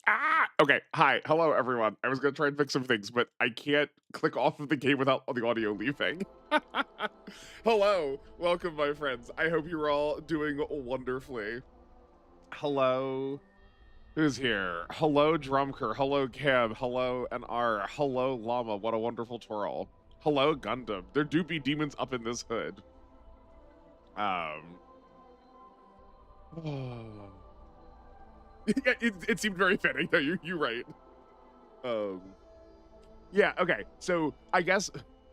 Ah! Okay, hi. Hello, everyone. I was gonna try and fix some things, but I can't click off of the game without the audio leaving. Hello. Welcome, my friends. I hope you're all doing wonderfully. Hello. Who's here? Hello, Drumker. Hello, Cam. Hello, NR. Hello, Llama. What a wonderful twirl. Hello, Gundam. There do be demons up in this hood. Yeah, it seemed very fitting. No, you're right. Um, yeah. Okay. So I guess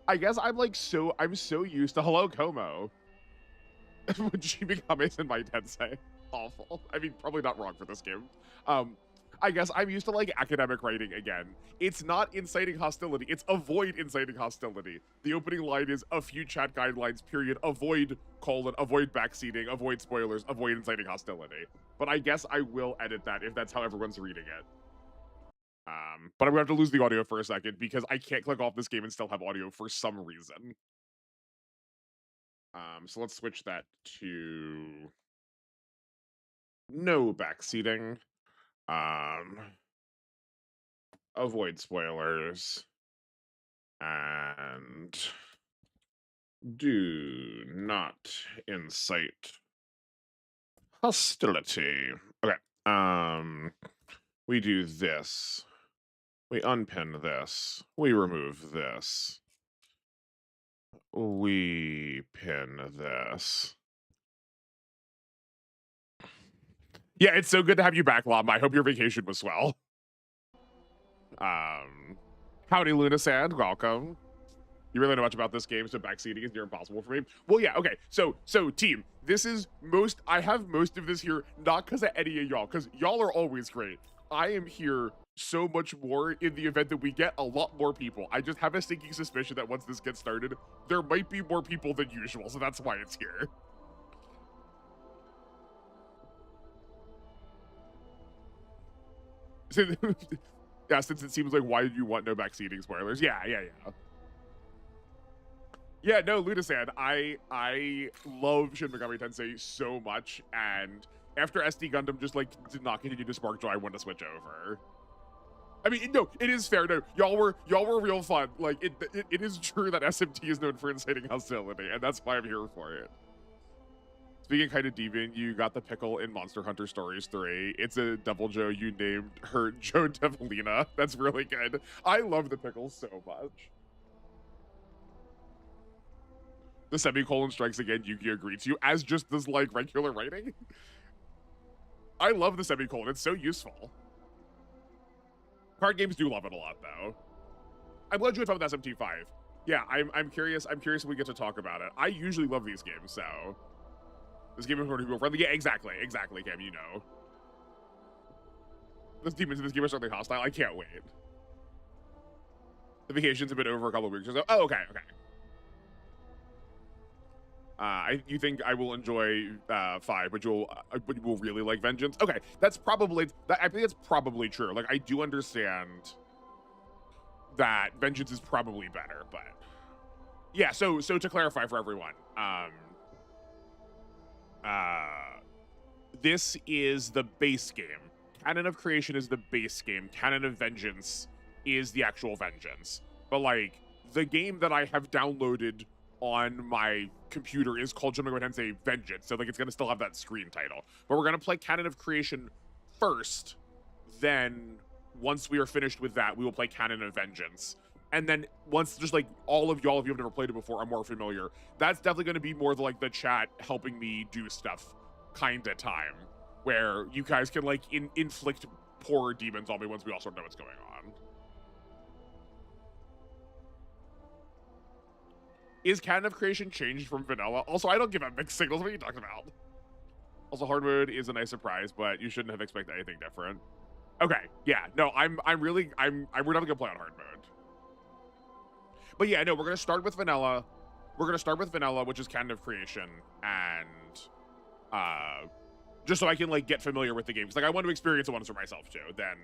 I'm so used to hello Como when she becomes in my Tensei. Awful. I mean, probably not wrong for this game. Um, I guess I'm used to like academic writing again. It's not inciting hostility. It's avoid inciting hostility. The opening line is a few chat guidelines. Period. Avoid avoid backseating. Avoid spoilers. Avoid inciting hostility. But I guess I will edit that if that's how everyone's reading it. But I'm gonna have to lose the audio for a second because I can't click off this game and still have audio for some reason. So let's switch that to no backseating. Avoid spoilers. And do not incite hostility. Okay. We do this. We unpin this. We remove this. We pin this. Yeah, it's so good to have you back, Llama. I hope your vacation was swell. Howdy, Luna Sand. Welcome. You really know much about this game, so backseating is near impossible for me. Well, yeah, okay. So team, this is I have most of this here, not because of any of y'all, because y'all are always great. I am here so much more in the event that we get a lot more people. I just have a stinking suspicion that once this gets started, there might be more people than usual, so that's why it's here. Yeah, since it seems like why did you want no backseating spoilers? Yeah. Yeah, no, Lunasan, I love Shin Megami Tensei so much, and after SD Gundam just like did not continue to spark joy, I want to switch over. I mean, no, it is fair. No, y'all were real fun. Like it is true that SMT is known for inciting hostility, and that's why I'm here for it. Speaking kind of deviant, you got the pickle in Monster Hunter Stories 3. It's a double Joe. You named her Joe Devilina. That's really good. I love the pickle so much. The semicolon strikes again. Yu-Gi-Oh greets you as just this like regular writing. I love the semicolon. It's so useful. Card games do love it a lot, though. I'm glad you had fun with SMT 5. Yeah, I'm curious. I'm curious if we get to talk about it. I usually love these games, so this game is more people friendly. Yeah, exactly, Cam. You know, this demons in this game are certainly hostile. I can't wait. The vacations have been over a couple of weeks or so. Oh, okay. You think I will enjoy 5, but you will really like Vengeance? Okay, that's probably I think that's probably true. Like I do understand that Vengeance is probably better, but yeah. So to clarify for everyone, this is the base game. Canon of Creation is the base game. Canon of Vengeance is the actual Vengeance. But like the game that I have downloaded on my computer is called Shin Megami Tensei Vengeance, so like it's gonna still have that screen title. But we're gonna play Canon of Creation first. Then once we are finished with that, we will play Canon of Vengeance. And then once just like all of y'all, if you've never played it before, are more familiar, that's definitely gonna be more like the chat helping me do stuff kind of time, where you guys can like inflict poor demons on me once we all sort of know what's going on. Is Canon of Creation changed from vanilla? Also, I don't give out mixed signals. What are you talking about? Also, hard mode is a nice surprise, but you shouldn't have expected anything different. Okay, yeah, no, we're not gonna play on hard mode. But yeah, no, we're gonna start with vanilla. We're gonna start with vanilla, which is Canon of Creation, and just so I can like get familiar with the game. Because like I want to experience it once for myself too. Then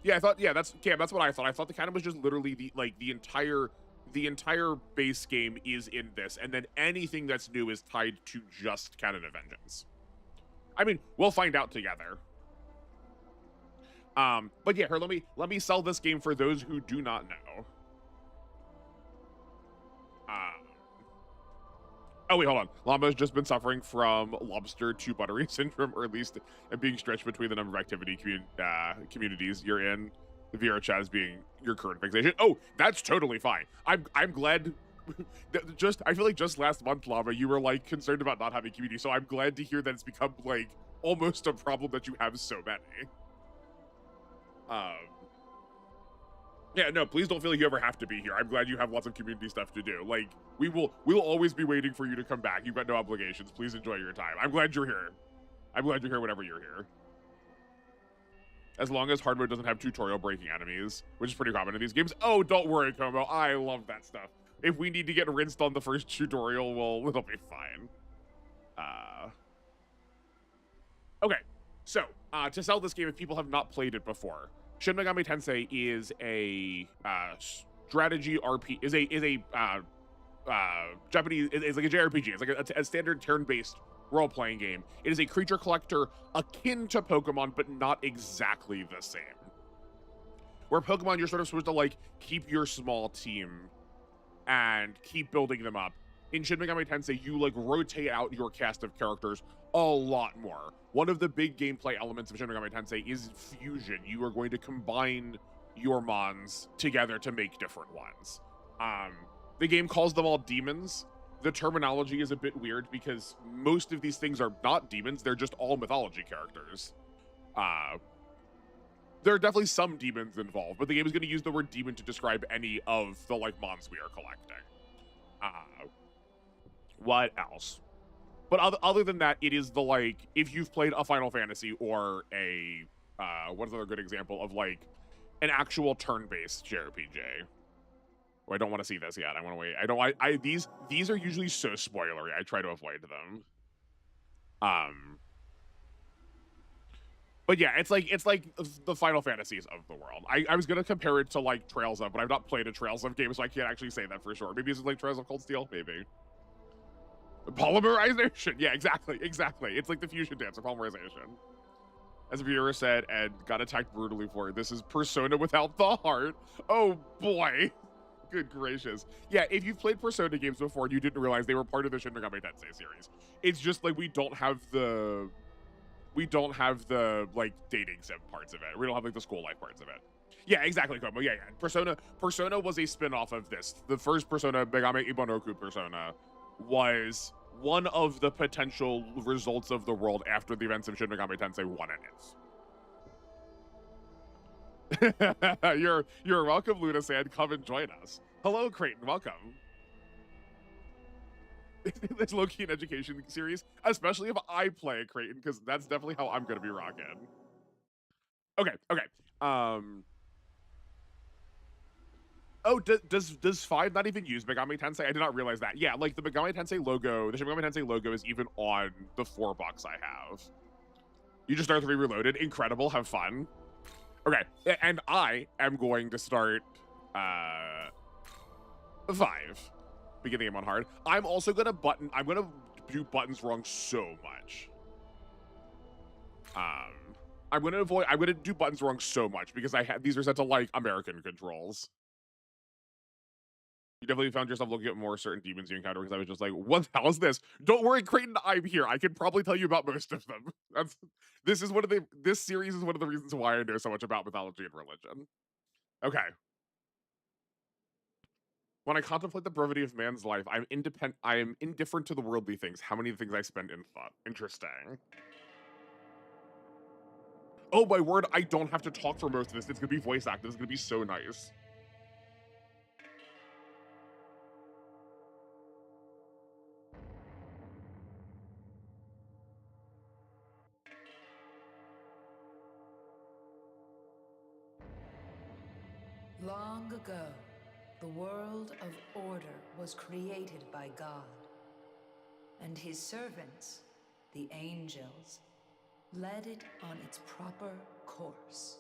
yeah, I thought, yeah, that's what I thought. I thought the Canon was just literally the the entire base game is in this, and then anything that's new is tied to just Canon of Vengeance. I mean, we'll find out together. But yeah, let me sell this game for those who do not know. Oh wait, hold on. Llama's just been suffering from lobster to buttery syndrome, or at least being stretched between the number of activity communities you're in. The VR chat is being your current fixation. Oh, that's totally fine. I'm glad. I feel like just last month, Llama, you were like concerned about not having community, so I'm glad to hear that it's become like almost a problem that you have so many. Yeah, no, please don't feel like you ever have to be here. I'm glad you have lots of community stuff to do. Like, we'll always be waiting for you to come back. You've got no obligations. Please enjoy your time. I'm glad you're here. I'm glad you're here whenever you're here. As long as hard mode doesn't have tutorial breaking enemies, which is pretty common in these games. Oh, don't worry, Como. I love that stuff. If we need to get rinsed on the first tutorial, well, it'll be fine. Okay, so, to sell this game, if people have not played it before, Shin Megami Tensei is a strategy RP, is a Japanese, is like a JRPG. It's like a standard turn-based role-playing game. It is a creature collector akin to Pokemon, but not exactly the same. Where Pokemon, you're sort of supposed to like keep your small team and keep building them up. In Shin Megami Tensei, you like rotate out your cast of characters a lot more. One of the big gameplay elements of Shin Megami Tensei is fusion. You are going to combine your mons together to make different ones. The game calls them all demons. The terminology is a bit weird because most of these things are not demons. They're just all mythology characters. There are definitely some demons involved, but the game is going to use the word demon to describe any of the like mons we are collecting. What else? But other than that, it is the like, if you've played a Final Fantasy or a, what's another good example of like an actual turn-based JRPG? Oh, I don't want to see this yet. I want to wait. These are usually so spoilery. I try to avoid them. But yeah, it's like the Final Fantasies of the world. I was gonna compare it to like Trails of, but I've not played a Trails of game, so I can't actually say that for sure. Maybe it's like Trails of Cold Steel, maybe. Polymerization, yeah, exactly. It's like the fusion dance of polymerization. As a viewer said, and got attacked brutally for it. This is Persona without the heart. Oh boy. Good gracious. Yeah, if you've played Persona games before and you didn't realize they were part of the Shin Megami Tensei series, it's just like we don't have the like dating sim parts of it. We don't have like the school life parts of it. Yeah, exactly, Como. Yeah. Persona was a spin-off of this. The first Persona, Megami Ibonoku Persona, was one of the potential results of the world after the events of Shin Megami Tensei 1 and is. You're welcome, Luna-san. Come and join us. Hello, Creighton. Welcome. This low-key an education series, especially if I play Creighton, because that's definitely how I'm going to be rocking. Okay. Oh, does 5 not even use Megami Tensei? I did not realize that. Yeah, like the Megami Tensei logo, the Shin Megami Tensei logo is even on the 4 bucks I have. You just start 3 Reloaded. Incredible. Have fun. Okay, and I am going to start 5. Begin the game on hard. I'm also gonna I'm gonna do buttons wrong so much. I'm gonna do buttons wrong so much because these are set to like American controls. You definitely found yourself looking at more certain demons you encounter because I was just like, what the hell is this? Don't worry, Creighton, I'm here. I can probably tell you about most of them. This series is one of the reasons why I know so much about mythology and religion. Okay. When I contemplate the brevity of man's life, I am indifferent to the worldly things. How many things I spend in thought. Interesting. Oh my word, I don't have to talk for most of this. It's gonna be voice acted. It's gonna be so nice. Long ago, the world of order was created by God, and his servants, the angels, led it on its proper course.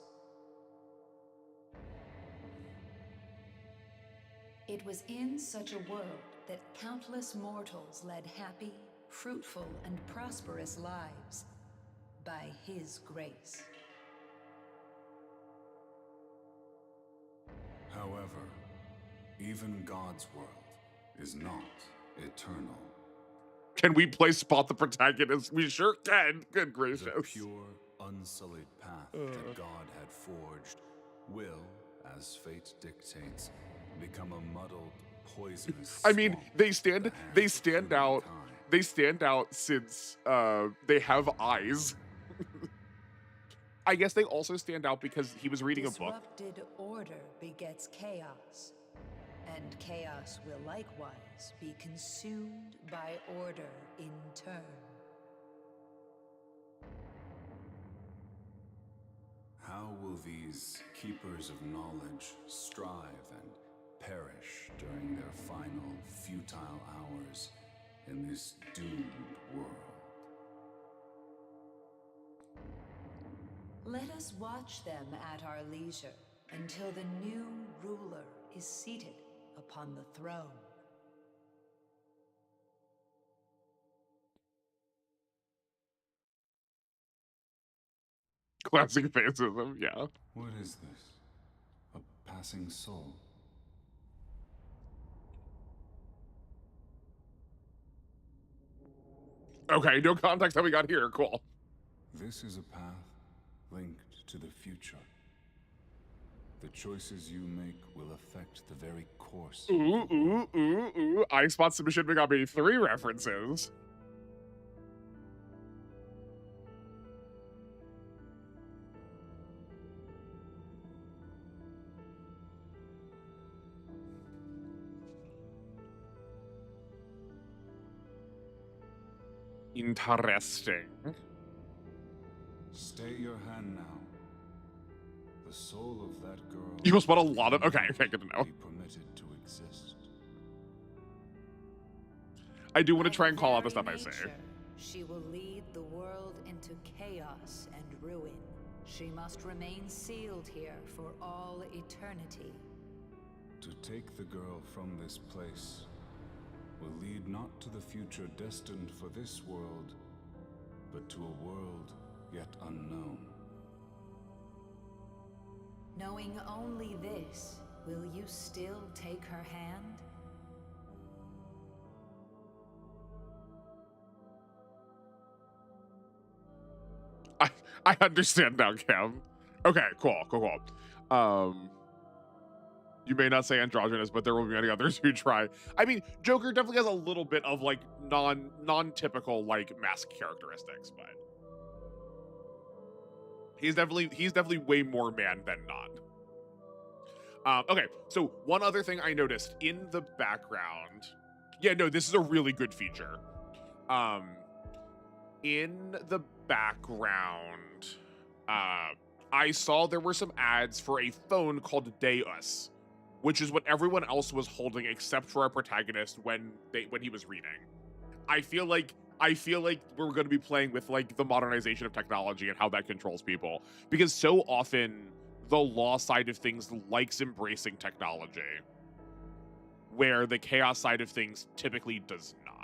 It was in such a world that countless mortals led happy, fruitful, and prosperous lives by his grace. However, even God's world is not eternal. Can we play Spot the Protagonist? We sure can. Good gracious. The pure, unsullied path that God had forged will, as fate dictates, become a muddled, poisonous I mean, swamp they at stand the hands of out. humankind. They stand out since they have eyes. I guess they also stand out because he was reading a book. Disrupted order begets chaos, and chaos will likewise be consumed by order in turn. How will these keepers of knowledge strive and perish during their final futile hours in this doomed world? Let us watch them at our leisure until the new ruler is seated upon the throne. Classic fascism, yeah. What is this? A passing soul? Okay, no context how we got here. Cool. This is a path linked to the future. The choices you make will affect the very course. Ooh. I spot some Shin Megami 3 references. Interesting. Stay your hand now. The soul of that girl. You must spot a lot of. Okay, good to know. Be permitted to exist. I do want to By try and call out the very stuff I say. nature, she will lead the world into chaos and ruin. She must remain sealed here for all eternity. To take the girl from this place will lead not to the future destined for this world, but to a world yet unknown. Knowing only this, will you still take her hand? I understand now, Cam. Okay, cool. You may not say androgynous, but there will be many others who try. I mean, Joker definitely has a little bit of like non-typical like mask characteristics, but he's definitely way more man than not. Okay, so one other thing I noticed in the background. Yeah, no, this is a really good feature. In the background, I saw there were some ads for a phone called Deus, which is what everyone else was holding except for our protagonist when he was reading. I feel like we're going to be playing with like the modernization of technology and how that controls people, because so often the law side of things likes embracing technology, where the chaos side of things typically does not.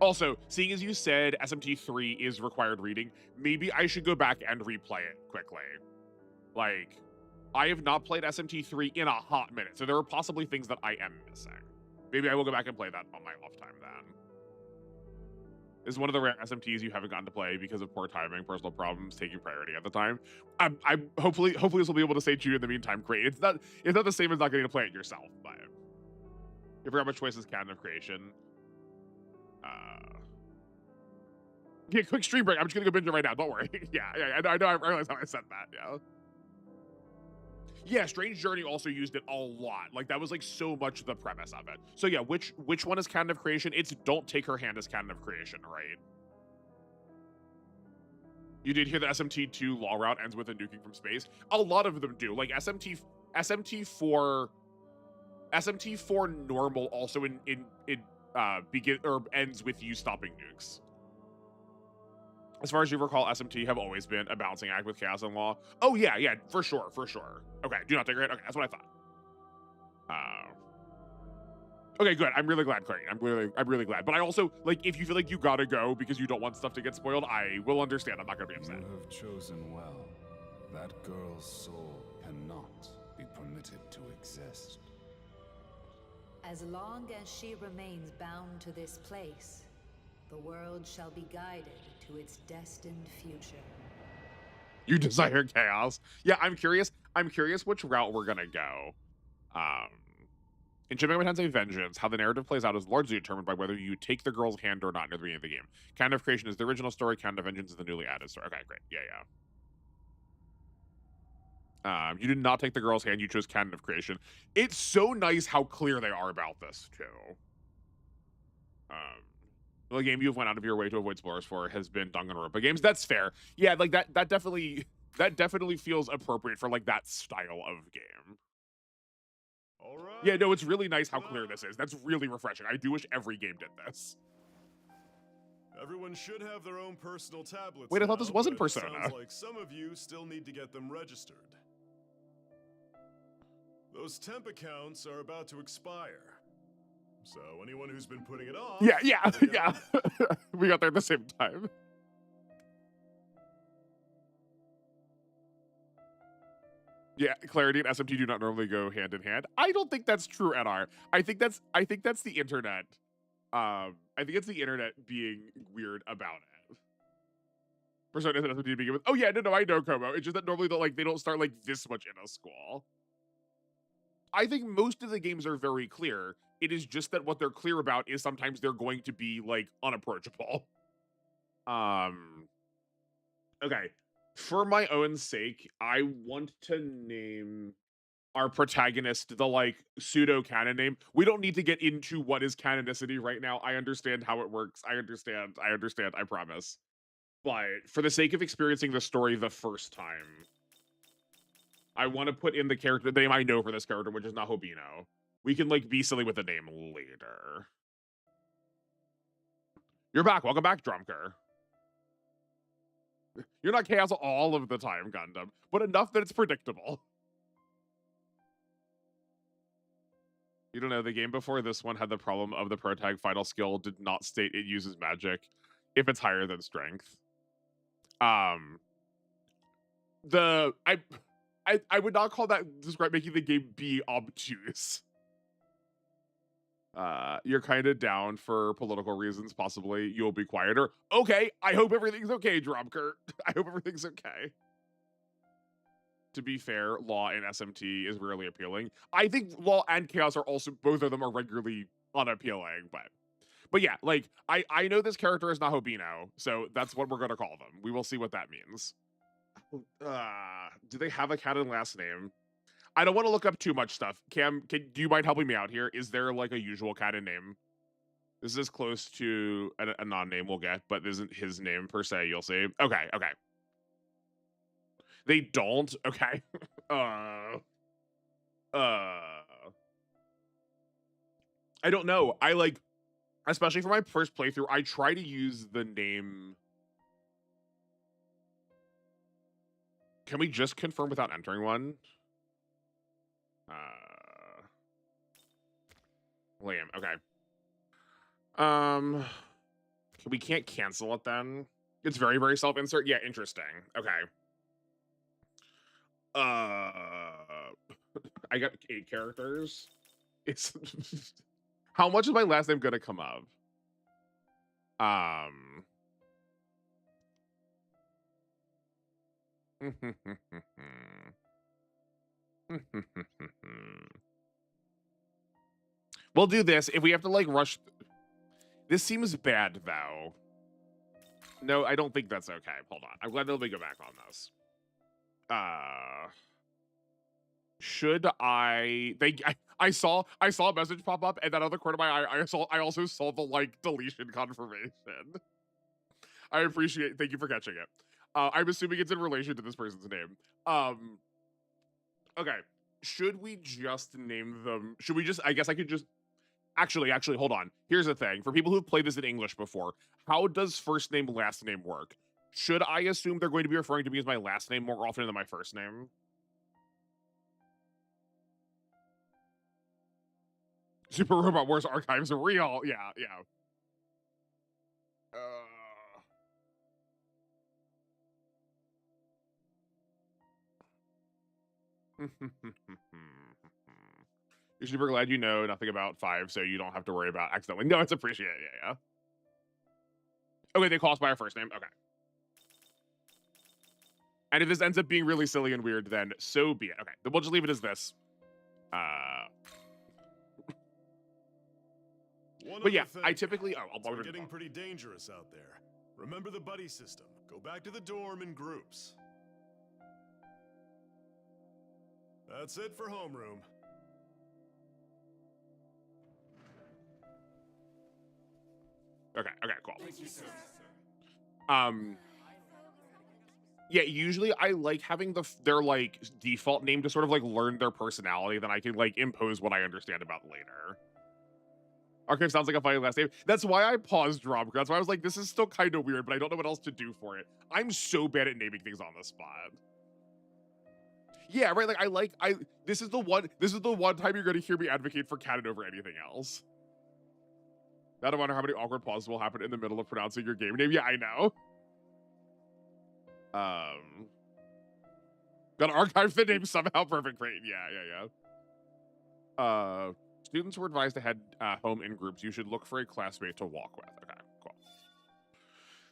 Also, seeing as you said SMT 3 is required reading, maybe I should go back and replay it quickly. Like, I have not played SMT 3 in a hot minute, so there are possibly things that I am missing. Maybe I will go back and play that on my off time then. This is one of the rare SMTs you haven't gotten to play because of poor timing, personal problems, taking priority at the time. I'm hopefully this will be able to say to you in the meantime, great. It's not the same as not getting to play it yourself, but if you have much choices, Canon of Creation. Yeah, quick stream break. I'm just gonna go binge it right now. Don't worry. yeah, I know. I realized how I said that. Yeah, Strange Journey also used it a lot. Like that was like so much the premise of it. So yeah, which one is Canon of Creation? It's Don't Take Her Hand as Canon of Creation, right? You did hear the SMT2 law route ends with a nuking from space. A lot of them do. Like SMT4 normal also ends with you stopping nukes. As far as you recall, SMT have always been a balancing act with chaos and law. Oh yeah, yeah, for sure, for sure. Okay, do not degrade. Okay, that's what I thought. Okay, good. I'm really glad, Clary. I'm really glad. But I also, like, if you feel like you gotta go because you don't want stuff to get spoiled, I will understand. I'm not gonna be upset. You have chosen well. That girl's soul cannot be permitted to exist. As long as she remains bound to this place, the world shall be guided to its destined future. You desire chaos. Yeah, I'm curious. I'm curious which route we're gonna go. In Shin Megami Tensei Vengeance, how the narrative plays out is largely determined by whether you take the girl's hand or not near the beginning of the game. Canon of Creation is the original story. Canon of Vengeance is the newly added story. Okay, great. Yeah, yeah. You did not take the girl's hand. You chose Canon of Creation. It's so nice how clear they are about this too. The game you've went out of your way to avoid spoilers for has been Danganronpa games. That's fair. Yeah, like that definitely feels appropriate for like that style of game. All right. Yeah, no, it's really nice how clear this is. That's really refreshing. I do wish every game did this. Everyone should have their own personal tablets. Wait, I thought this wasn't but it Persona. Sounds like some of you still need to get them registered. Those temp accounts are about to expire. So anyone who's been putting it off... Yeah, you know, we got there at the same time. Yeah, clarity and SMT do not normally go hand in hand. I don't think that's true, NR. I think that's the internet. I think it's the internet being weird about it. Persona isn't SMT to begin with. Oh yeah, no, I know, Kobo. It's just that normally they don't start like this much in a squall. I think most of the games are very clear. It is just that what they're clear about is sometimes they're going to be like unapproachable. Okay. For my own sake, I want to name our protagonist the like pseudo canon name. We don't need to get into what is canonicity right now. I understand how it works. I understand, I promise. But for the sake of experiencing the story the first time, I want to put in the character name I know for this character, which is Nahobino. We can like be silly with the name later. You're back. Welcome back, Drumker. You're not chaos all of the time, Gundam, but enough that it's predictable. You don't know, the game before this one had the problem of the protag final skill did not state it uses magic if it's higher than strength. I would not call that describe making the game be obtuse. You're kind of down for political reasons, possibly. You'll be quieter. Okay, I hope everything's okay, Drumker. I hope everything's okay. To be fair, law and SMT is rarely appealing. I think law and chaos are also, both of them are regularly unappealing, but yeah, like, I know this character is Nahobino, so that's what we're gonna call them. We will see what that means. Do they have a canon last name? I don't want to look up too much stuff. Cam, do you mind helping me out here? Is there like a usual canon name? This is as close to a non-name we'll get, but isn't his name per se, you'll see. Okay. They don't? Okay. I don't know. I like, especially for my first playthrough, I try to use the name. Can we just confirm without entering one? Liam, okay. We can't cancel it then. It's very, very self-insert. Yeah, interesting. Okay. I got 8 characters. It's how much is my last name gonna come up? We'll do this if we have to like rush. This seems bad though. No, I don't think that's okay. Hold on. I'm glad they'll go back on this. Should I saw a message pop up and that other corner of my eye I also saw the like deletion confirmation. I appreciate it. Thank you for catching it. I'm assuming it's in relation to this person's name. Okay. Should we just name them? Should we just, I guess I could just, actually, hold on. Here's the thing. For people who've played this in English before, how does first name, last name work? should I assume they're going to be referring to me as my last name more often than my first name? Super Robot Wars Archives are real. Yeah, yeah. You're super glad you know nothing about 5, so you don't have to worry about accidentally. No, it's appreciated. Yeah, yeah. Okay, they call us by our first name. Okay. And if this ends up being really silly and weird, then so be it. Okay, then we'll just leave it as this. But yeah, I typically... It's getting pretty dangerous out there. Remember the buddy system. Go back to the dorm in groups. That's it for homeroom. Okay, cool. Yeah, usually I like having their like default name to sort of like learn their personality, then I can like impose what I understand about later. Archive sounds like a funny last name. That's why I paused Rob. That's why I was like, this is still kind of weird, but I don't know what else to do for it. I'm so bad at naming things on the spot. Yeah, right. Like this is the one time you're gonna hear me advocate for Canon over anything else. I don't wonder how many awkward pauses will happen in the middle of pronouncing your game name. Yeah, I know. Gotta archive the name somehow. Perfect. Great. Yeah. Students were advised to head home in groups. You should look for a classmate to walk with. Okay, cool.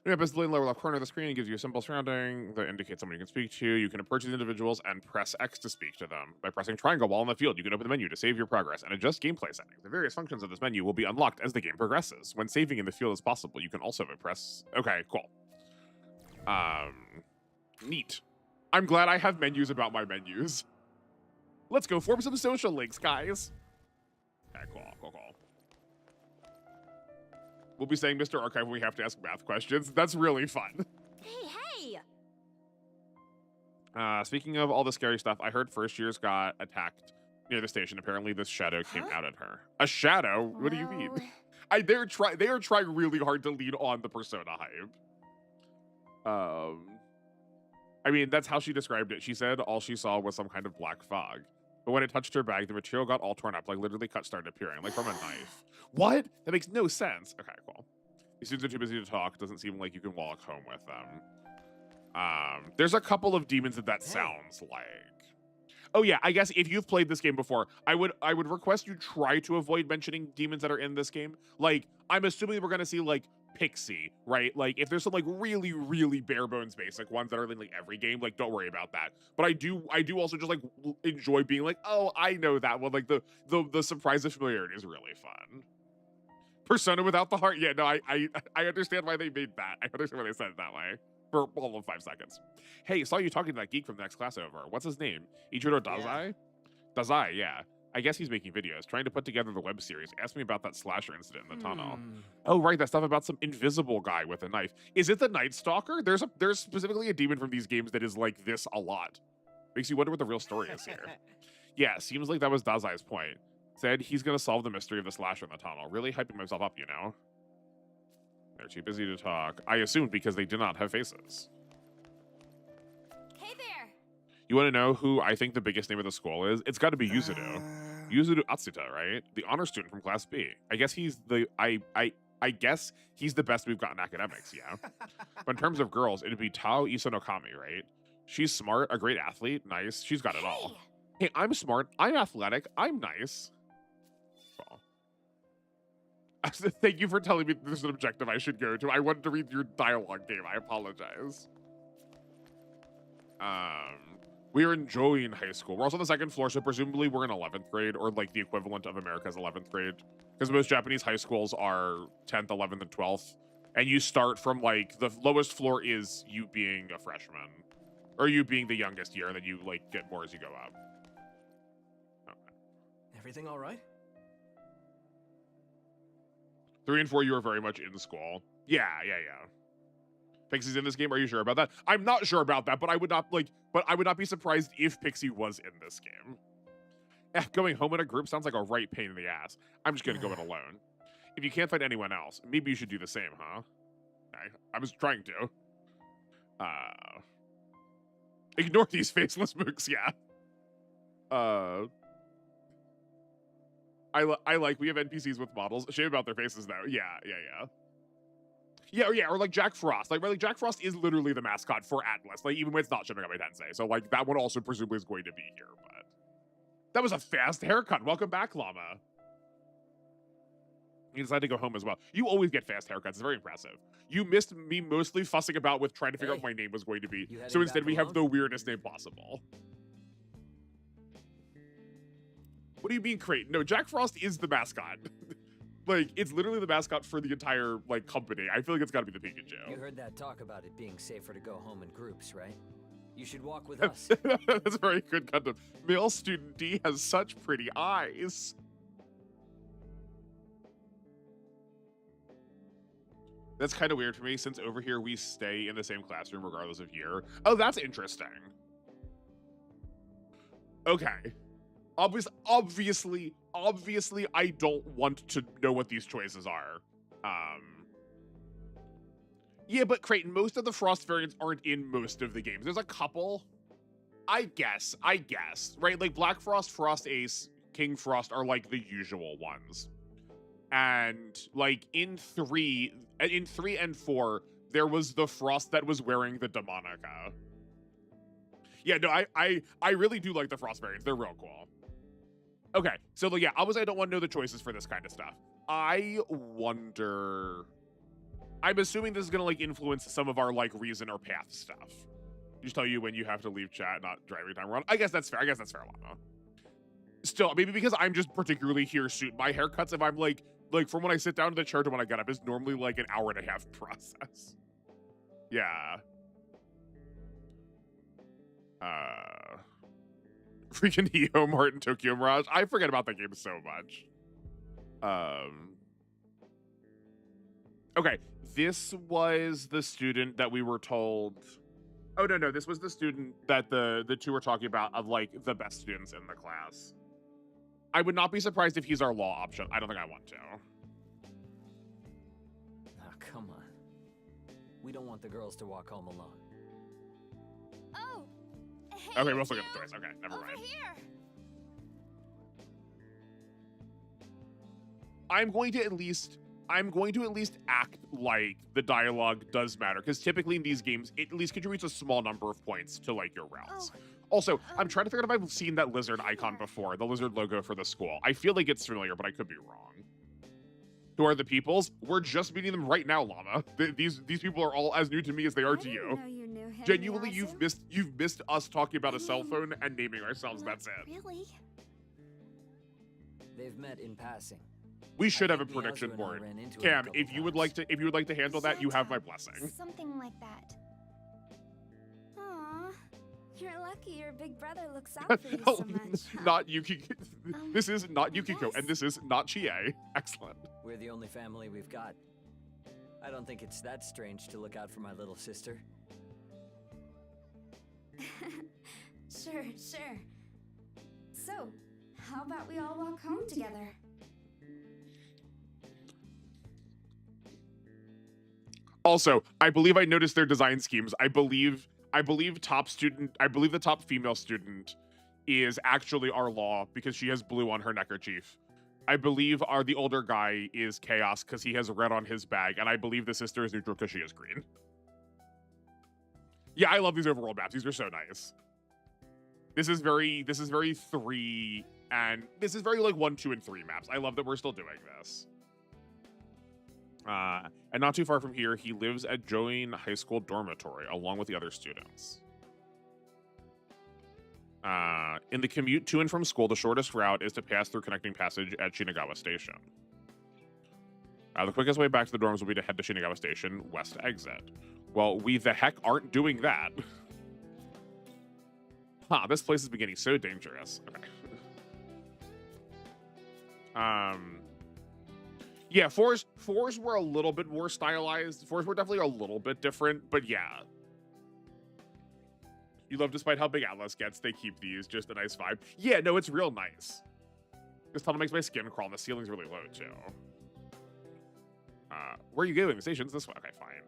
Yeah, basically in the lower left corner of the screen, it gives you a symbol surrounding that indicates someone you can speak to. You can approach these individuals and press X to speak to them. By pressing triangle while in the field, you can open the menu to save your progress and adjust gameplay settings. The various functions of this menu will be unlocked as the game progresses. When saving in the field is possible, you can also press... Okay, cool. Neat. I'm glad I have menus about my menus. Let's go form some social links, guys. Okay, cool. We'll be saying Mr. Archive when we have to ask math questions. That's really fun. Hey! Speaking of all the scary stuff, I heard first years got attacked near the station. Apparently this shadow came out at her. A shadow? What do you mean? They are trying really hard to lean on the Persona hype. I mean, that's how she described it. She said all she saw was some kind of black fog. But when it touched her bag, the material got all torn up, like literally cuts started appearing, like from a knife. What? That makes no sense. Okay, cool. These students are too busy to talk. Doesn't seem like you can walk home with them. There's a couple of demons that sounds like. Oh yeah, I guess if you've played this game before, I would request you try to avoid mentioning demons that are in this game. Like, I'm assuming we're gonna see like Pixie, right? Like, if there's some like really, really bare bones basic ones that are in like every game, like don't worry about that. But I do also just like enjoy being like, oh, I know that one. Like the surprise of familiarity is really fun. Persona without the heart. Yeah, no, I understand why they made that. I understand why they said it that way. For all of 5 seconds. Hey, saw you talking to that geek from the next class over. What's his name? Ichiro Dazai? Yeah. Dazai, yeah. I guess he's making videos, trying to put together the web series. Asked me about that slasher incident in the tunnel. Oh, right, that stuff about some invisible guy with a knife. Is it the Night Stalker? There's specifically a demon from these games that is like this a lot. Makes you wonder what the real story is here. Yeah, seems like that was Dazai's point. Said he's gonna solve the mystery of the slasher in the tunnel. Really hyping myself up, you know? They're too busy to talk. I assumed because they did not have faces. Hey there! You want to know who I think the biggest name of the school is? It's got to be Yuzudu. Yuzudu Atsuta, right? The honor student from Class B. I guess he's the I guess he's the best we've got in academics, yeah. But in terms of girls, it'd be Tao Isanokami, right? She's smart, a great athlete, nice. She's got it all. Hey, I'm smart, I'm athletic, I'm nice. Well, thank you for telling me there's an objective I should go to. I wanted to read your dialogue game. I apologize. We are enjoying high school. We're also on the 2nd floor, so presumably we're in 11th grade, or like the equivalent of America's 11th grade. Because most Japanese high schools are 10th, 11th, and 12th. And you start from like, the lowest floor is you being a freshman. Or you being the youngest year, and then you like get more as you go up. Okay. Everything all right? 3 and 4, you are very much in school. Yeah. Pixie's in this game. Are you sure about that? I'm not sure about that, but I would not be surprised if Pixie was in this game. Going home in a group sounds like a right pain in the ass. I'm just gonna go it alone. If you can't find anyone else, maybe you should do the same, huh? I was trying to. Ignore these faceless mooks, yeah. I like we have NPCs with models. Shame about their faces though. Yeah, or like Jack Frost. Like Jack Frost is literally the mascot for Atlas. Like even when it's not Shin Megami Tensei. So like that one also presumably is going to be here, but that was a fast haircut. Welcome back, Llama. You decided to go home as well. You always get fast haircuts. It's very impressive. You missed me mostly fussing about with trying to figure out what my name was going to be. So instead we have the weirdest name possible. What do you mean crate? No, Jack Frost is the mascot. Like, it's literally the mascot for the entire, like, company. I feel like it's gotta be the Pikachu. You heard that talk about it being safer to go home in groups, right? You should walk with us. That's very good Gundam. Male student D has such pretty eyes. That's kind of weird for me, since over here we stay in the same classroom regardless of year. Oh, that's interesting. Okay. Obviously, I don't want to know what these choices are. Yeah, but Creighton, most of the Frost variants aren't in most of the games. There's a couple. I guess, right? Like Black Frost, Frost Ace, King Frost are like the usual ones. And like in 3 and 4, there was the Frost that was wearing the Demonica. Yeah, no, I really do like the Frost variants. They're real cool. Okay, so yeah, obviously I don't want to know the choices for this kind of stuff. I wonder... I'm assuming this is gonna like influence some of our like reason or path stuff. Just tell you when you have to leave chat, not driving time around. I guess that's fair, Llama. Still, maybe because I'm just particularly hirsute. My haircuts, if I'm like from when I sit down to the chair to when I get up, is normally like an hour and a half process. Yeah. Freaking Neo Martin Tokyo Mirage. I forget about that game so much. Okay, this was the student that we were told. Oh no, this was the student that the two were talking about of like the best students in the class. I would not be surprised if he's our law option. I don't think I want to. Oh, come on. We don't want the girls to walk home alone. Oh. Hey, okay, we also get the choice. Okay, never mind. Here. I'm going to at least act like the dialogue does matter, because typically in these games, it at least contributes a small number of points to like your rounds. Oh. Also, I'm trying to figure out if I've seen that lizard icon before, the lizard logo for the school. I feel like it's familiar, but I could be wrong. Who are the peoples? We're just meeting them right now, Llama. These people are all as new to me as they are to you. You knew him. Genuinely, you've missed us talking about a cell phone and naming ourselves. That's it. Really? They've met in passing. We should have a prediction board. Cam, if you would like to handle that, you have my blessing. Something like that. Aw, you're lucky your big brother looks out for you so much. Not Yuki. This is not Yukiko, and this is not Chie. Excellent. We're the only family we've got. I don't think it's that strange to look out for my little sister. Sure. So, how about we all walk home together? Also, I believe I noticed their design schemes. I believe the top female student is actually our law because she has blue on her neckerchief. I believe the older guy is Chaos because he has red on his bag, and I believe the sister is neutral because she is green. Yeah, I love these overworld maps. These are so nice. This is very 3, and this is very like 1, 2, and 3 maps. I love that we're still doing this. And not too far from here, he lives at Join High School dormitory along with the other students. In the commute to and from school, the shortest route is to pass through connecting passage at Shinagawa Station. The quickest way back to the dorms will be to head to Shinagawa Station, west exit. Well, we the heck aren't doing that. This place is beginning so dangerous. Okay. Yeah, fours were a little bit more stylized. Fours were definitely a little bit different, but yeah. You love despite how big Atlas gets, they keep these, just a nice vibe. Yeah, no, it's real nice. This tunnel makes my skin crawl, and the ceiling's really low, too. Where are you going? The station's this way. Okay, fine.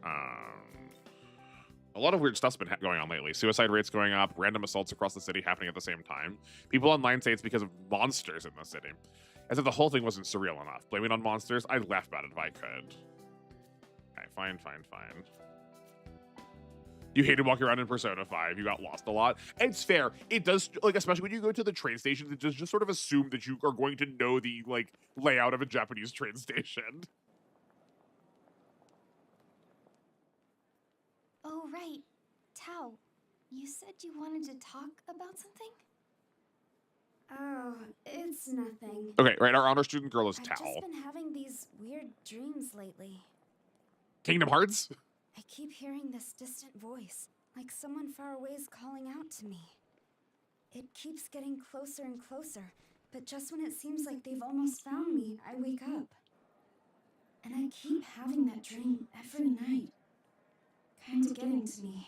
A lot of weird stuff's been going on lately. Suicide rates going up, random assaults across the city happening at the same time. People online say it's because of monsters in the city. As if the whole thing wasn't surreal enough. Blaming on monsters, I'd laugh about it if I could. Okay, fine. You hated walking around in Persona 5. You got lost a lot. It's fair. It does, like, especially when you go to the train stations, it does just sort of assume that you are going to know the, like, layout of a Japanese train station. Oh, right. Tao, you said you wanted to talk about something? Oh, it's nothing. Okay, right, our honor student girl is I've Tao. just been having these weird dreams lately. Kingdom Hearts? I keep hearing this distant voice, like someone far away is calling out to me. It keeps getting closer and closer, but just when it seems like they've almost found me, I wake up. And I keep having that dream every night. Kinda getting to me.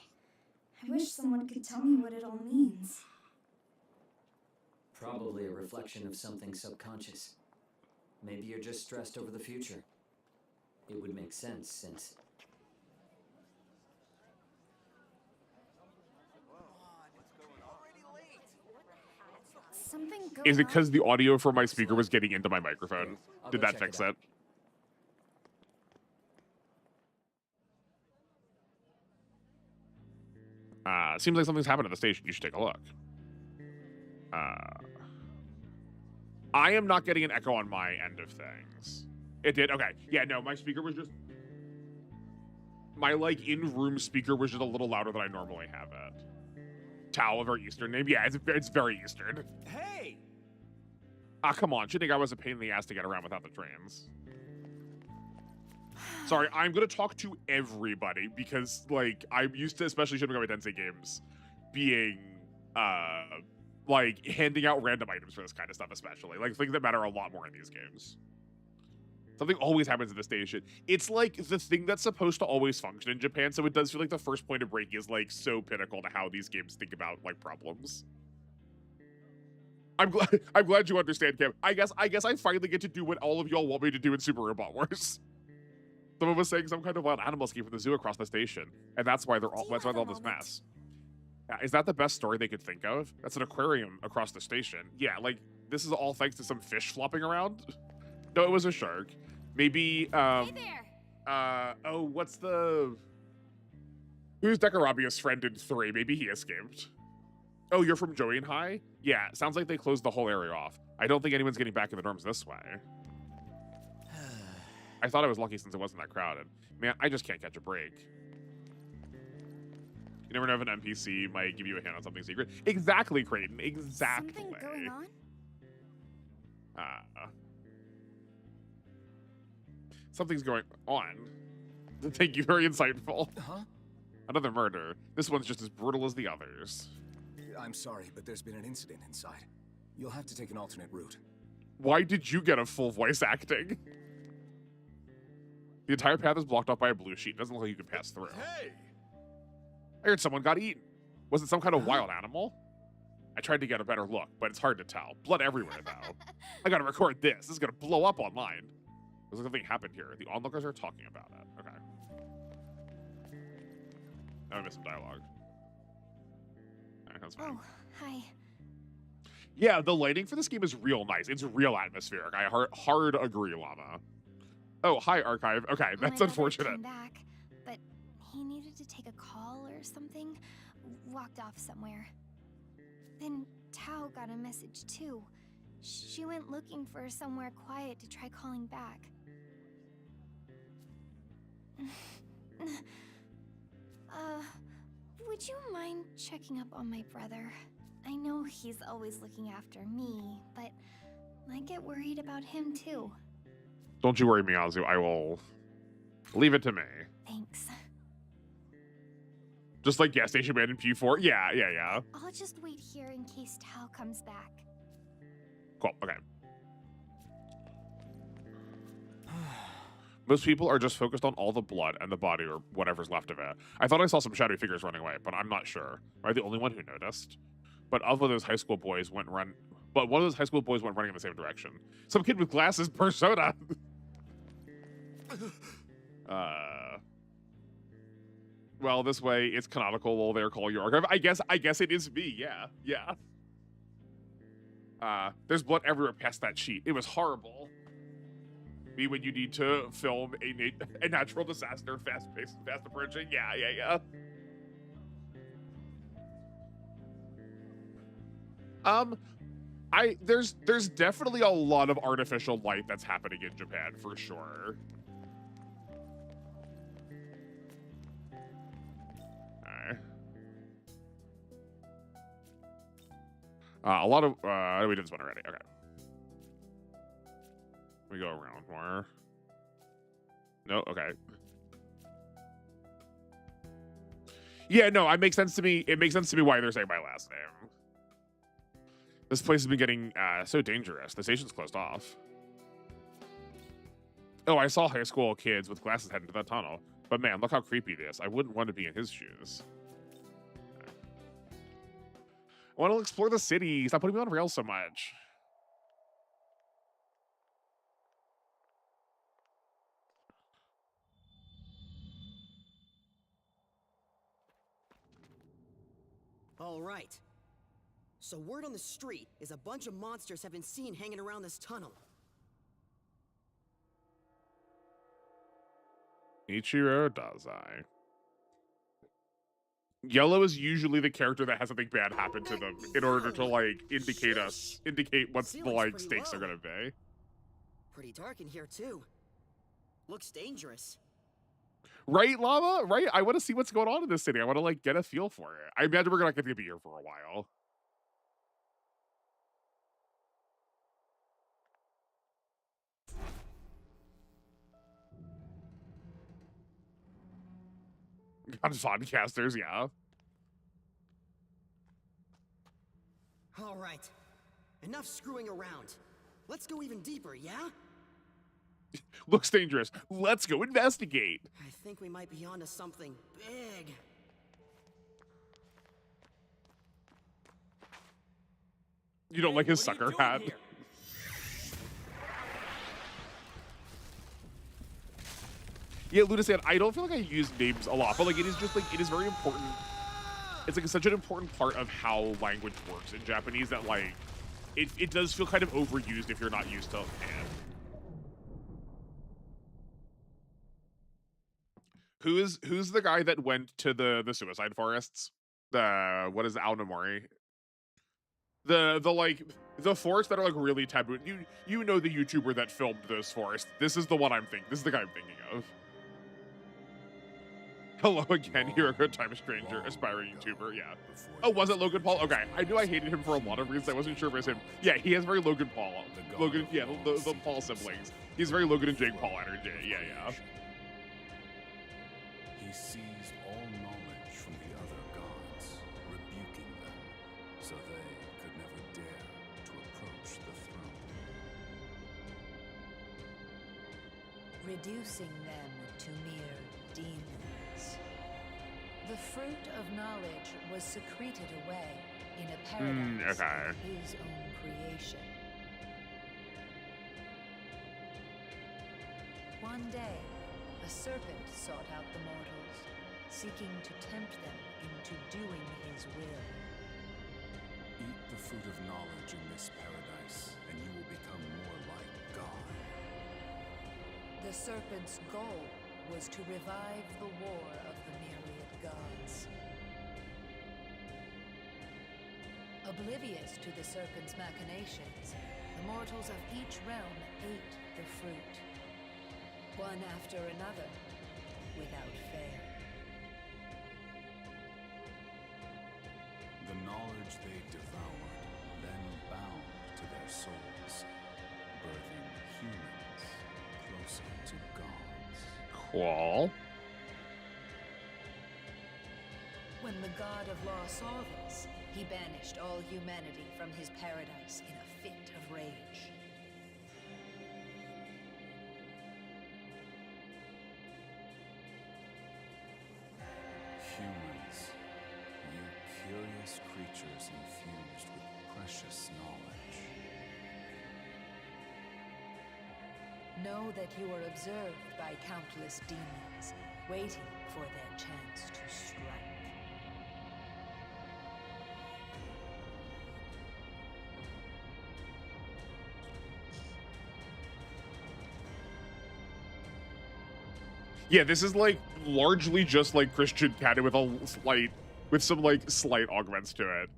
I wish someone could tell me what it all means. Probably a reflection of something subconscious. Maybe you're just stressed over the future. It would make sense since... Something going Is it because on? the audio from my speaker was getting into my microphone? I'll Did go that check fix it out. it? Seems like something's happened at the station. You should take a look. I am not getting an echo on my end of things. It did? Okay. Yeah, no, my speaker was just... My, like, in-room speaker was just a little louder than I normally have it. Tao, a very Eastern name? Yeah, it's very Eastern. Hey! Ah, come on. Should think I was a pain in the ass to get around without the trains. Sorry, I'm gonna talk to everybody because, like, I'm used to, especially Shin Megami Tensei games, being, like, handing out random items for this kind of stuff, especially. Like, things that matter a lot more in these games. Something always happens at the station. It's, like, the thing that's supposed to always function in Japan, so it does feel like the first point of break is, like, so pinnacle to how these games think about, like, problems. I'm glad you understand, Cam. I guess I finally get to do what all of y'all want me to do in Super Robot Wars. Someone was saying some kind of wild animal escaped from the zoo across the station, and that's why that's why all this mess. Yeah, is that the best story they could think of? That's an aquarium across the station. Yeah, like this is all thanks to some fish flopping around. No, it was a shark. Maybe. Hey there. Oh, what's the? Who's Dekarabia's friend in 3? Maybe he escaped. Oh, you're from Join High? Yeah, sounds like they closed the whole area off. I don't think anyone's getting back in the dorms this way. I thought I was lucky since it wasn't that crowded. Man, I just can't catch a break. You never know if an NPC might give you a hand on something secret. Exactly, Creighton. Exactly. Something going on? Something's going on. Thank you, very insightful. Huh? Another murder. This one's just as brutal as the others. I'm sorry, but there's been an incident inside. You'll have to take an alternate route. Why did you get a full voice acting? The entire path is blocked off by a blue sheet. It doesn't look like you can pass through. Hey! I heard someone got eaten. Was it some kind of wild animal? I tried to get a better look, but it's hard to tell. Blood everywhere, though. I gotta record this. This is gonna blow up online. There's something happened here. The onlookers are talking about it. Okay. Now I missed some dialogue. Alright, that's fine. Oh, hi. Yeah, the lighting for this game is real nice. It's real atmospheric. I hard agree, Llama. Oh, hi, Archive. Okay, My that's brother unfortunate. came back, but he needed to take a call or something. Walked off somewhere. Then Tao got a message too. She went looking for somewhere quiet to try calling back. Would you mind checking up on my brother? I know he's always looking after me, but I get worried about him too. Don't you worry, Miyazu. I will leave it to me. Thanks. Just like Gas Station Man in P4. Yeah. I'll just wait here in case Tao comes back. Cool, okay. Most people are just focused on all the blood and the body or whatever's left of it. I thought I saw some shadowy figures running away, but I'm not sure. Am I the only one who noticed? But one of those high school boys went running in the same direction. Some kid with glasses, Persona. well, this way it's canonical. Well, there, call your archive. I guess it is me. Yeah, yeah. There's blood everywhere past that sheet. It was horrible. Me when you need to film a natural disaster, fast-paced, fast approaching. Yeah. There's definitely a lot of artificial light that's happening in Japan for sure. A lot of we did this one already. Okay, we go around more. No, okay. Yeah, no, it makes sense to me. It makes sense to me why they're saying my last name. This place has been getting so dangerous. The station's closed off. Oh, I saw high school kids with glasses heading to that tunnel. But man, look how creepy it is. I wouldn't want to be in his shoes. I want to explore the city. Stop putting me on rails so much. All right. So word on the street is a bunch of monsters have been seen hanging around this tunnel. Ichiro Dazai. Yellow is usually the character that has something bad happen to them in order to like indicate what the like stakes are gonna be. Pretty dark in here too. Looks dangerous. Right, Llama? Right? I want to see what's going on in this city. I want to like get a feel for it. I imagine we're not going to be here for a while. Podcasters, yeah. All right. Enough screwing around. Let's go even deeper, yeah? Looks dangerous. Let's go investigate. I think we might be onto something big. You don't like his sucker hat? Yeah, Luna said, I don't feel like I use names a lot, but like it is just like, it is very important. It's like such an important part of how language works in Japanese that like, it does feel kind of overused if you're not used to it. Who's the guy that went to the suicide forests? What is the Aonamori? The forests that are like really taboo. You know the YouTuber that filmed those forests. This is the one I'm thinking. This is the guy I'm thinking of. Hello again, you're a good time stranger, aspiring YouTuber, yeah. Oh, was it Logan Paul? Okay, I knew I hated him for a lot of reasons. I wasn't sure if it was him. Yeah, he has very Logan Paul. Logan, yeah, the Paul siblings. He's very Logan and Jake Paul energy. Yeah. He seized all knowledge from the other gods, rebuking them, so they could never dare to approach the throne. Reducing them to mere demons. The fruit of knowledge was secreted away in a paradise of his own creation. One day, a serpent sought out the mortals, seeking to tempt them into doing his will. Eat the fruit of knowledge in this paradise, and you will become more like God. The serpent's goal was to revive the war of the myriad gods. Oblivious to the serpent's machinations, the mortals of each realm ate the fruit, one after another, without fail. The knowledge they devoured then bound to their souls, birthing humans closer to gods. Cool. When the god of law saw this, he banished all humanity from his paradise in a fit of rage. Humans, you curious creatures infused with precious knowledge. Know that you are observed by countless demons, waiting for their chance to Yeah, this is like largely just like Christian Canon with some like slight augments to it.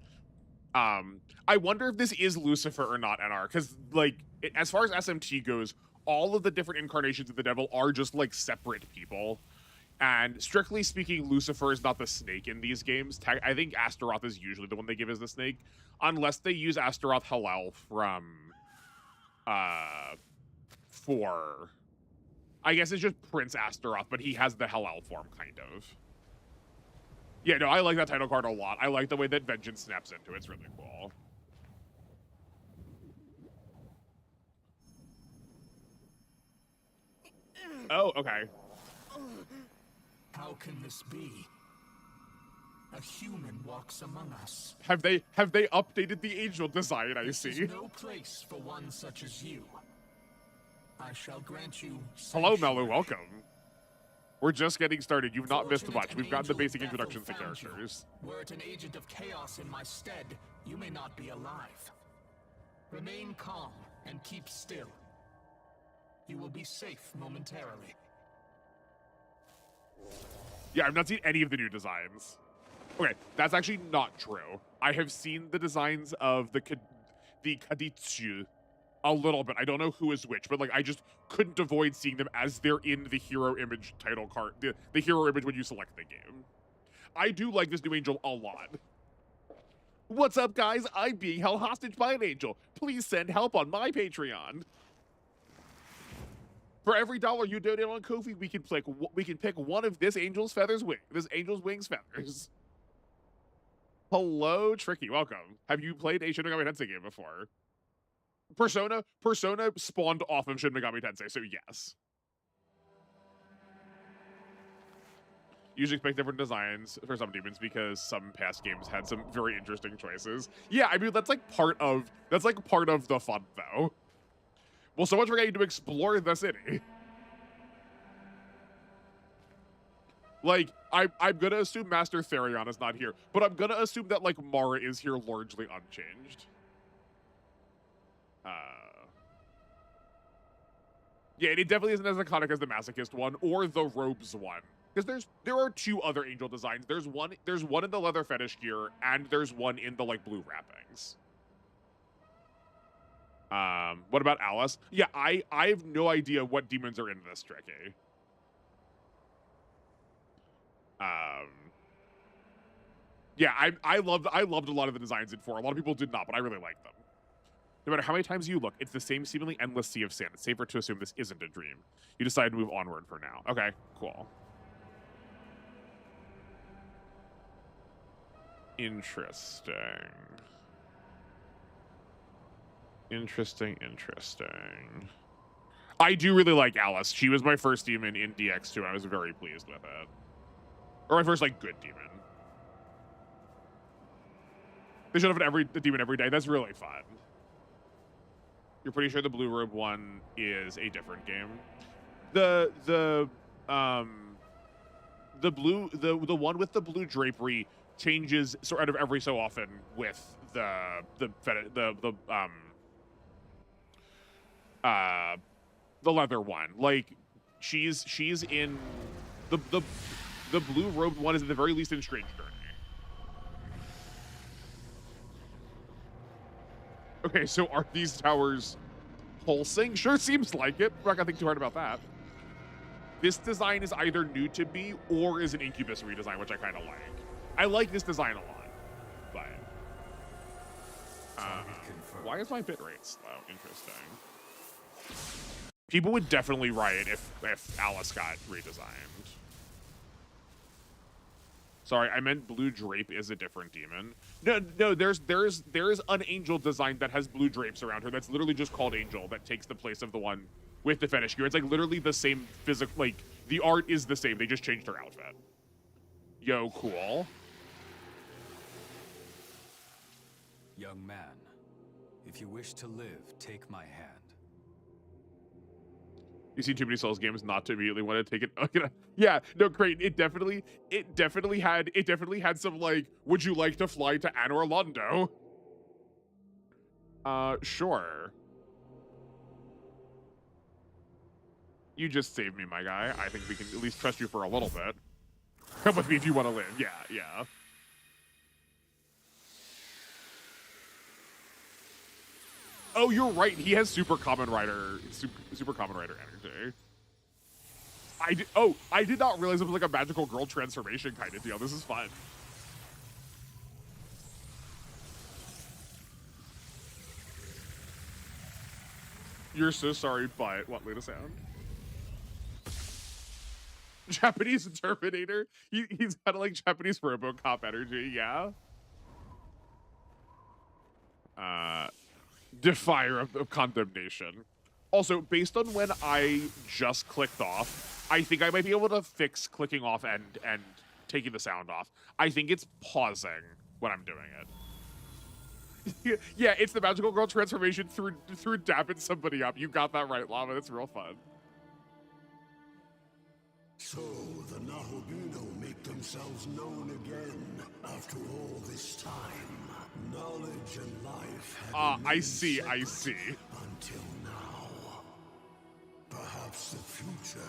I wonder if this is Lucifer or not, NR, because like as far as SMT goes, all of the different incarnations of the devil are just like separate people. And strictly speaking, Lucifer is not the snake in these games. I think Astaroth is usually the one they give as the snake, unless they use Astaroth Halal from 4. I guess it's just Prince Astaroth, but he has the Halal form, kind of. Yeah, no, I like that title card a lot. I like the way that Vengeance snaps into it. It's really cool. Oh, okay. How can this be? A human walks among us. Have they updated the angel design, I see? There's no place for one such as you. I shall grant you. Hello, Melu, welcome. We're just getting started. You've not missed much. We've gotten the basic introductions to characters. Were it an agent of chaos in my stead, you may not be alive. Remain calm and keep still. You will be safe momentarily. Yeah, I've not seen any of the new designs. Okay, that's actually not true. I have seen the designs of the Kaditsu a little bit. I don't know who is which, but like I just couldn't avoid seeing them as they're in the hero image title card, the hero image when you select the game. I do like this new angel a lot. What's up, guys? I'm being held hostage by an angel. Please send help on my Patreon. For every $1 you donate on Ko-fi, we can pick one of this angel's wings feathers. Hello, Tricky. Welcome. Have you played a Shin Megami Tensei game before? Persona spawned off of Shin Megami Tensei, so yes. Usually expect different designs for some demons because some past games had some very interesting choices. Yeah, I mean that's like part of the fun though. Well, so much for getting to explore the city. Like, I'm gonna assume Master Therion is not here, but I'm gonna assume that, like, Mara is here largely unchanged. Yeah, and it definitely isn't as iconic as the Masochist one or the Robes one. Because there are 2 other angel designs. There's one in the leather fetish gear, and there's one in the, like, blue wrappings. What about Alice? Yeah, I have no idea what demons are in this, Tricky. Yeah, I loved a lot of the designs in 4. A lot of people did not, but I really liked them. No matter how many times you look, it's the same seemingly endless sea of sand. It's safer to assume this isn't a dream. You decide to move onward for now. Okay, cool. Interesting. Interesting. I do really like Alice. She was my first demon in DX2. I was very pleased with it. Or my first, like, good demon. They should have a demon every day. That's really fun. You're pretty sure the blue robe one is a different game? The one with the blue drapery changes sort of every so often with the leather one. Like she's in the blue robed one is at the very least in Strange Journey. Okay, so are these towers pulsing? Sure seems like it. I'm not gonna think too hard about that. This design is either new to me or is an Incubus redesign, which I kind of like. I like this design a lot, but why is my bitrate slow? Interesting. People would definitely riot if Alice got redesigned. Sorry, I meant blue drape is a different demon. No, there's an angel design that has blue drapes around her. That's literally just called Angel. That takes the place of the one with the fetish gear. It's like literally the same physical. Like the art is the same. They just changed her outfit. Yo, cool. Young man, if you wish to live, take my hand. You see too many Souls games not to immediately want to take it. Yeah, no, great. It definitely had some like, would you like to fly to Anor Londo? Sure. You just saved me, my guy. I think we can at least trust you for a little bit. Come with me if you want to live. Yeah, yeah. Oh, you're right. He has super Kamen Rider energy. I did not realize it was like a magical girl transformation kind of deal. This is fun. You're so sorry, but what? Lead us sound. Japanese Terminator. He's got like Japanese RoboCop energy. Yeah. Defier of condemnation. Also, based on when I just clicked off, I think I might be able to fix clicking off and taking the sound off. I think it's pausing when I'm doing it. Yeah, it's the magical girl transformation through dapping somebody up. You got that right, Lava. It's real fun. So the Nahobino make themselves known again after all this time. Knowledge and life have I see. until now. Perhaps the future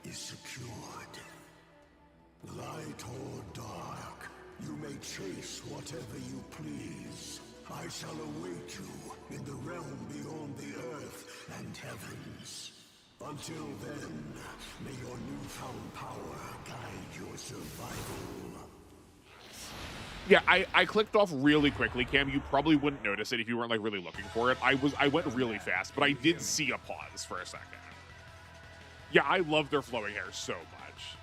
is secured. Light or dark, you may chase whatever you please. I shall await you in the realm beyond the earth and heavens. Until then, may your newfound power guide your survival. Yeah, I clicked off really quickly, Cam. You probably wouldn't notice it if you weren't like really looking for it. I went really fast, but I did see a pause for a second. Yeah, I love their flowing hair so much.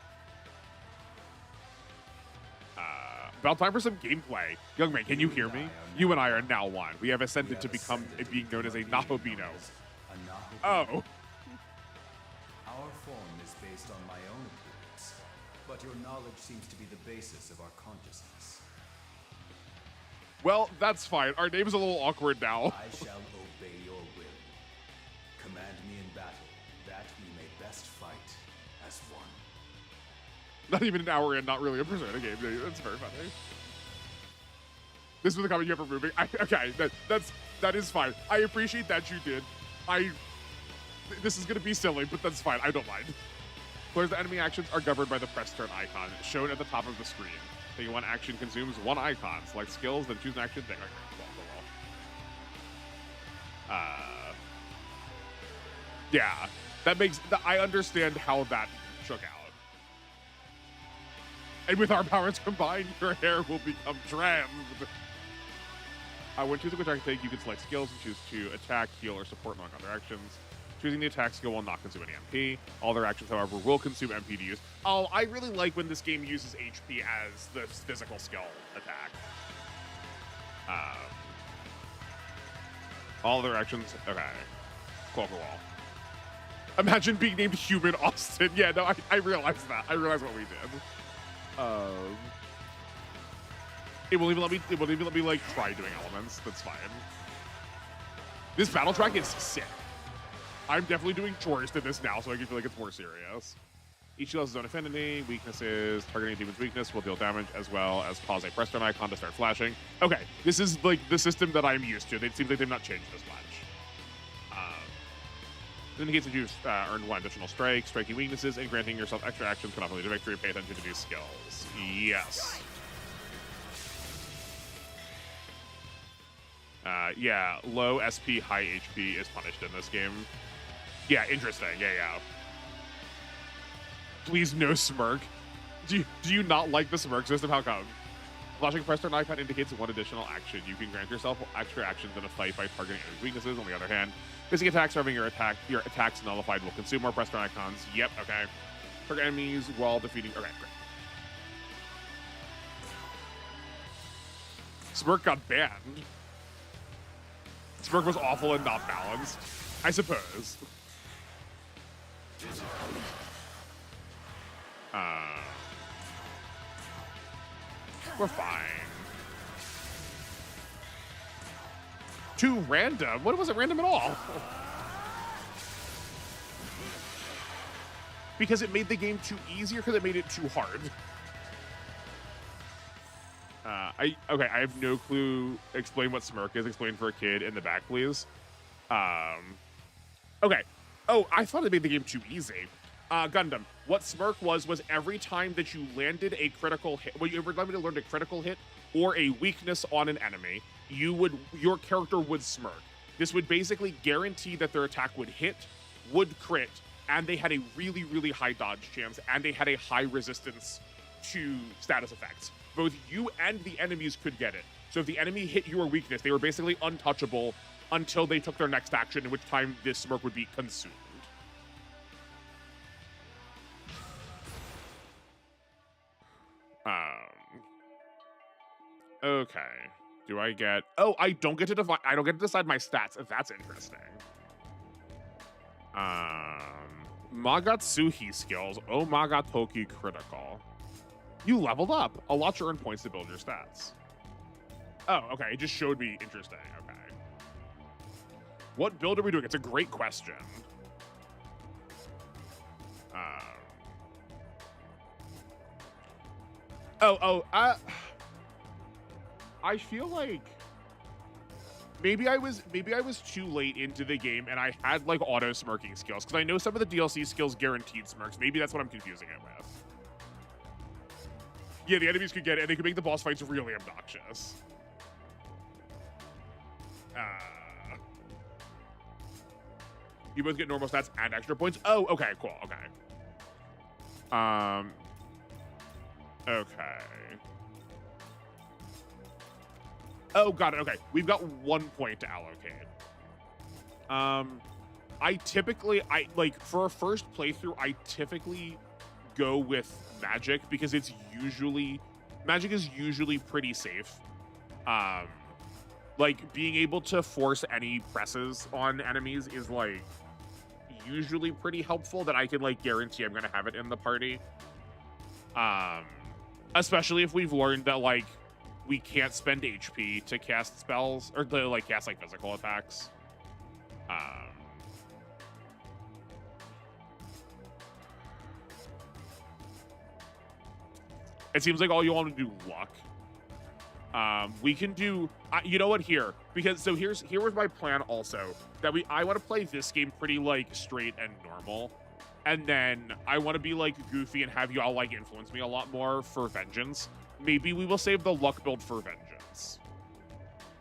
About time for some gameplay. Young man, can you hear me? You and I are now one. We have ascended to become being known as a Nahobino. Oh. Our form is based on my own appearance, but your knowledge seems to be the basis of our consciousness. Well, that's fine. Our name's a little awkward now. I shall obey your will. Command me in battle, that we may best fight as one. Not even an hour in, not really a Persona game. That's very funny. This was the comment you have for moving. Okay, that is fine. I appreciate that you did. This is gonna be silly, but that's fine. I don't mind. Players' enemy actions are governed by the press turn icon shown at the top of the screen. Taking one action consumes one icon. Select skills, then choose an action. Thing. Yeah, that makes. I understand how that shook out. And with our powers combined, your hair will become trans. When choosing which action take, you can select skills and choose to attack, heal, or support among other actions. Choosing the attack skill will not consume any MP. All their actions, however, will consume MP to use. Oh, I really like when this game uses HP as the physical skill attack. All their actions, okay. Cool. Imagine being named Human Austin. Yeah, no, I realized that. I realized what we did. It won't even let me like try doing elements. That's fine. This battle track is sick. I'm definitely doing chores to this now, so I can feel like it's more serious. Each skill has its own affinity. Weaknesses. Targeting a demon's weakness will deal damage, as well as cause a press turn icon to start flashing. Okay, this is like the system that I'm used to. It seems like they've not changed this much. It indicates that you've earned one additional strike, striking weaknesses, and granting yourself extra actions can often lead to victory. Pay attention to these skills. Yes. Yeah, low SP, high HP is punished in this game. Yeah, interesting. Yeah. Please no smirk. Do you not like the smirk system? How come? Flashing press turn icon indicates one additional action. You can grant yourself extra actions in a fight by targeting enemy weaknesses. On the other hand, missing attacks or having your attacks nullified will consume more press turn icons. Yep, okay. Target enemies while defeating. Okay, great. Smirk got banned. Smirk was awful and not balanced, I suppose. We're fine. Too random? What, was it random at all? Because it made the game too easy, or because it made it too hard? I have no clue. Explain what smirk is. Explain for a kid in the back, please. Okay. Oh, I thought they made the game too easy. Gundam, what Smirk was every time that you landed a critical hit, well, every time you learned a critical hit or a weakness on an enemy, your character would Smirk. This would basically guarantee that their attack would hit, would crit, and they had a really, really high dodge chance, and they had a high resistance to status effects. Both you and the enemies could get it. So if the enemy hit your weakness, they were basically untouchable until they took their next action, in which time this Smirk would be consumed. Okay. Do I get? Oh, I don't get to decide my stats. That's interesting. Magatsuhi skills. Oh, Magatoki critical. You leveled up. A lot to earn points to build your stats. Oh, okay. It just showed me interesting. Okay. What build are we doing? It's a great question. I feel like maybe I was too late into the game and I had like auto smirking skills, because I know some of the DLC skills guaranteed smirks. Maybe that's what I'm confusing it with. Yeah, the enemies could get it and they could make the boss fights really obnoxious. You both get normal stats and extra points. Oh, okay, cool. Okay. Okay. Oh, got it. Okay. We've got 1 point to allocate. For a first playthrough, I typically go with magic because magic is usually pretty safe. Like being able to force any presses on enemies is like usually pretty helpful, that I can like guarantee I'm going to have it in the party. Especially if we've learned that like we can't spend HP to cast spells or to like cast like physical attacks. It seems like all you want to do luck. We can do, you know what, here, because so here was my plan also, that I want to play this game pretty like straight and normal, and then I want to be like goofy and have you all like influence me a lot more for Vengeance. Maybe we will save the luck build for Vengeance.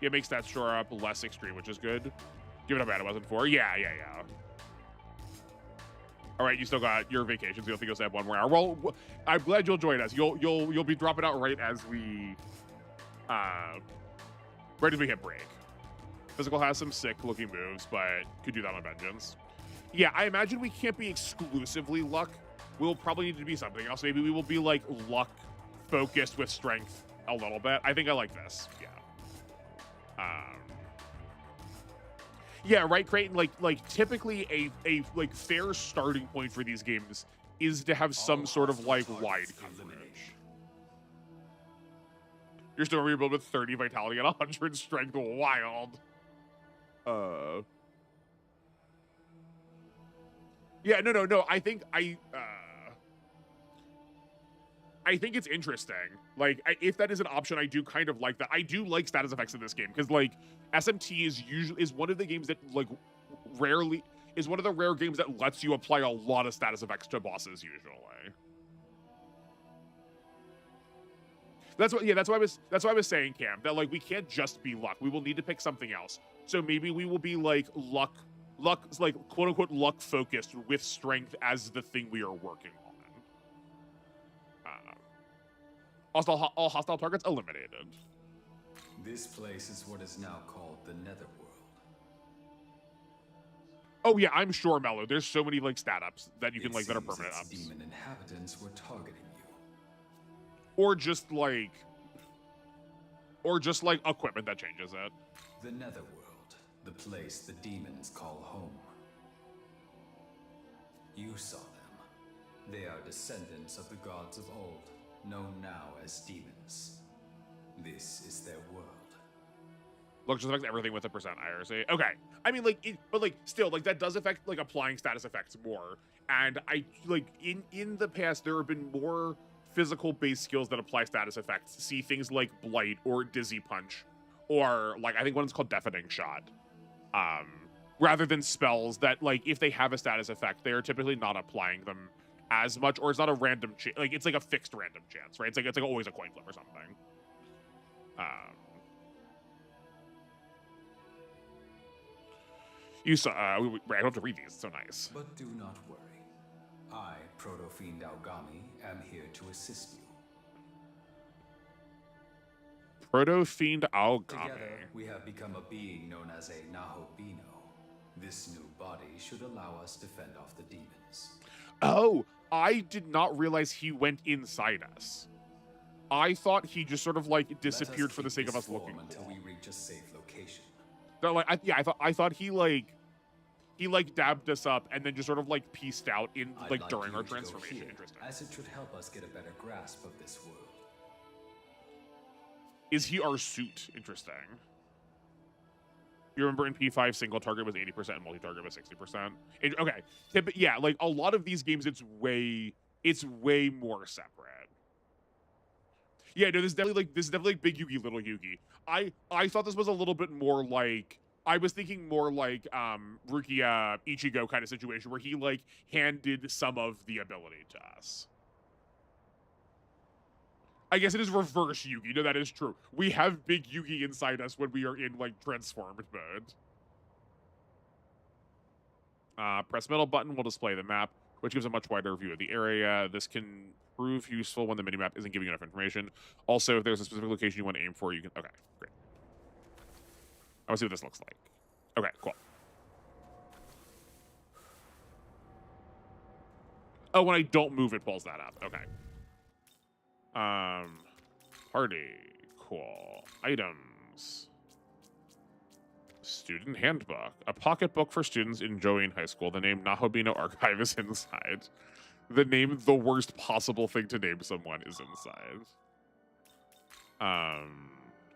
It makes that sure up less extreme, which is good. Given how bad it was in 4. Yeah. All right, you still got your vacations. You don't think you'll have one more hour? Well, I'm glad you'll join us. You'll be dropping out right as we hit break. Physical has some sick looking moves, but could do that on Vengeance. Yeah, I imagine we can't be exclusively luck. We'll probably need to be something else. Maybe we will be like luck focused with strength a little bit. I think I like this. Yeah. Yeah, right, Creighton. Like typically a like fair starting point for these games is to have some sort of like wide coverage. You're still rebuild with 30 vitality and 100 strength. Wild. Yeah, no. I think it's interesting. Like, if that is an option, I do kind of like that. I do like status effects in this game because, like, SMT is one of the games that, like, is one of the rare games that lets you apply a lot of status effects to bosses usually. That's what I was saying, Cam, that like we can't just be luck. We will need to pick something else. So maybe we will be like luck, like quote unquote luck focused with strength as the thing we are working on. All hostile targets eliminated. This place is what is now called the Netherworld. Oh yeah, I'm sure, Mello. There's so many like stat ups that you can like that are permanent ups. Demon inhabitants were targeting you. Or just like equipment that changes it. The Netherworld, the place the demons call home. You saw them. They are descendants of the gods of old, known now as demons. This is their world. Look, just affects everything with a percent IRC. Okay. I mean, like, but like, still, like, that does affect like applying status effects more. And I like in the past there have been more physical-based skills that apply status effects. See things like Blight or Dizzy Punch, or like I think one's called Deafening Shot. rather than spells that, like, if they have a status effect, they are typically not applying them as much, or it's not a random like it's like a fixed random chance, right? It's like always a coin flip or something. You saw. I don't have to read these. It's so nice. But do not worry. I, Proto-Fiend Aogami, am here to assist you. Proto-Fiend Aogami. Together, we have become a being known as a Nahobino. This new body should allow us to fend off the demons. Oh, I did not realize he went inside us. I thought he just sort of like disappeared for the sake of us looking until we reach a safe location. No, like I thought he dabbed us up and then just sort of like pieced out in like during our transformation. Interesting. As it should help us get a better grasp of this world. Is he our suit? Interesting. You remember in P5 single target was 80% and multi-target was 60%. Okay, yeah, like a lot of these games, it's way more separate. Yeah, no, this is definitely like Big Yugi, Little Yugi. I thought this was a little bit more like, I was thinking more like Rukia Ichigo kind of situation where he like handed some of the ability to us. I guess it is reverse Yugi. No, that is true. We have Big Yugi inside us when we are in like transformed mode. Press middle button will display the map, which gives a much wider view of the area. This can prove useful when the minimap isn't giving enough information. Also, if there's a specific location you want to aim for, you can... Okay, great. I want to see what this looks like. Okay, cool. Oh, when I don't move, it pulls that up. Okay. Party. Cool. Items. Student handbook. A pocketbook for students enjoying high school. The name Nahobino Archive is inside. The name, the worst possible thing to name someone, is inside.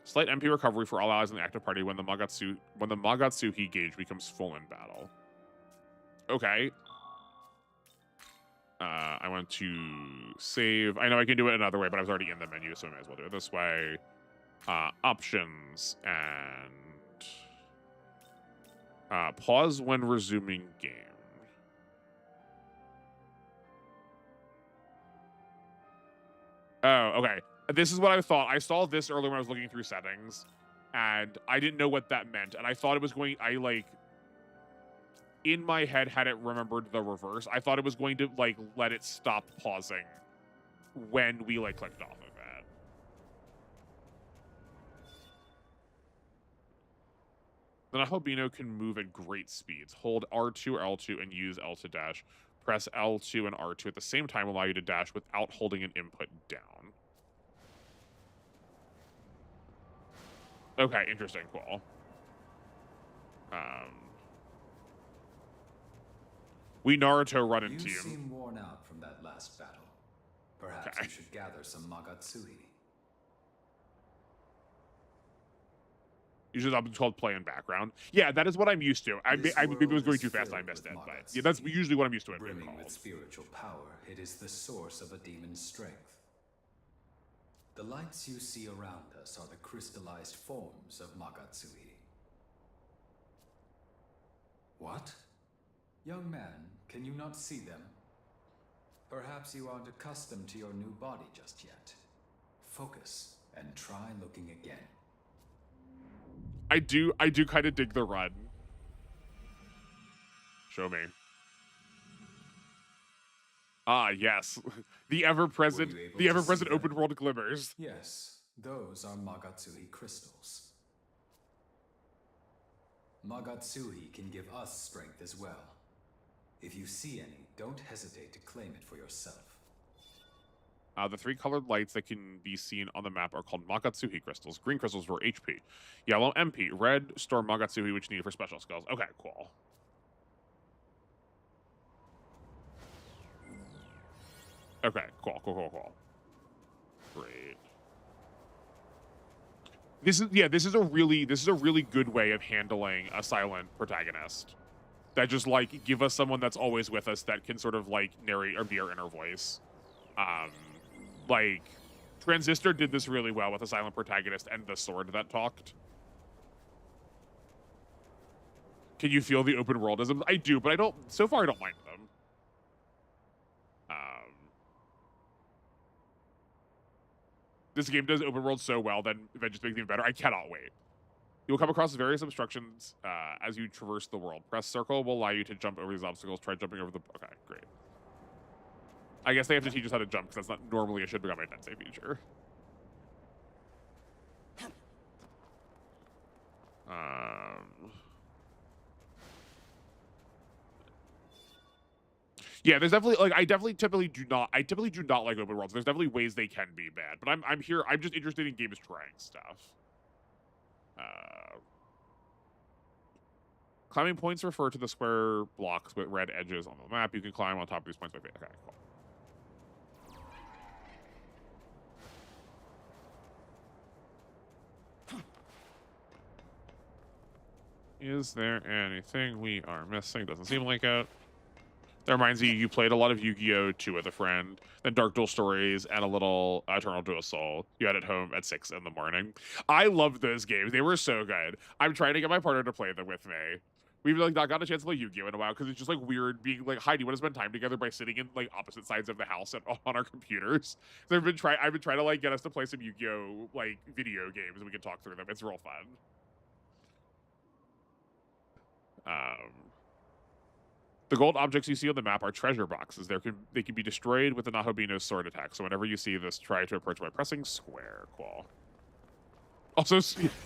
Slight MP recovery for all allies in the active party when the Magatsuhi gauge becomes full in battle. Okay. I want to save. I know I can do it another way, but I was already in the menu, so I might as well do it this way. Options and pause when resuming game. Oh, okay. This is what I thought. I saw this earlier when I was looking through settings, and I didn't know what that meant. And I thought it was going... in my head, had it remembered the reverse, I thought it was going to, like, let it stop pausing when we, like, clicked off of it. The Nahobino can move at great speeds. Hold R2 or L2 and use L to dash. Press L2 and R2 at the same time allow you to dash without holding an input down. Okay, interesting, cool. We Naruto run into you. You seem worn out from that last battle. Perhaps you should gather some Magatsuhi. Usually it's called play in background. Yeah, that is what I'm used to. I maybe it was going too fast and I missed it, but yeah, that's usually what I'm used to. Brimming with spiritual power, it is the source of a demon's strength. The lights you see around us are the crystallized forms of Magatsuhi. What? Young man, can you not see them? Perhaps you aren't accustomed to your new body just yet. Focus and try looking again. I do kind of dig the run. Show me. Ah, yes. The ever-present open world glimmers. Yes, those are Magatsuhi crystals. Magatsuhi can give us strength as well. If you see any, don't hesitate to claim it for yourself. The three colored lights that can be seen on the map are called Magatsuhi crystals. Green crystals for HP. Yellow, MP. Red, store Magatsuhi, which you need for special skills. Okay, cool. Okay, cool. Great. This is a really good way of handling a silent protagonist. That just, like, give us someone that's always with us that can sort of, like, narrate or be our inner voice. Like, Transistor did this really well with a silent protagonist and the sword that talked. Can you feel the open worldisms? I do, but I don't. So far, I don't mind them. This game does open world so well, then Vengeance makes it even better. I cannot wait. You will come across various obstructions as you traverse the world. Press circle will allow you to jump over these obstacles. Try jumping over the... Okay, great. I guess they have to teach us how to jump, because that's not normally a Shin Megami Tensei feature. Yeah, there's definitely, like, I typically do not like open worlds. There's definitely ways they can be bad, but I'm here, I'm just interested in games trying stuff. Climbing points refer to the square blocks with red edges on the map. You can climb on top of these points by faith. Okay, cool. Is there anything we are missing? Doesn't seem like it. That reminds me, you played a lot of Yu-Gi-Oh! 2 with a friend, then Dark Duel Stories, and a little Eternal Duel Soul. You had it home at 6 in the morning. I loved those games. They were so good. I'm trying to get my partner to play them with me. We've like not got a chance to play Yu-Gi-Oh! In a while because it's just like weird being like, hi, do you want to spend time together by sitting in like opposite sides of the house and on our computers? So I've been trying to like get us to play some Yu-Gi-Oh! Like video games and we can talk through them. It's real fun. The gold objects you see on the map are treasure boxes. They can be destroyed with the Nahobino sword attack. So whenever you see this, try to approach by pressing square. Cool. Also,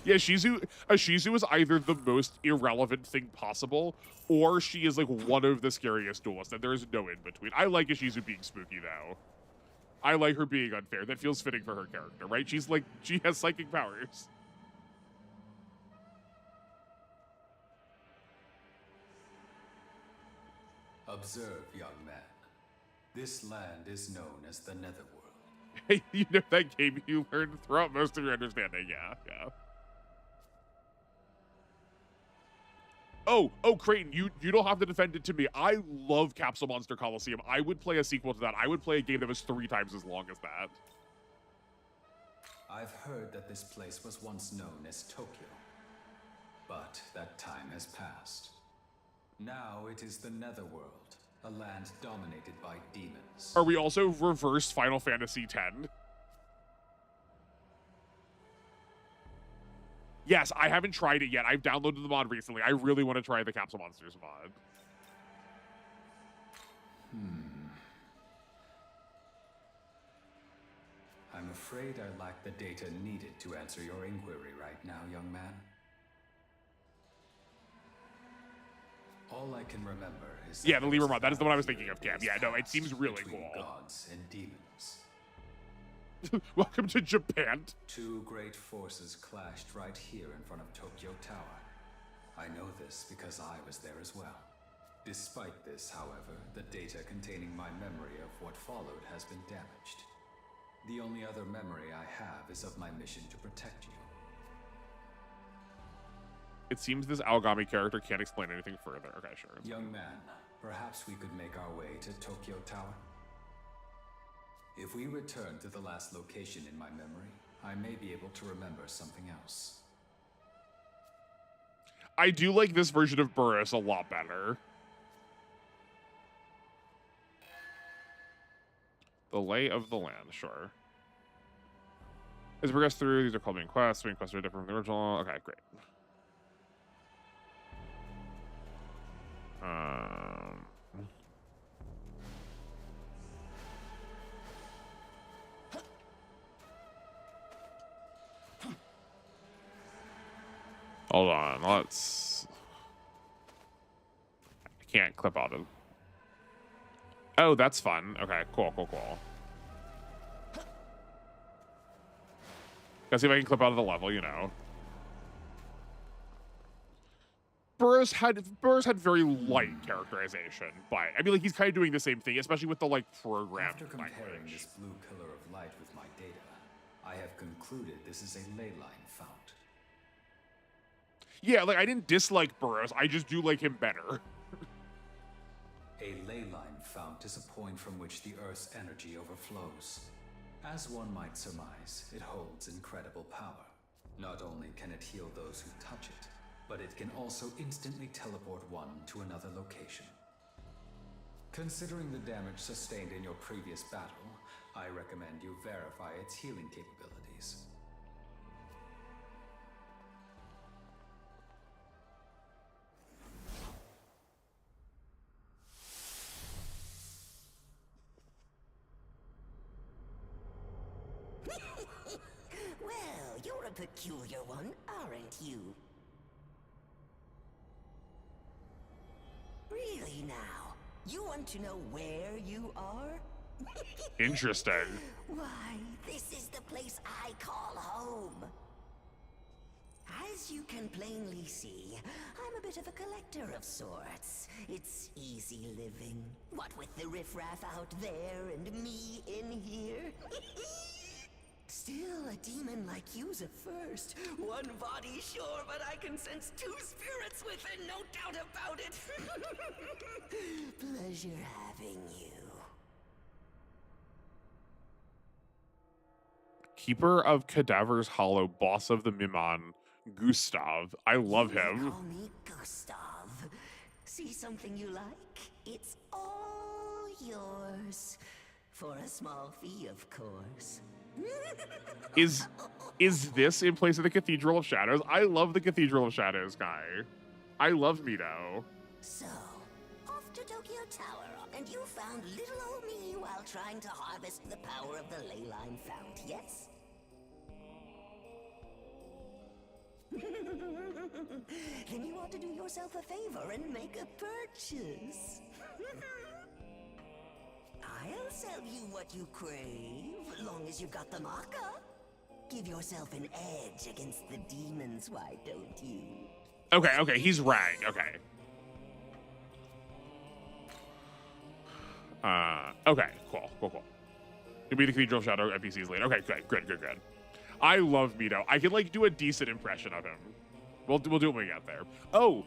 yeah, Shizu is either the most irrelevant thing possible, or she is like one of the scariest duelists, and there is no in between. I like Shizu being spooky though. I like her being unfair. That feels fitting for her character, right? She has psychic powers. Observe, young man. This land is known as the Netherworld. Hey, you know that game you learned throughout most of your understanding. Yeah. Oh, Creighton, you don't have to defend it to me. I love Capsule Monster Coliseum. I would play a sequel to that. I would play a game that was 3 times as long as that. I've heard that this place was once known as Tokyo, but that time has passed. Now it is the Netherworld, a land dominated by demons. Are we also reversed Final Fantasy X? Yes, I haven't tried it yet. I've downloaded the mod recently. I really want to try the Capsule Monsters mod. I'm afraid I lack the data needed to answer your inquiry right now, young man. All I can remember is the Libra mod. That is the one I was thinking of, Cam. Yeah, no, it seems really cool. Gods and demons. Welcome to Japan. 2 great forces clashed right here in front of Tokyo Tower. I know this because I was there as well. Despite this, however, the data containing my memory of what followed has been damaged. The only other memory I have is of my mission to protect you. It seems this Aogami character can't explain anything further. Okay, sure. Young man, perhaps we could make our way to Tokyo Tower? If we return to the last location in my memory, I may be able to remember something else. I do like this version of Burris a lot better. The lay of the land, sure. As we progress through, these are called main quests. Main quests are different from the original. Okay, great. Hold on, let's... I can't clip out of... Oh, that's fun. Okay, cool. Let's see if I can clip out of the level, you know. Burris had very light characterization, but I mean, like, he's kind of doing the same thing, especially with the like program After comparing language. this blue pillar of light with my data, I have concluded this is a ley line fount. Yeah, like I didn't dislike Burris, I just do like him better. A ley line fount is a point from which the Earth's energy overflows. As one might surmise, it holds incredible power. Not only can it heal those who touch it, but it can also instantly teleport one to another location. Considering the damage sustained in your previous battle, I recommend you verify its healing capabilities. Well, you're a peculiar one, aren't you? Really now? You want to know where you are? Interesting. Why, this is the place I call home. As you can plainly see, I'm a bit of a collector of sorts. It's easy living. What with the riffraff out there and me in here. Still, a demon like you's a first. One body, sure, but I can sense two spirits within, no doubt about it. Pleasure having you. Keeper of Cadaver's Hollow, boss of the Mimon, Gustave. I love him. Call me Gustave. See something you like? It's all yours. For a small fee, of course. Is this in place of the Cathedral of Shadows? I love the Cathedral of Shadows guy. I love Mito. So, off to Tokyo Tower, and you found little old me while trying to harvest the power of the ley line fount, yes? Then you ought to do yourself a favor and make a purchase. I'll sell you what you crave, long as you've got the marker. Give yourself an edge against the demons, why don't you? Okay, he's rang. Okay. Okay, cool. You'll be the Cathedral of Shadow NPCs later. Okay, good. I love Mito. I can like do a decent impression of him. We'll do it when we get there. Oh.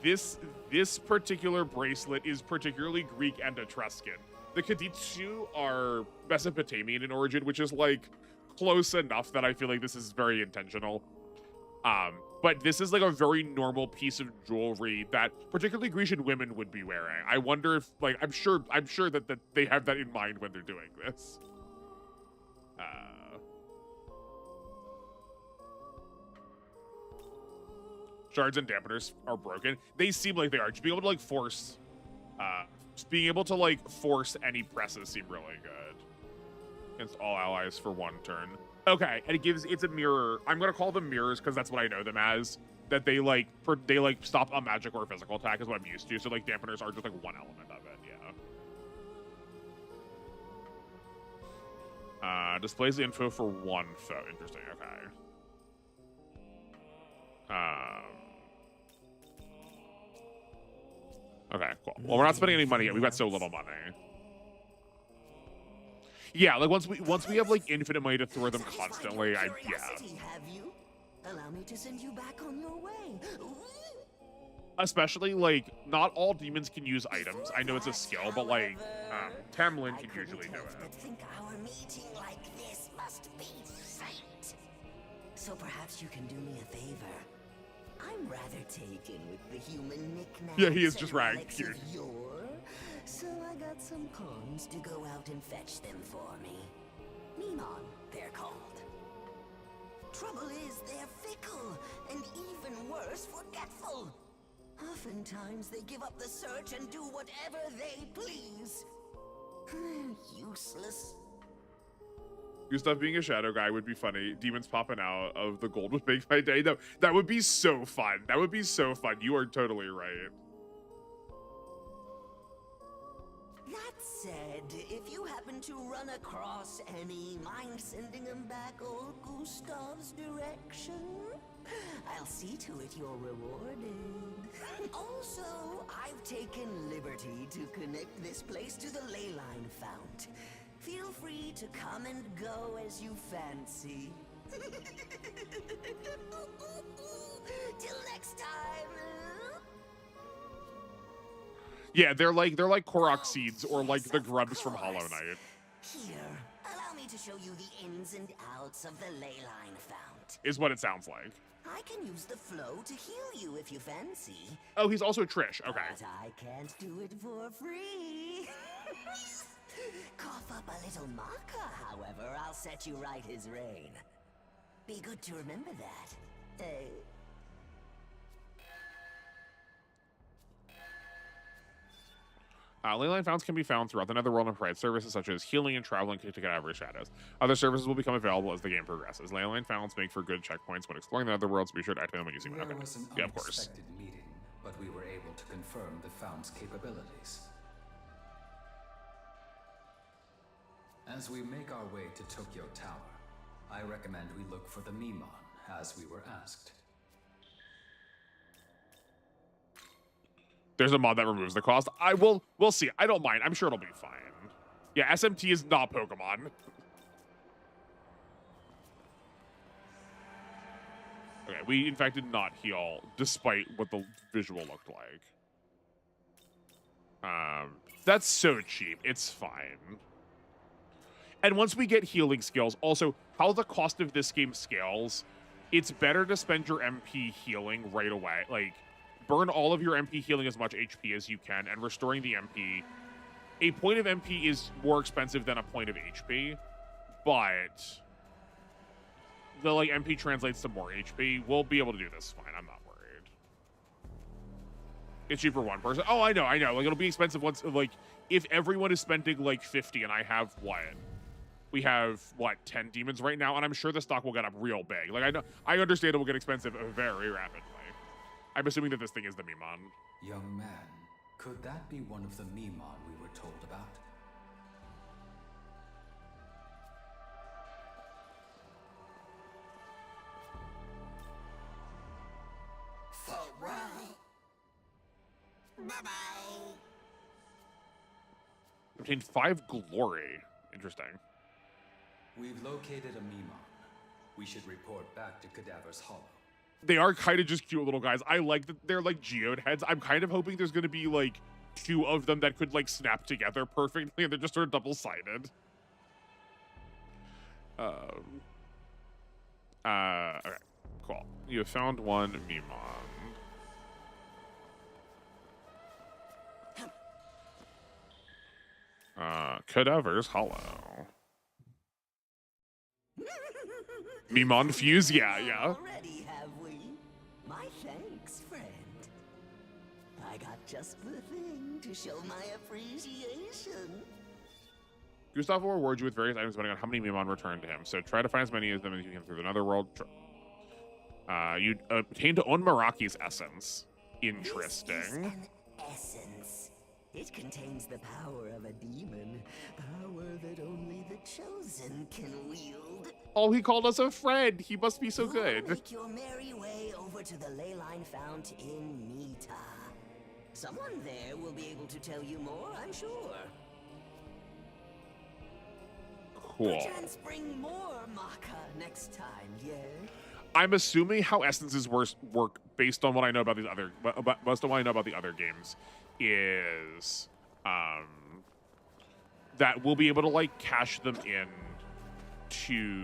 This particular bracelet is particularly Greek and Etruscan. The Kaditsu are Mesopotamian in origin, which is like close enough that I feel like this is very intentional. But this is like a very normal piece of jewelry that particularly Grecian women would be wearing. I wonder if like I'm sure that they have that in mind when they're doing this. Shards and dampeners are broken. They seem like they are. Just being able to like force any presses seem really good. Against all allies for one turn. Okay, and it's a mirror. I'm gonna call them mirrors because that's what I know them as. That they stop a magic or a physical attack is what I'm used to. So like dampeners are just like one element of it. Yeah. Displays the info for one foe. Interesting. Okay. Okay, cool. Well, we're not spending any money yet. We've got so little money. Yeah, like once we have like infinite money to throw them constantly, yeah. Have you? Allow me to send you back on your way. Especially like not all demons can use items. I know it's a skill, but like Tamlin can usually do it. Think our meeting like this must be fate. So perhaps you can do me a favor. I'm rather taken with the human knickknacks. Yeah, he is just ragged. Cute. So I got some pawns to go out and fetch them for me. Mimon, they're called. Trouble is, they're fickle, and even worse, forgetful. Oftentimes, they give up the search and do whatever they please. Useless. Gustave being a shadow guy would be funny. Demons popping out of the gold would make my day. No, that would be so fun. That would be so fun. You are totally right. That said, if you happen to run across any, mind sending them back old Gustave's direction? I'll see to it you're rewarded. Also, I've taken liberty to connect this place to the ley line fount. Feel free to come and go as you fancy. Till next time. Yeah, they're like Korok seeds or like the grubs from Hollow Knight. Here, allow me to show you the ins and outs of the ley line fount. Is what it sounds like. I can use the flow to heal you if you fancy. Oh, he's also Trish. Okay. But I can't do it for free. Cough up a little maca, however, I'll set you right his reign. Be good to remember that. Leyline founts can be found throughout the Netherworld and provide services such as healing and traveling to Cadaver Shadows. Other services will become available as the game progresses. Leyline founts make for good checkpoints when exploring the Netherworld, so be sure to activate them when you see them. There was an Yeah, of course. unexpected meeting, but we were able to confirm the fount's capabilities. As we make our way to Tokyo Tower, I recommend we look for the Mimon, as we were asked. There's a mod that removes the cost. We'll see. I don't mind. I'm sure it'll be fine. Yeah, SMT is not Pokemon. Okay, we in fact did not heal, despite what the visual looked like. That's so cheap. It's fine. And once we get healing skills, also, how the cost of this game scales, it's better to spend your MP healing right away. Like, burn all of your MP healing as much HP as you can, and restoring the MP. A point of MP is more expensive than a point of HP, but the MP translates to more HP. We'll be able to do this fine. I'm not worried. It's cheaper one person. Oh, I know. Like, it'll be expensive once, if everyone is spending 50 and I have what? We have 10 demons right now, and I'm sure the stock will get up real big. I understand it will get expensive very rapidly. I'm assuming that this thing is the Mimon. Young man, could that be one of the Mimon we were told about? Bye-bye. Obtained 5 glory. Interesting. We've located a Mimon. We should report back to Cadaver's Hollow. They are kind of just cute little guys. I like that they're geode heads. I'm kind of hoping there's going to be 2 of them that could snap together perfectly, and they're just sort of double-sided. Okay, cool. You have found one Mimon. Cadaver's Hollow. Mimon fuse, yeah. Already have we? My thanks, friend. I got just the thing to show my appreciation. Gustave will reward you with various items depending on how many Mimon return to him, so try to find as many of them as you can through the Netherworld. You obtained Onmaraki's essence. Interesting. This is an essence. It contains the power of a demon, power that only the chosen can wield. Oh, he called us a friend. He must be so good. Make your merry way over to the leyline fount in Mita. Someone there will be able to tell you more, I'm sure. Cool. Perchance bring more maca next time, yeah? I'm assuming how essences work based on what I know about these other, most of what I know about the other games, is that we'll be able to cash them in to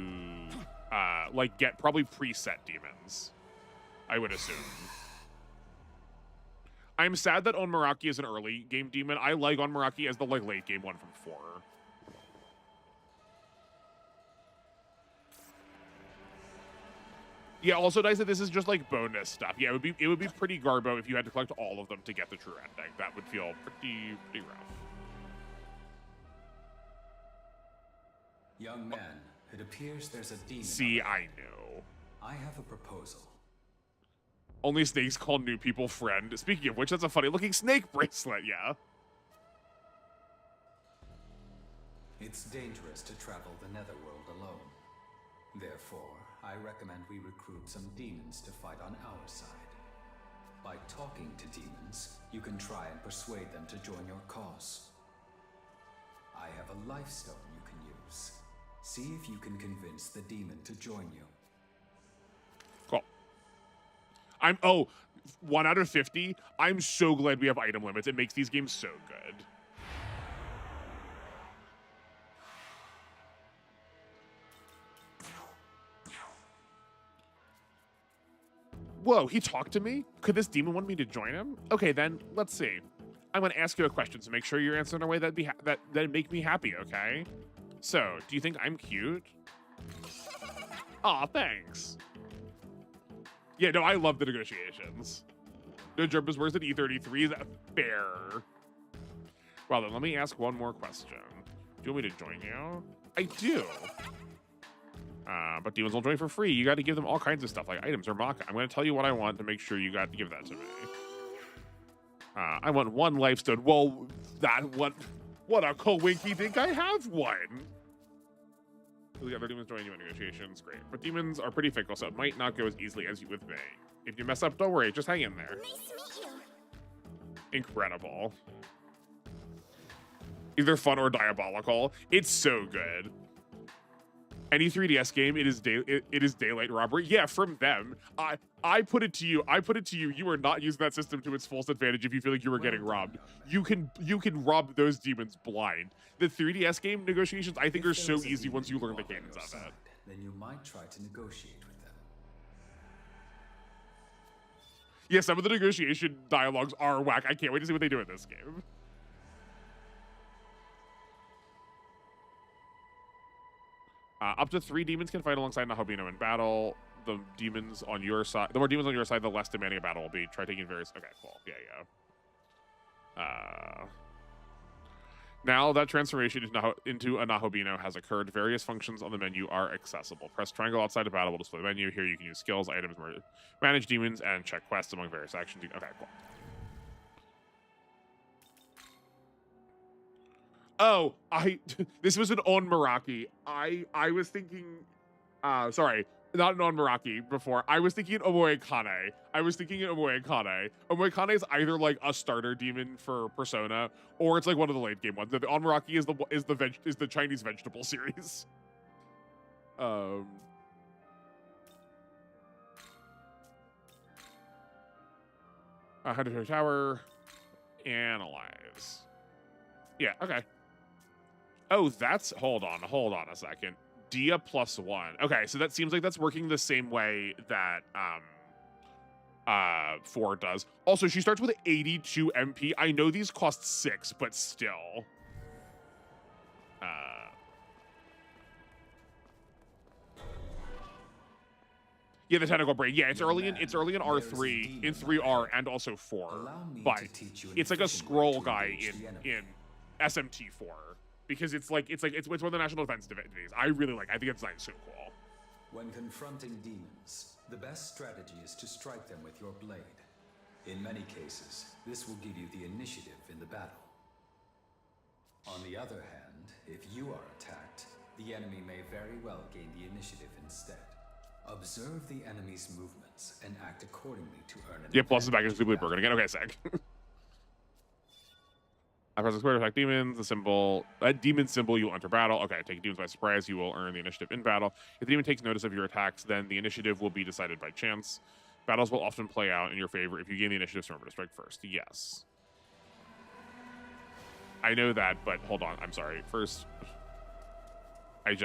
get probably preset demons, I would assume. I'm sad that Onmaraki is an early game demon. I like Onmaraki as the late game one from 4. Yeah, also nice that this is just bonus stuff. Yeah, it would be pretty garbo if you had to collect all of them to get the true ending. That would feel pretty rough. Young man, it appears there's a demon. See, I know. I have a proposal. Only snakes call new people friend. Speaking of which, that's a funny looking snake bracelet, yeah. It's dangerous to travel the Netherworld alone. Therefore, I recommend we recruit some demons to fight on our side. By talking to demons, you can try and persuade them to join your cause. I have a life stone you can use. See if you can convince the demon to join you. Cool. 1 out of 50. I'm so glad we have item limits. It makes these games so good. Whoa, he talked to me? Could this demon want me to join him? Okay, then, let's see. I'm going to ask you a question, so make sure you're answering in a way that'd make me happy, okay? So, do you think I'm cute? Aw, thanks. Yeah, no, I love the negotiations. No jump is worse than E33s. Fair. Well, then, let me ask one more question. Do you want me to join you? I do. But demons won't join for free. You got to give them all kinds of stuff, like items or maka. I'm going to tell you what I want to make sure you got to give that to me. I want 1 lifestone. Well, what a coinky think I have one. The other demons join you in negotiations. Great. But demons are pretty fickle, so it might not go as easily as you would think. If you mess up, don't worry. Just hang in there. Nice to meet you. Incredible. Either fun or diabolical. It's so good. Any 3DS game, it is daylight robbery. Yeah, from them. I put it to you. You are not using that system to its fullest advantage if you feel like you were getting robbed. You can rob those demons blind. The 3DS game negotiations, I think, are so easy once you learn the cadence of it. Then you might try to negotiate with them. Yeah, some of the negotiation dialogues are whack. I can't wait to see what they do in this game. Up to 3 demons can fight alongside Nahobino in battle. The more demons on your side, the less demanding a battle will be. Try taking various. Okay, cool. Yeah. Now that transformation into a Nahobino has occurred, various functions on the menu are accessible. Press triangle outside the battle will display the menu. Here you can use skills, items, manage demons, and check quests among various actions. Okay, cool. Oh, this was an on Meraki. I was thinking, sorry, not an on Meraki before. I was thinking Omoe Kane. Omoe Kane is either like a starter demon for Persona, or it's like one of the late game ones. The on Meraki is the Chinese vegetable series. Hunter Tower, analyze. Yeah, okay. Oh, that's, hold on a second. Dia +1. Okay, so that seems like that's working the same way that 4 does. Also, she starts with 82 MP. I know these cost 6, but still. Yeah, the tentacle brain. Yeah, it's early in R3, in 3R, and also 4. But it's like a scroll guy in SMT 4. Because it's one of the national defense divisions. I think it's like so cool. When confronting demons, the best strategy is to strike them with your blade. In many cases, this will give you the initiative in the battle. On the other hand, if you are attacked, the enemy may very well gain the initiative instead. Observe the enemy's movements and act accordingly to earn an advantage. Plus is back into Blue Broken again. Okay, sec. I press the square to attack demons. That demon symbol, you will enter battle. Okay, take demons by surprise. You will earn the initiative in battle. If the demon takes notice of your attacks, then the initiative will be decided by chance. Battles will often play out in your favor if you gain the initiative. So remember to strike first. Yes. I know that, but hold on. I'm sorry. First, thank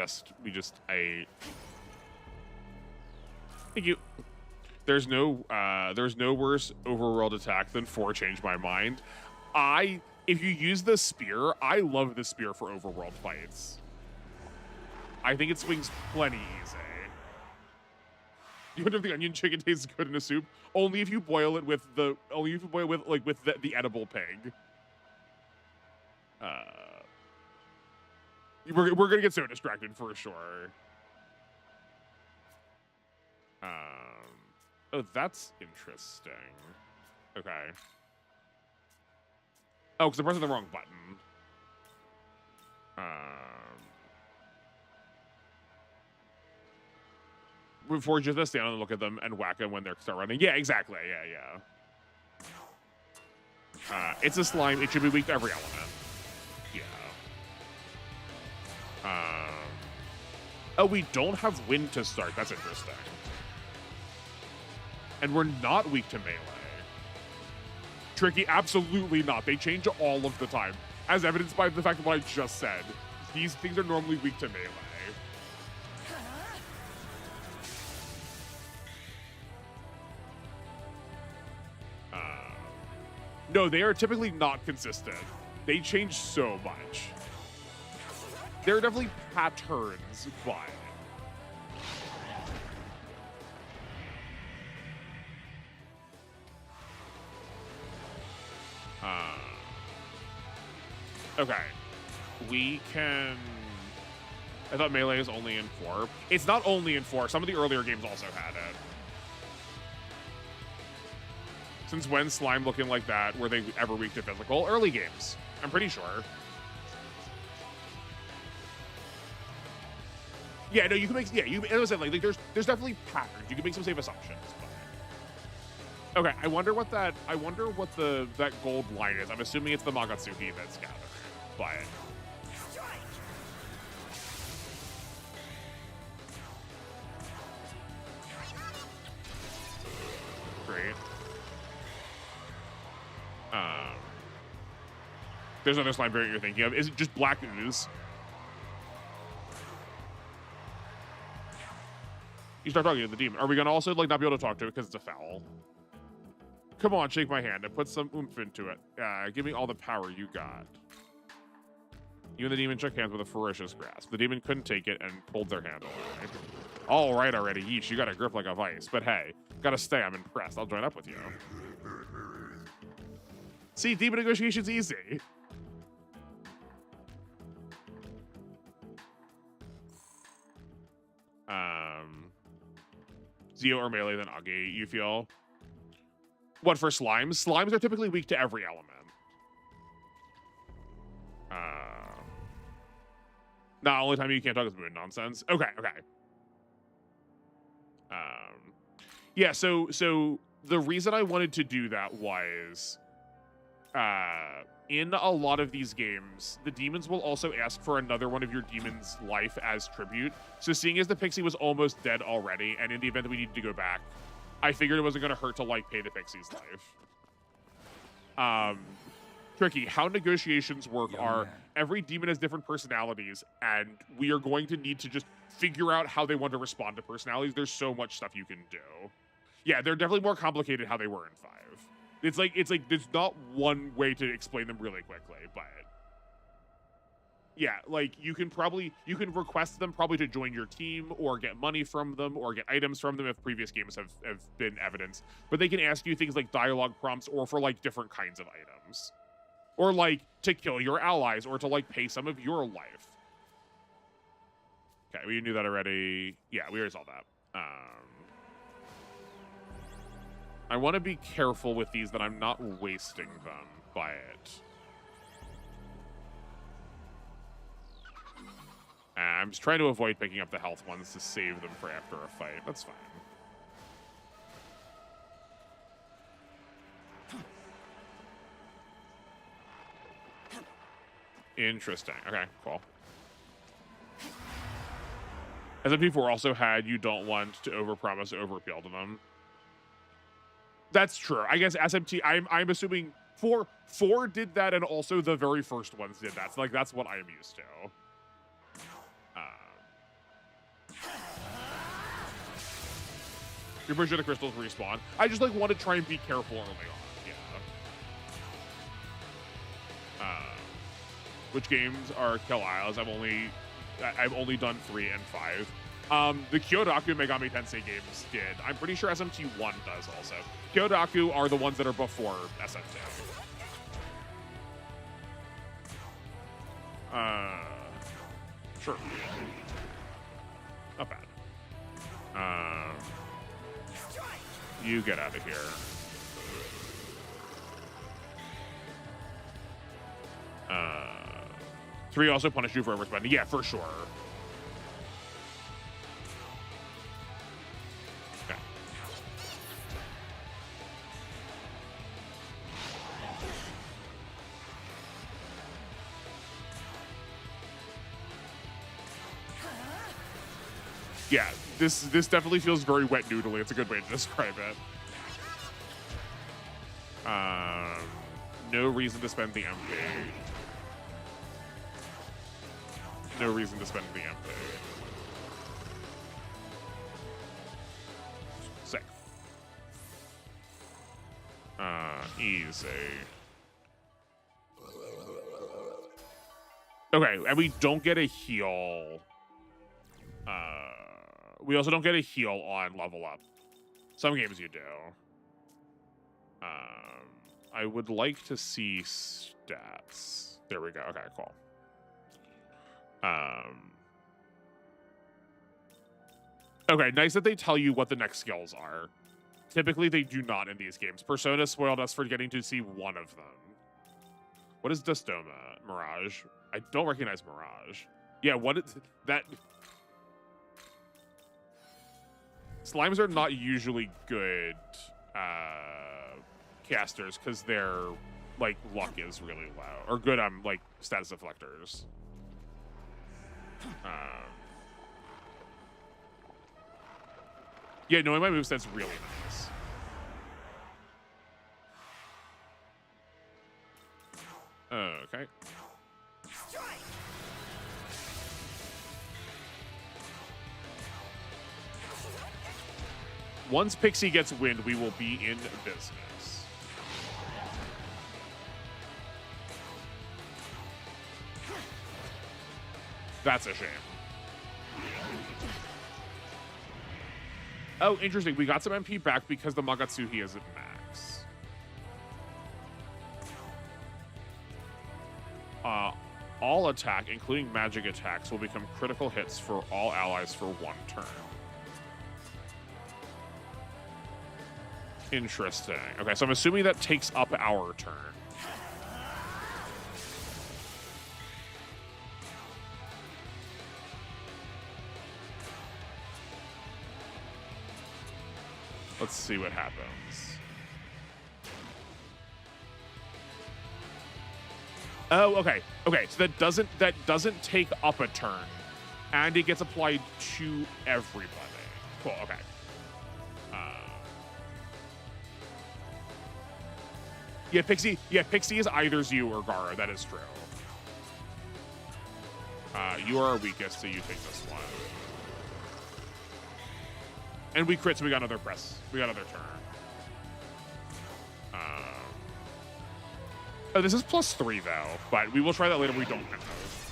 you. There's no worse overworld attack than 4 change my mind. If you use the spear, I love the spear for overworld fights. I think it swings plenty easy. You wonder if the onion chicken tastes good in a soup? Only if you boil it with the edible pig. We're gonna get so distracted for sure. Oh, that's interesting. Okay. Oh, because I'm pressing the wrong button. Before just stand and look at them and whack them when they start running. Yeah, exactly. Yeah. It's a slime. It should be weak to every element. Yeah. Oh, we don't have wind to start. That's interesting. And we're not weak to melee. Tricky, absolutely not. They change all of the time, as evidenced by the fact of what I just said. These things are normally weak to melee. No, they are typically not consistent. They change so much. There are definitely patterns, but okay. We can. I thought melee is only in 4. It's not only in 4. Some of the earlier games also had it. Since when slime looking like that were they ever weak to physical? Early games, I'm pretty sure. Yeah, no, you can make, yeah, you, as I said, like there's definitely patterns. You can make some safe assumptions. But. Okay, I wonder what that gold line is. I'm assuming it's the Magatsuki that's gathered. But. Great. There's another slime variant you're thinking of. Is it just black ooze? You start talking to the demon. Are we gonna also like not be able to talk to it because it's a foul? Come on, shake my hand and put some oomph into it. Give me all the power you got. You and the demon shook hands with a ferocious grasp. The demon couldn't take it and pulled their hand away. All right already, yeesh, you got a grip like a vice. But hey, gotta stay, I'm impressed. I'll join up with you. See, demon negotiation's easy. Zio or melee than Agi, you feel? What, for slimes? Slimes are typically weak to every element. Not only time you can't talk is moon nonsense. Okay. Yeah, so the reason I wanted to do that was in a lot of these games, the demons will also ask for another one of your demon's life as tribute. So seeing as the Pixie was almost dead already, and in the event that we needed to go back, I figured it wasn't going to hurt to, like, pay the Pixie's life. Tricky. How negotiations work are every demon has different personalities, and we are going to need to just figure out how they want to respond to personalities. There's so much stuff you can do. Yeah, they're definitely more complicated how they were in 5. It's like there's not one way to explain them really quickly, but yeah, like you can request them probably to join your team or get money from them or get items from them if previous games have been evidence. But they can ask you things like dialogue prompts or for like different kinds of items. Or like to kill your allies or to like pay some of your life. Okay, we knew that already. Yeah, we already saw that. I want to be careful with these that I'm not wasting them by it. I'm just trying to avoid picking up the health ones to save them for after a fight. That's fine. Interesting. Okay, cool. SMT 4 also had you don't want to overpromise, overappeal to them. That's true. I guess SMT, I'm assuming 4 did that, and also the very first ones did that. So like that's what I am used to. You're pretty sure the crystals respawn. I just like want to try and be careful early on. Yeah. Which games are Kill Isles? I've only done 3 and 5. The Kyodaku Megami Tensei games did. I'm pretty sure SMT 1 does also. Kyodaku are the ones that are before SMT. Sure. Not bad. You get out of here. Three also punish you for overspending. Yeah, for sure. Okay. Yeah, this definitely feels very wet noodly. It's a good way to describe it. No reason to spend the MP. No reason to spend the MP. Sick. Easy. Okay, and we don't get a heal. We also don't get a heal on level up. Some games you do. I would like to see stats. There we go. Okay, cool. Okay, nice that they tell you what the next skills are. Typically, they do not in these games. Persona spoiled us for getting to see one of them. What is Dystoma? Mirage? I don't recognize Mirage. Yeah, what is that? Slimes are not usually good casters because their like luck is really low, or good like status deflectors. Yeah, knowing my moveset's really nice. Okay. Once Pixie gets wind, we will be in business. That's a shame. Oh, interesting. We got some MP back because the Magatsuhi is at max. All attack, including magic attacks, will become critical hits for all allies for 1 turn. Interesting. Okay, so I'm assuming that takes up our turn. Let's see what happens. Oh, okay. Okay, so that doesn't take up a turn, and it gets applied to everybody. Cool. Okay. Yeah, Pixie. Yeah, Pixie is either you or Gara. That is true. You are our weakest, so you take this one. And we crit, so we got another press. We got another turn. Oh, this is +3 though, but we will try that later. We don't have those.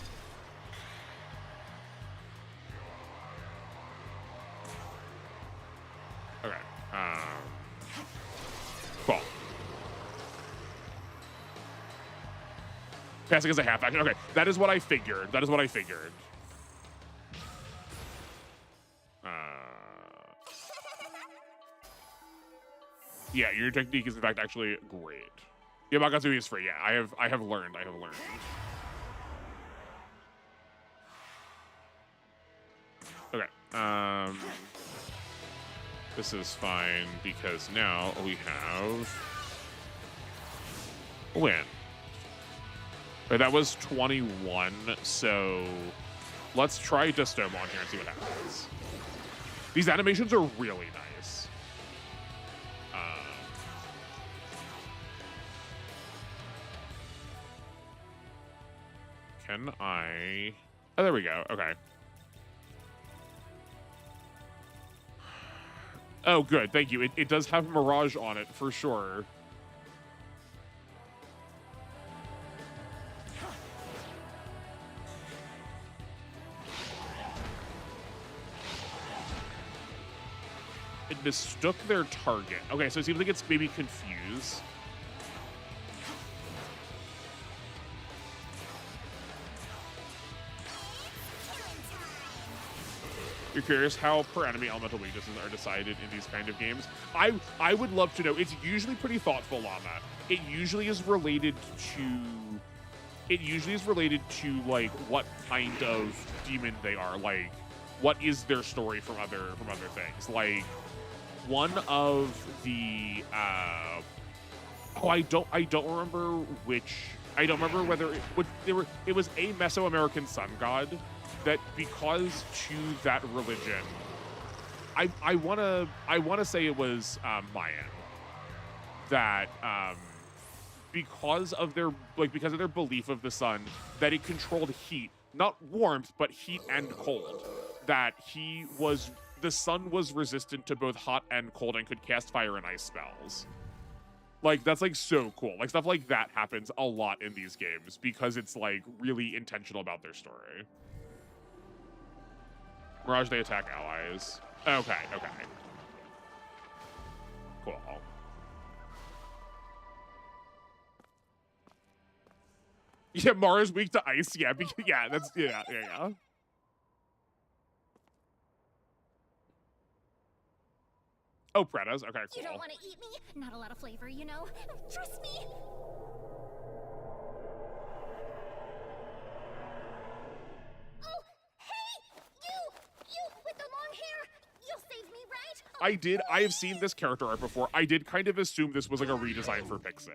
Okay. Cool. Passing as a half action. Okay, that is what I figured. That is what I figured. Yeah, your technique is in fact actually great. Yeah, Magatsuhi is free. Yeah, I have learned. Okay. This is fine because now we have a win. But that was 21, so let's try Dystoma on here and see what happens. These animations are really nice. Can I... Oh, there we go. Okay. Oh, good. Thank you. It does have Mirage on it, for sure. It mistook their target. Okay, so it seems like it's maybe confused. You're curious how per enemy elemental weaknesses are decided in these kind of games? I would love to know. It's usually pretty thoughtful on that. It usually is related to like what kind of demon they are. Like what is their story from other things. Like one of the I don't remember which. I don't remember whether it was a Mesoamerican sun god that, because to that religion, I wanna say it was Mayan, that because of their belief of the sun, that it controlled heat, not warmth, but heat and cold. That the sun was resistant to both hot and cold and could cast fire and ice spells. Like, that's, like, so cool. Like, stuff like that happens a lot in these games because it's, like, really intentional about their story. Mirage, they attack allies. Okay, okay. Cool. Yeah, Mara's weak to ice. Yeah, yeah, that's, yeah. Oh, Pretas. Okay, cool. You don't want to eat me? Not a lot of flavor, you know? Trust me! Oh, hey! You with the long hair! You'll save me, right? Oh, I did. I have seen this character art before. I did kind of assume this was like a redesign for Pixie.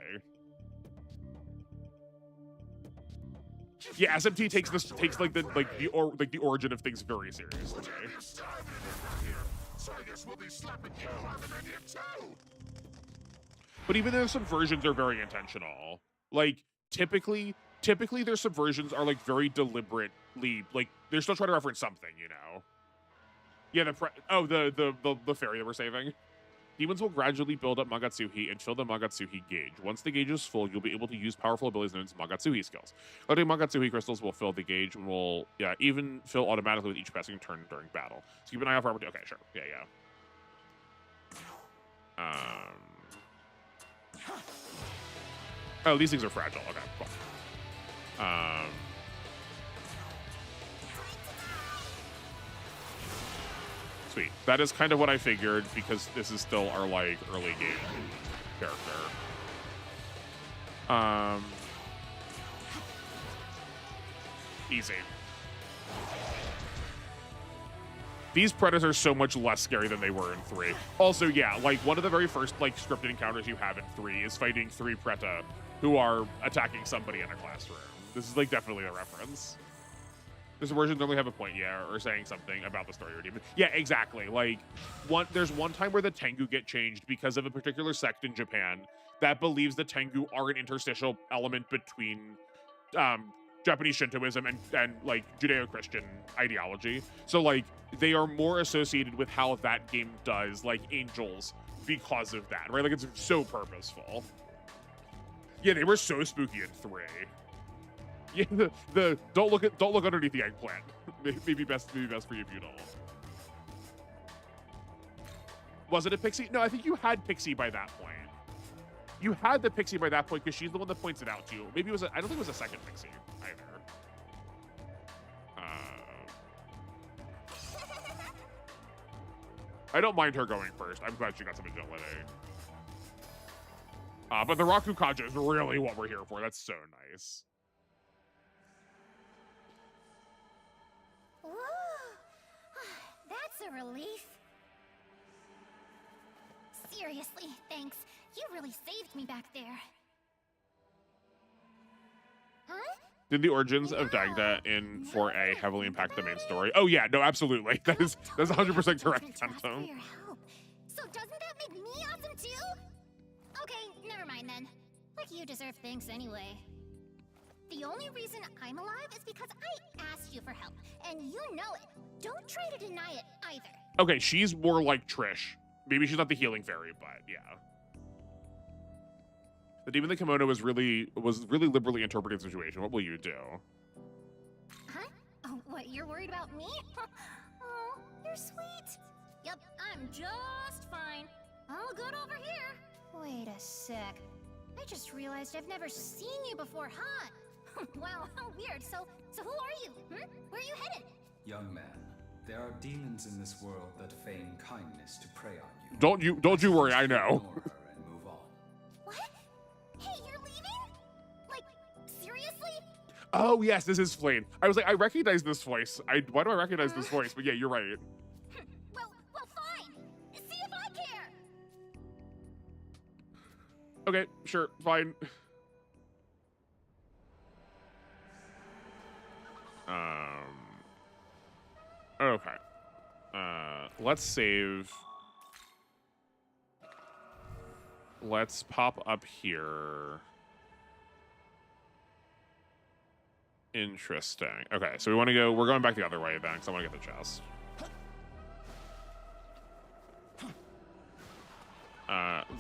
Yeah, SMT takes the origin of things very seriously. So I guess we'll be slapping you on the menu too. But even their subversions are very intentional. Like typically their subversions are like very deliberately, like they're still trying to reference something, you know. Yeah, the fairy that we're saving. Demons will gradually build up Magatsuhi and fill the Magatsuhi gauge. Once the gauge is full, you'll be able to use powerful abilities known as Magatsuhi skills. Other Magatsuhi crystals will fill the gauge and will, even fill automatically with each passing turn during battle. So keep an eye out for opportunity. Okay, sure. Yeah. Oh, these things are fragile. Okay, cool. Sweet. That is kind of what I figured because this is still our like early game character. Easy. These Predators are so much less scary than they were in 3. Also, yeah, like one of the very first like scripted encounters you have in 3 is fighting 3 Preta who are attacking somebody in a classroom. This is like definitely a reference. This version normally have a point, yeah, or saying something about the story or demon. Yeah, exactly. Like, there's one time where the Tengu get changed because of a particular sect in Japan that believes the Tengu are an interstitial element between Japanese Shintoism and like Judeo-Christian ideology. So like they are more associated with how that game does like angels because of that, right? Like it's so purposeful. Yeah, they were so spooky in 3. Yeah, the don't look underneath the eggplant. Maybe best for you if you don't. Was it a Pixie? No, I think you had Pixie by that point. You had the Pixie by that point because she's the one that points it out to you. Maybe it was I don't think it was a second Pixie either. I don't mind her going first. I'm glad she got some agility. But the Raku Kaja is really what we're here for. That's so nice. Whoa. That's a relief. Seriously, thanks. You really saved me back there. Huh? Did the origins of Dagda in 4A heavily impact the main story? Oh yeah, no, absolutely. That's 100% correct, Phantom. So doesn't that make me awesome too? Okay, never mind then. Like you deserve thanks anyway. The only reason I'm alive is because I asked you for help, and you know it. Don't try to deny it either. Okay, she's more like Trish. Maybe she's not the healing fairy, but yeah. The demon in the kimono was really liberally interpreting the situation. What will you do? Huh? Oh, what, you're worried about me? Oh, you're sweet. Yep, I'm just fine. All good over here. Wait a sec. I just realized I've never seen you before, huh? Wow, how weird. So who are you? Where are you headed? Young man, there are demons in this world that feign kindness to prey on you. Don't you worry, I know. Ignore her and move on. What? Hey, you're leaving? Like, seriously? Oh yes, this is Flame. I was like, I recognize this voice. Why do I recognize this voice? But yeah, you're right. Well, fine. See if I care. Okay, sure, fine. Okay. Let's save. Let's pop up here. Interesting. Okay, so we're going back the other way then, because I want to get the chest.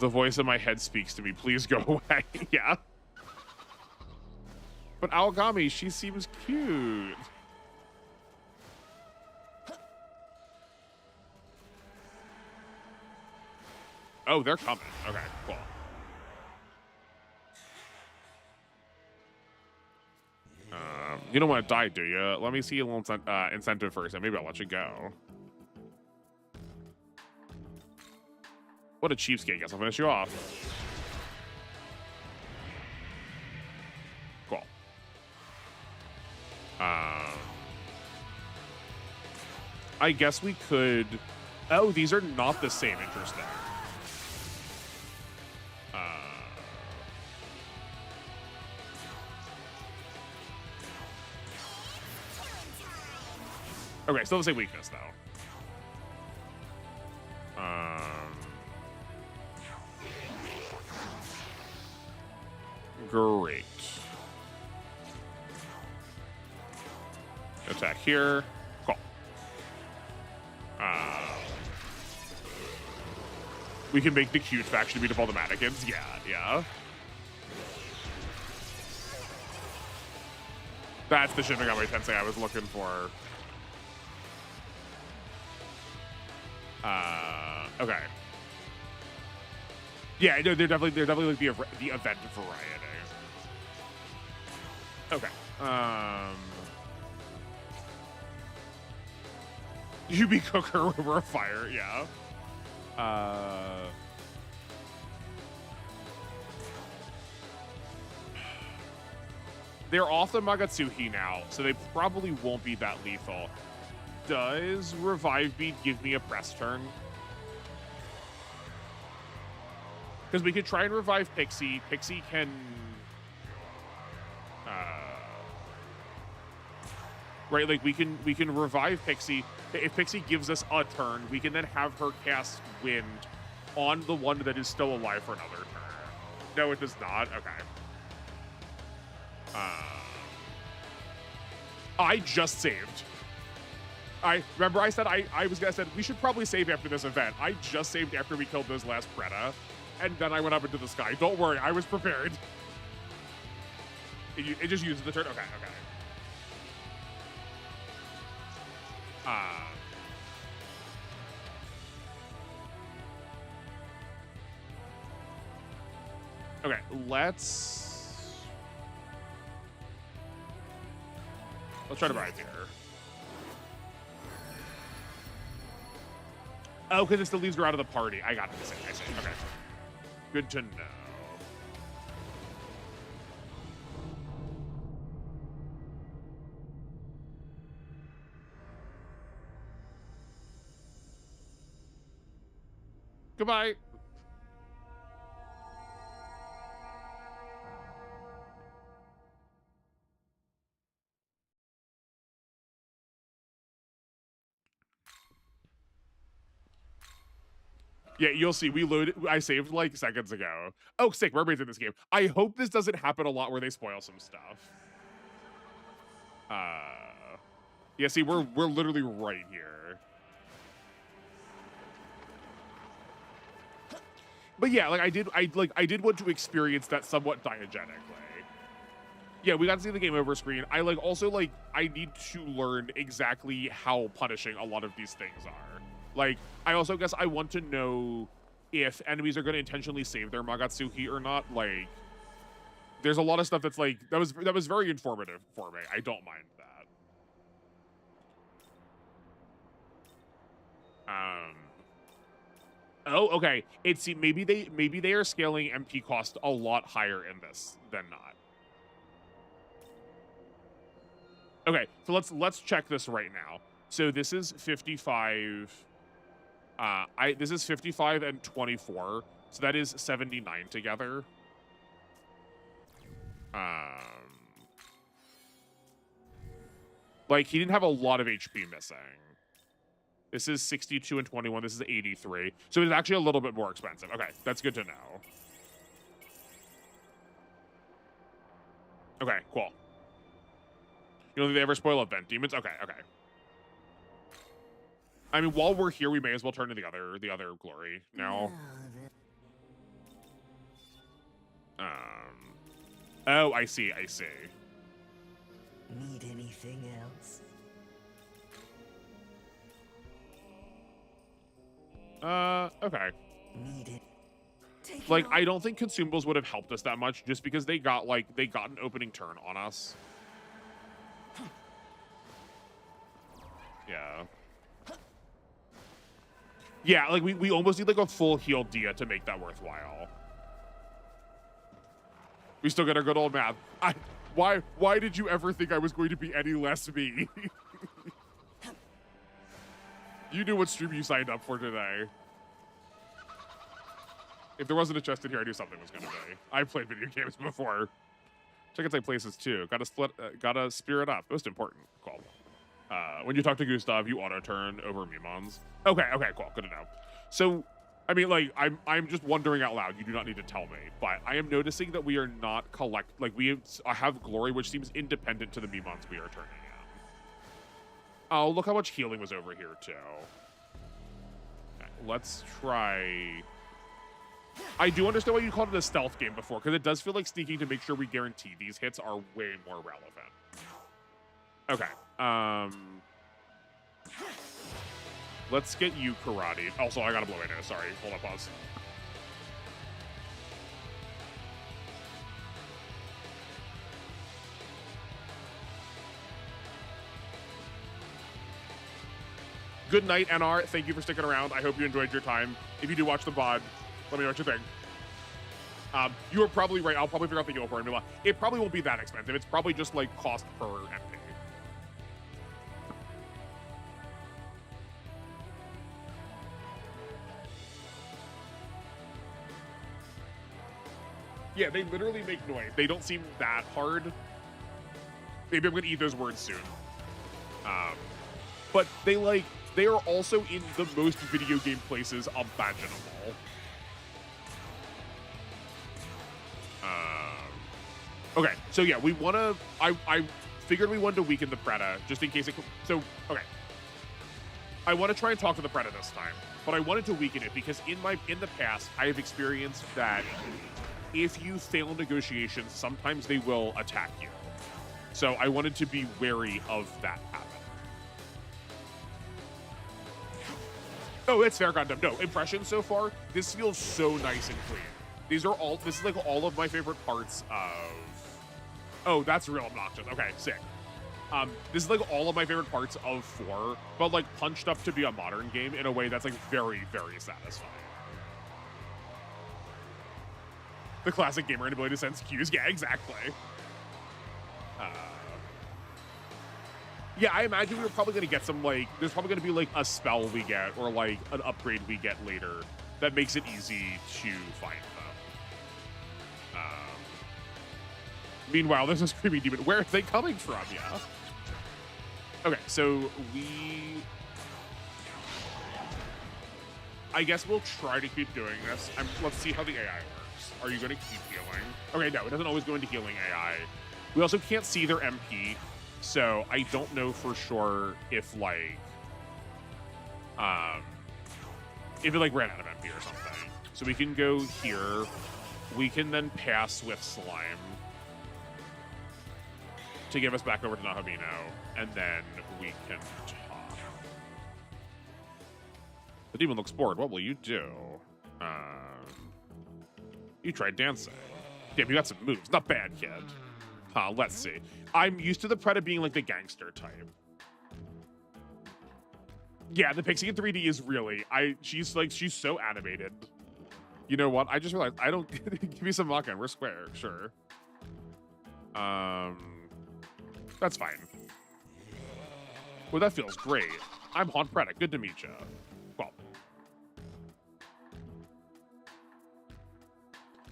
The voice in my head speaks to me. Please go away. Yeah. But Aogami, she seems cute. Oh, they're coming. Okay, cool. You don't want to die, do you? Let me see a little incentive first, and maybe I'll let you go. What a cheapskate. Guess I'll finish you off. Cool. I guess we could... Oh, these are not the same. Interesting. Okay, still the same weakness, though. Great. Attack here. Cool. We can make the cute faction beat up all the mannequins. Yeah, yeah. That's the Shin Megami Tensei I was looking for. Okay. Yeah, no, they're definitely like the event variety. Okay. You be cooker over a fire, yeah. They're off the Magatsuhi now, so they probably won't be that lethal. Does Revive Bead give me a press turn? Because we could try and revive Pixie. Pixie can... right, like we can revive Pixie. If Pixie gives us a turn, we can then have her cast Wind on the one that is still alive for another turn. No, it does not? Okay. I just saved. Remember I said I said we should probably save after this event. I just saved after we killed those last Preda, and then I went up into the sky. Don't worry, I was prepared. It just uses the turn. Okay, okay. Okay, let's try to ride here. Oh, because it still leaves her out of the party. I got it. I see. Okay. Good to know. Goodbye. Yeah, you'll see. We loaded. I saved like seconds ago. Oh, sick. Mermaids in this game. I hope this doesn't happen a lot where they spoil some stuff. Yeah. See, we're literally right here. But yeah, like I did want to experience that somewhat diegetically. Yeah, we got to see the game over screen. I need to learn exactly how punishing a lot of these things are. Like, I also guess I want to know if enemies are going to intentionally save their Magatsuhi or not. Like, there's a lot of stuff that's like, that was very informative for me. I don't mind that. Oh, okay. Maybe they are scaling MP cost a lot higher in this than not. Okay, so let's check this right now. So this is 55. This is 55 and 24, so that is 79 together. Like he didn't have a lot of HP missing. This is 62 and 21. This is 83. So it's actually a little bit more expensive. Okay, that's good to know. Okay, cool. You don't think they ever spoil event demons? Okay, okay. I mean, while we're here, we may as well turn to the other glory now. Oh, I see. I see. Need anything else? Okay. Need it. Like, I don't think consumables would have helped us that much just because they got an opening turn on us. Yeah. Yeah, like we almost need like a full heal Dia to make that worthwhile. We still get our good old math. Why did you ever think I was going to be any less me? You knew what stream you signed up for today. If there wasn't a chest in here, I knew something was gonna be. I've played video games before. Check inside places too. Gotta spirit up. Most important. Cool. When you talk to Gustave, you auto turn over Mimons. Okay, cool. Good to know. So, I mean, like, I'm just wondering out loud. You do not need to tell me, but I am noticing that we are not we have glory, which seems independent to the Mimons we are turning in. Oh, look how much healing was over here too. Okay, let's try. I do understand why you called it a stealth game before, because it does feel like sneaking to make sure we guarantee these hits are way more relevant. Okay. Let's get you karate. Also, I gotta blow my nose. Sorry. Hold up, pause. Good night, NR. Thank you for sticking around. I hope you enjoyed your time. If you do watch the VOD, let me know what you think. You are probably right. I'll probably figure out the heal formula. It probably won't be that expensive. It's probably just like cost per MP. Yeah, they literally make noise. They don't seem that hard. Maybe I'm gonna eat those words soon. But they are also in the most video game places imaginable. Okay, so yeah, we want to. I figured we wanted to weaken the Preda just in case it. So okay, I want to try and talk to the Preda this time, but I wanted to weaken it because in the past I have experienced that if you fail negotiations, sometimes they will attack you. So I wanted to be wary of that happening. Oh, it's fair, Gundam. No, impressions so far, this feels so nice and clean. This is like all of my favorite parts of... Oh, that's real obnoxious. Okay, sick. This is like all of my favorite parts of 4, but like punched up to be a modern game in a way that's like very, very satisfying. The classic gamer inability to sense cues. Yeah, exactly. Yeah, I imagine we were probably going to get some, like, there's probably going to be, like, a spell we get or, like, an upgrade we get later that makes it easy to find them. Meanwhile, there's a screaming demon. Where are they coming from? Yeah. Okay, so I guess we'll try to keep doing this. Let's see how the AI works. Are you going to keep healing? Okay, no, it doesn't always go into healing AI. We also can't see their MP. So I don't know for sure if like if it like ran out of MP or something. So we can go here. We can then pass with slime to give us back over to Nahobino, and then we can talk. The demon looks bored. What will you do? You tried dancing. Damn, you got some moves. Not bad, kid. Let's see. I'm used to the Preda being like the gangster type. Yeah, the Pixie in 3D is really, she's so animated. You know what? I just realized I don't give me some Maka. We're square, sure. That's fine. Well, that feels great. I'm Haunt Preda. Good to meet you. Well.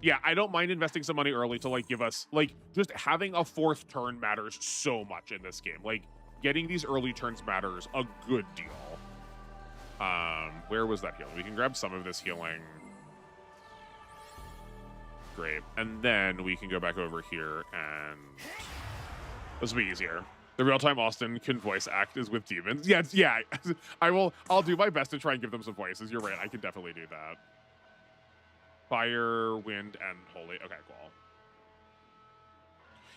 Yeah, I don't mind investing some money early to like give us like just having a 4th turn matters so much in this game. Like getting these early turns matters a good deal. Where was that healing? We can grab some of this healing. Great. And then we can go back over here and this will be easier. The real-time Austin can voice act is with demons. Yeah. I'll do my best to try and give them some voices. You're right. I can definitely do that. Fire, wind, and holy. Okay, cool.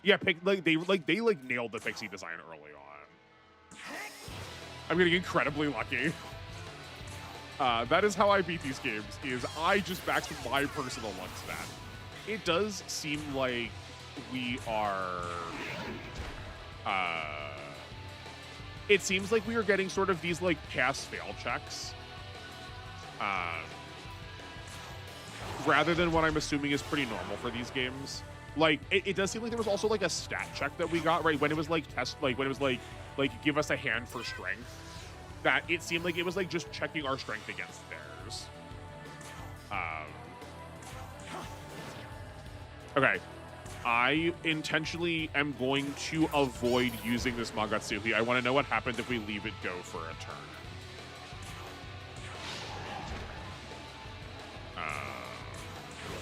Yeah, they nailed the Pixie design early on. I'm getting incredibly lucky. That is how I beat these games, is I just maxed my personal luck stat. It does seem like we are... it seems like we are getting sort of these, like, pass-fail checks. Rather than what I'm assuming is pretty normal for these games. Like, it does seem like there was also, like, a stat check that we got, right? When it was, like, give us a hand for strength. That it seemed like it was, like, just checking our strength against theirs. Okay. I intentionally am going to avoid using this Magatsuhi. I want to know what happens if we leave it go for a turn.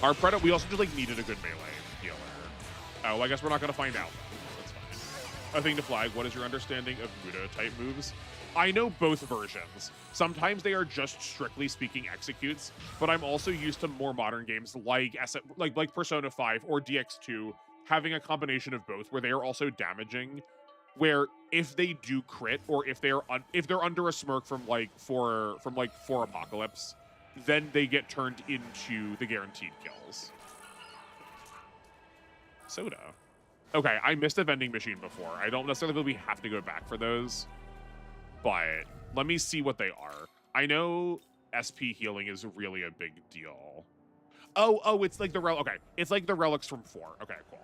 Our Predator, we also just, like, needed a good melee healer. Oh, I guess we're not going to find out. That's fine. A thing to flag, what is your understanding of Muda-type moves? I know both versions. Sometimes they are just strictly speaking executes, but I'm also used to more modern games like Persona 5 or DX2 having a combination of both, where they are also damaging, where if they do crit or if they're under a smirk from four Apocalypse, then they get turned into the guaranteed kills. Soda. Okay, I missed a vending machine before. I don't necessarily feel we have to go back for those, but let me see what they are. I know SP healing is really a big deal. Oh, it's like the okay. It's like the relics from 4. Okay, cool.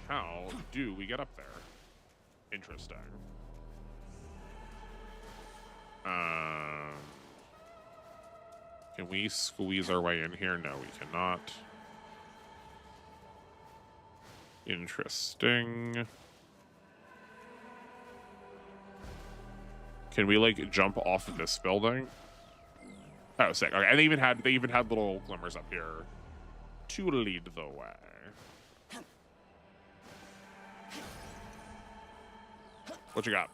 How do we get up there? Interesting. Can we squeeze our way in here? No, we cannot. Interesting. Can we like jump off of this building? Oh, sick. Okay, and they even had little glimmers up here to lead the way. What you got?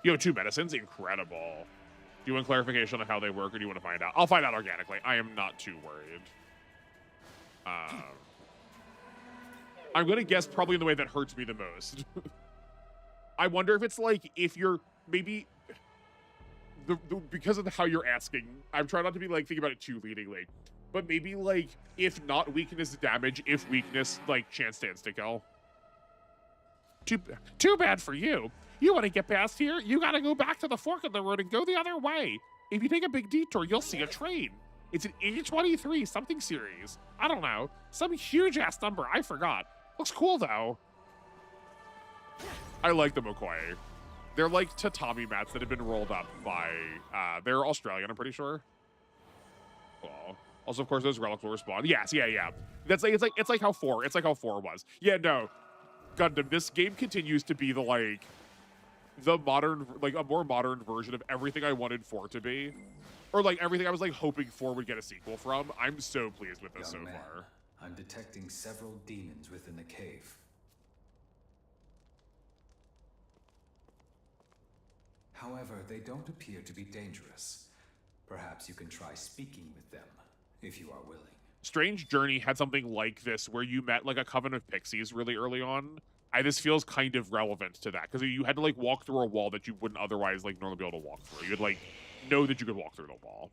You have 2 medicines? Incredible. Do you want clarification on how they work, or do you want to find out? I'll find out organically. I am not too worried. I'm going to guess probably in the way that hurts me the most. I wonder if it's like, if you're maybe... because of how you're asking, I'm trying not to be like thinking about it too leadingly, but maybe like, if not weakness damage, if weakness, like chance to insta-kill. Too bad for you. You want to get past here? You got to go back to the fork of the road and go the other way. If you take a big detour, you'll see a train. It's an A23 something series. I don't know. Some huge ass number. I forgot. Looks cool though. I like the Mokoi. They're like tatami mats that have been rolled up by, they're Australian, I'm pretty sure. Cool. Also, of course, those relics will respawn. Yes, yeah. It's like how 4 was. Yeah, no. Gundam, this game continues to be the modern, like a more modern version of everything I wanted 4 to be. Or like everything I was like hoping 4 would get a sequel from. I'm so pleased with this so far. I'm detecting several demons within the cave. However, they don't appear to be dangerous. Perhaps you can try speaking with them, if you are willing. Strange Journey had something like this, where you met like a coven of pixies really early on. This feels kind of relevant to that, because you had to like walk through a wall that you wouldn't otherwise like normally be able to walk through. You'd like know that you could walk through the wall.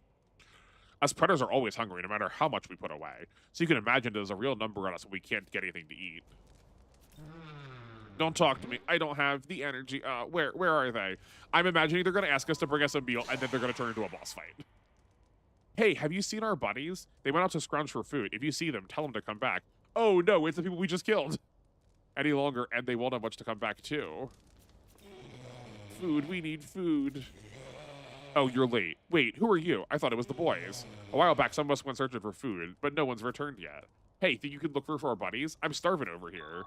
Us predators are always hungry, no matter how much we put away. So you can imagine there's a real number on us when we can't get anything to eat. Don't talk to me. I don't have the energy. Where are they? I'm imagining they're going to ask us to bring us a meal, and then they're going to turn into a boss fight. Hey, have you seen our buddies? They went out to scrounge for food. If you see them, tell them to come back. Oh, no, it's the people we just killed. Any longer, and they won't have much to come back to. Food, we need food. Oh, you're late. Wait, who are you? I thought it was the boys. A while back, some of us went searching for food, but no one's returned yet. Hey, think you can look for our buddies? I'm starving over here.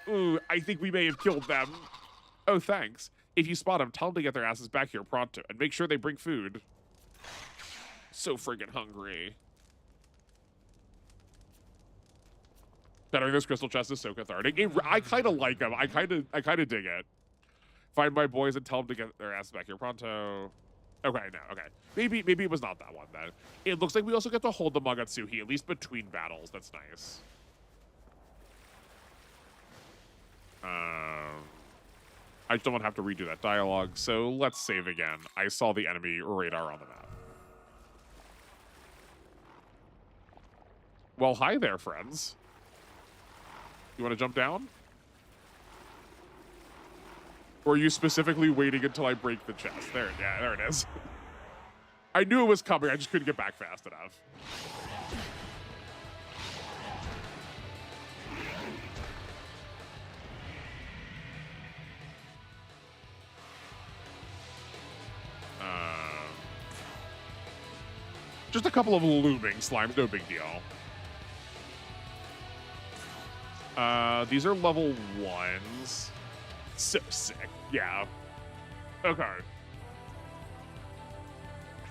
Ooh, I think we may have killed them. Oh, thanks. If you spot them, tell them to get their asses back here pronto, and make sure they bring food. So friggin' hungry. Bettering this crystal chest is so cathartic. I kind of like them. I kind of dig it. Find my boys and tell them to get their asses back here pronto. Okay, no, okay. Maybe it was not that one then. It looks like we also get to hold the Magatsuhi, at least between battles. That's nice. I just don't want to have to redo that dialogue, so let's save again. I saw the enemy radar on the map. Well, hi there, friends. You want to jump down? Or are you specifically waiting until I break the chest? There it is. I knew it was coming, I just couldn't get back fast enough. Just a couple of looming slimes, no big deal. These are level 1s. So sick, yeah. Okay.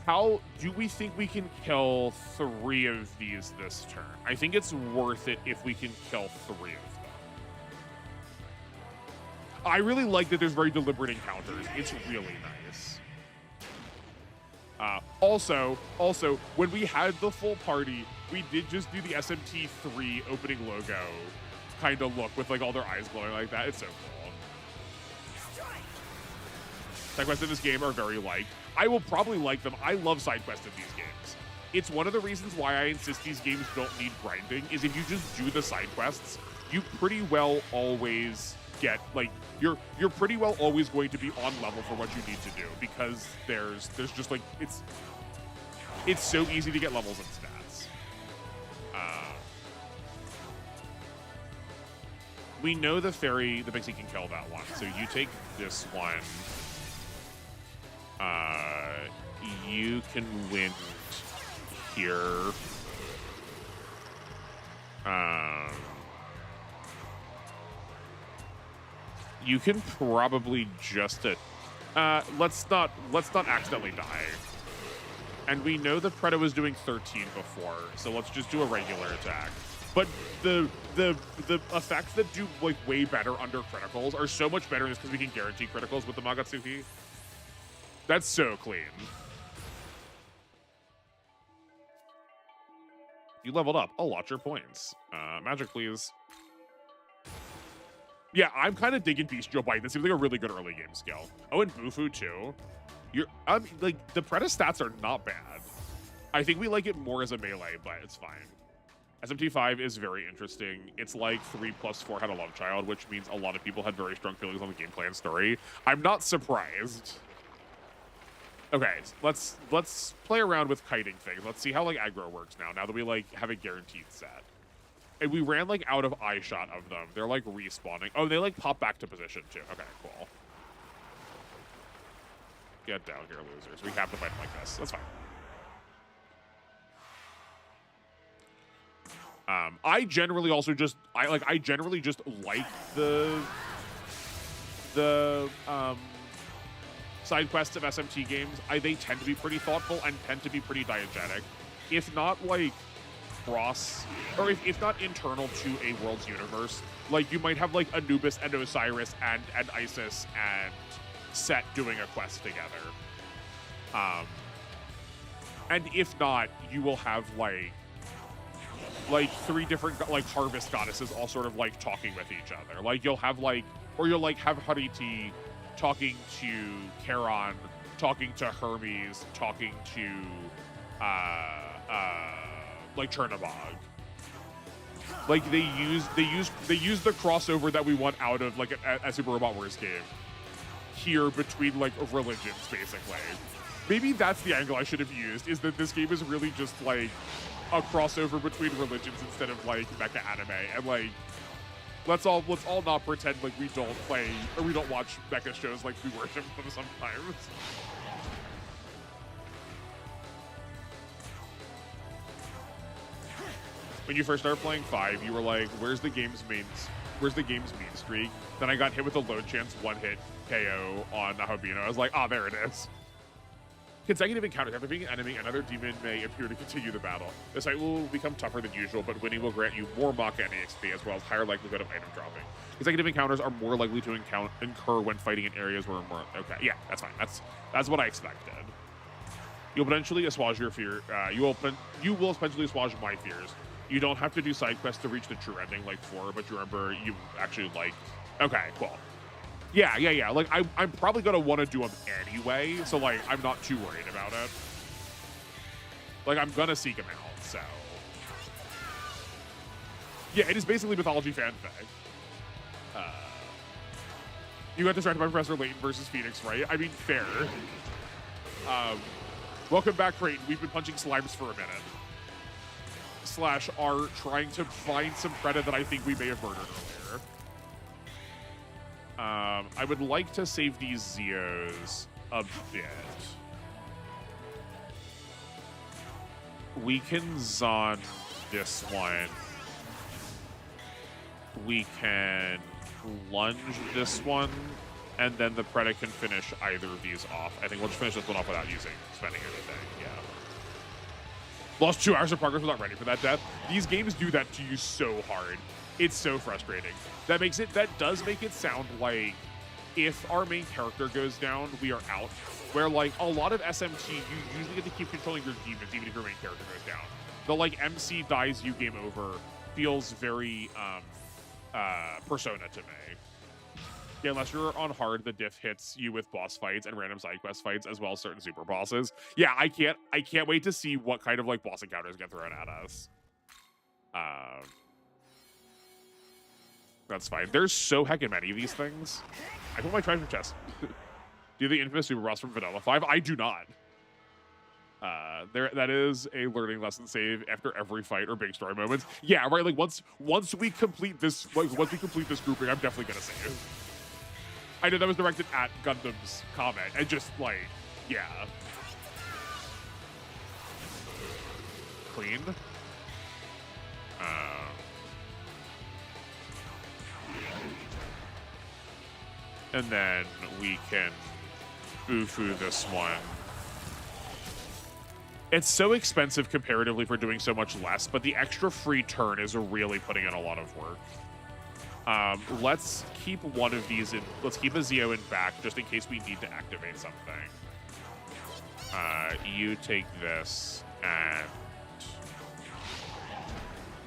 How do we think we can kill 3 of these this turn? I think it's worth it if we can kill 3 of them. I really like that there's very deliberate encounters. It's really nice. Also, when we had the full party, we did just do the SMT 3 opening logo kind of look with like all their eyes glowing like that. It's so cool. Side quests in this game are very liked. I will probably like them. I love side quests in these games. It's one of the reasons why I insist these games don't need grinding, is if you just do the side quests, you pretty well always get, like, you're pretty well always going to be on level for what you need to do, because there's just like, it's so easy to get levels and stats. We know the fairy, the Pixie can kill that one, so you take this one. You can win here. You can probably just let's not accidentally die. And we know the Predator was doing 13 before, so let's just do a regular attack. But the effects that do like way better under criticals are so much better just because we can guarantee criticals with the Magatsuhi. That's so clean. You leveled up. I'll watch your points. Magic, please. Yeah, I'm kind of digging Bestial Bite. That seems like a really good early game skill. Oh, and Bufu too. Like the Predator stats are not bad. I think we like it more as a melee, but it's fine. SMT 5 is very interesting. It's like 3+4 had a love child, which means a lot of people had very strong feelings on the gameplay and story. I'm not surprised. Okay, let's play around with kiting things. Let's see how like aggro works now that we like have a guaranteed set. And we ran like out of eye shot of them. They're like respawning. Oh, they like pop back to position too. Okay, cool. Get down here, losers. We have to fight them like this. That's fine. I generally just like the side quests of SMT games. They tend to be pretty thoughtful and tend to be pretty diegetic. If not like cross, or if not internal to a world's universe, like you might have like Anubis and Osiris and Isis and Set doing a quest together. And if not, you will have like 3 different like harvest goddesses all sort of like talking with each other. Like you'll have like, or you'll like have Hariti talking to Charon, talking to Hermes, talking to like Chernabog. Like they use the crossover that we want out of like a Super Robot Wars game here between like religions, basically. Maybe that's the angle I should have used, is that this game is really just like a crossover between religions instead of like mecha anime, and like let's all not pretend like we don't play or we don't watch mecha shows like we worship them sometimes. When you first started playing 5, you were like, where's the game's mean streak? Then I got hit with a low chance 1-hit KO on Nahobino. I was like, ah, there it is. Consecutive encounters. After being an enemy, another demon may appear to continue the battle. This fight will become tougher than usual, but winning will grant you more Maka and EXP, as well as higher likelihood of item dropping. Consecutive encounters are more likely to incur when fighting in areas where more... Okay, yeah, that's fine. That's what I expected. You'll potentially assuage your fear. You will potentially assuage my fears. You don't have to do side quests to reach the true ending like 4, but you remember you actually like. Okay, cool. Yeah. Like I'm probably gonna want to do them anyway, so like I'm not too worried about it. Like I'm gonna seek them out. So yeah, it is basically mythology fanfic. You got distracted by Professor Layton versus Phoenix, right? I mean, fair. Welcome back, Creighton. We've been punching slimes for a minute. /R trying to find some credit that I think we may have murdered earlier. I would like to save these Zeos a bit. We can Zon this one. We can lunge this one, and then the Preda can finish either of these off. I think we'll just finish this one off without spending anything. Yeah. Lost 2 hours of progress without ready for that death. These games do that to you so hard. It's so frustrating. That does make it sound like if our main character goes down, we are out. Where like a lot of SMT, you usually get to keep controlling your demons even if your main character goes down. The like MC dies, you game over feels very Persona to me. Yeah, unless you're on hard, the diff hits you with boss fights and random side quest fights as well as certain super bosses. Yeah, I can't wait to see what kind of like boss encounters get thrown at us. That's fine. There's so heckin' many of these things. I put my treasure chest. Do you have the infamous super boss from Vanilla 5? I do not. That is a learning lesson save after every fight or big story moments. Yeah, right. Like once we complete this, grouping, I'm definitely gonna save. I know that was directed at Gundam's comment, and just like, yeah, clean. And then we can boo-foo this one. It's so expensive comparatively for doing so much less, but the extra free turn is really putting in a lot of work. Let's keep one of these in. Let's keep a Zeo in back just in case we need to activate something. You take this, and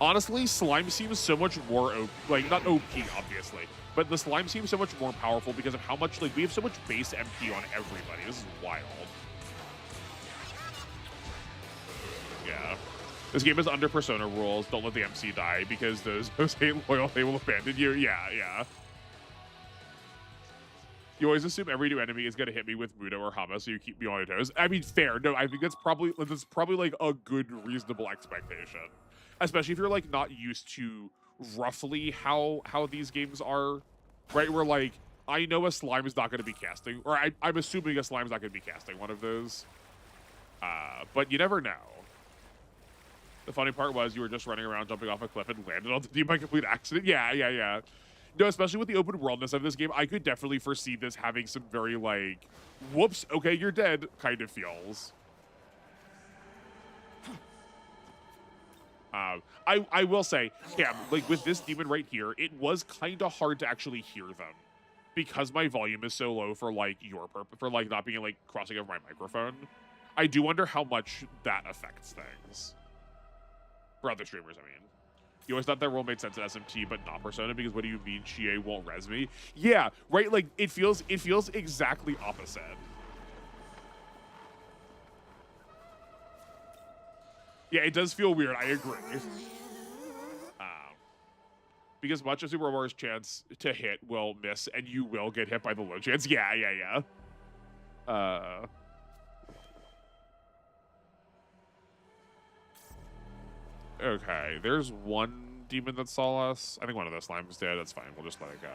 honestly, slime seems so much more like not OP obviously, but the slime seems so much more powerful because of how much like we have so much base MP on everybody. This is wild. Yeah. This game is under Persona rules. Don't let the MC die because those ain't loyal. They will abandon you. Yeah. You always assume every new enemy is going to hit me with Mudo or Hama, so you keep me on your toes. I mean, fair. No, I think that's probably like a good, reasonable expectation. Especially if you're like not used to roughly how these games are, right? Where like, I know a slime is not going to be casting, or I'm assuming a slime is not going to be casting one of those. But you never know. The funny part was you were just running around jumping off a cliff and landed on the team by complete accident. Yeah. No, especially with the open worldness of this game, I could definitely foresee this having some very like, whoops, okay, you're dead kind of feels. I will say, yeah, like with this demon right here, it was kind of hard to actually hear them because my volume is so low for like for like not being like crossing over my microphone. I do wonder how much that affects things. For other streamers, I mean. You always thought that role made sense at SMT, but not Persona, because what do you mean Chie won't res me? Yeah, right? Like, it feels exactly opposite. Yeah, it does feel weird, I agree. Because much of Super Warrior's chance to hit will miss, and you will get hit by the low chance. Yeah. Okay, there's one demon that saw us. I think one of those slimes is dead. That's fine. We'll just let it go.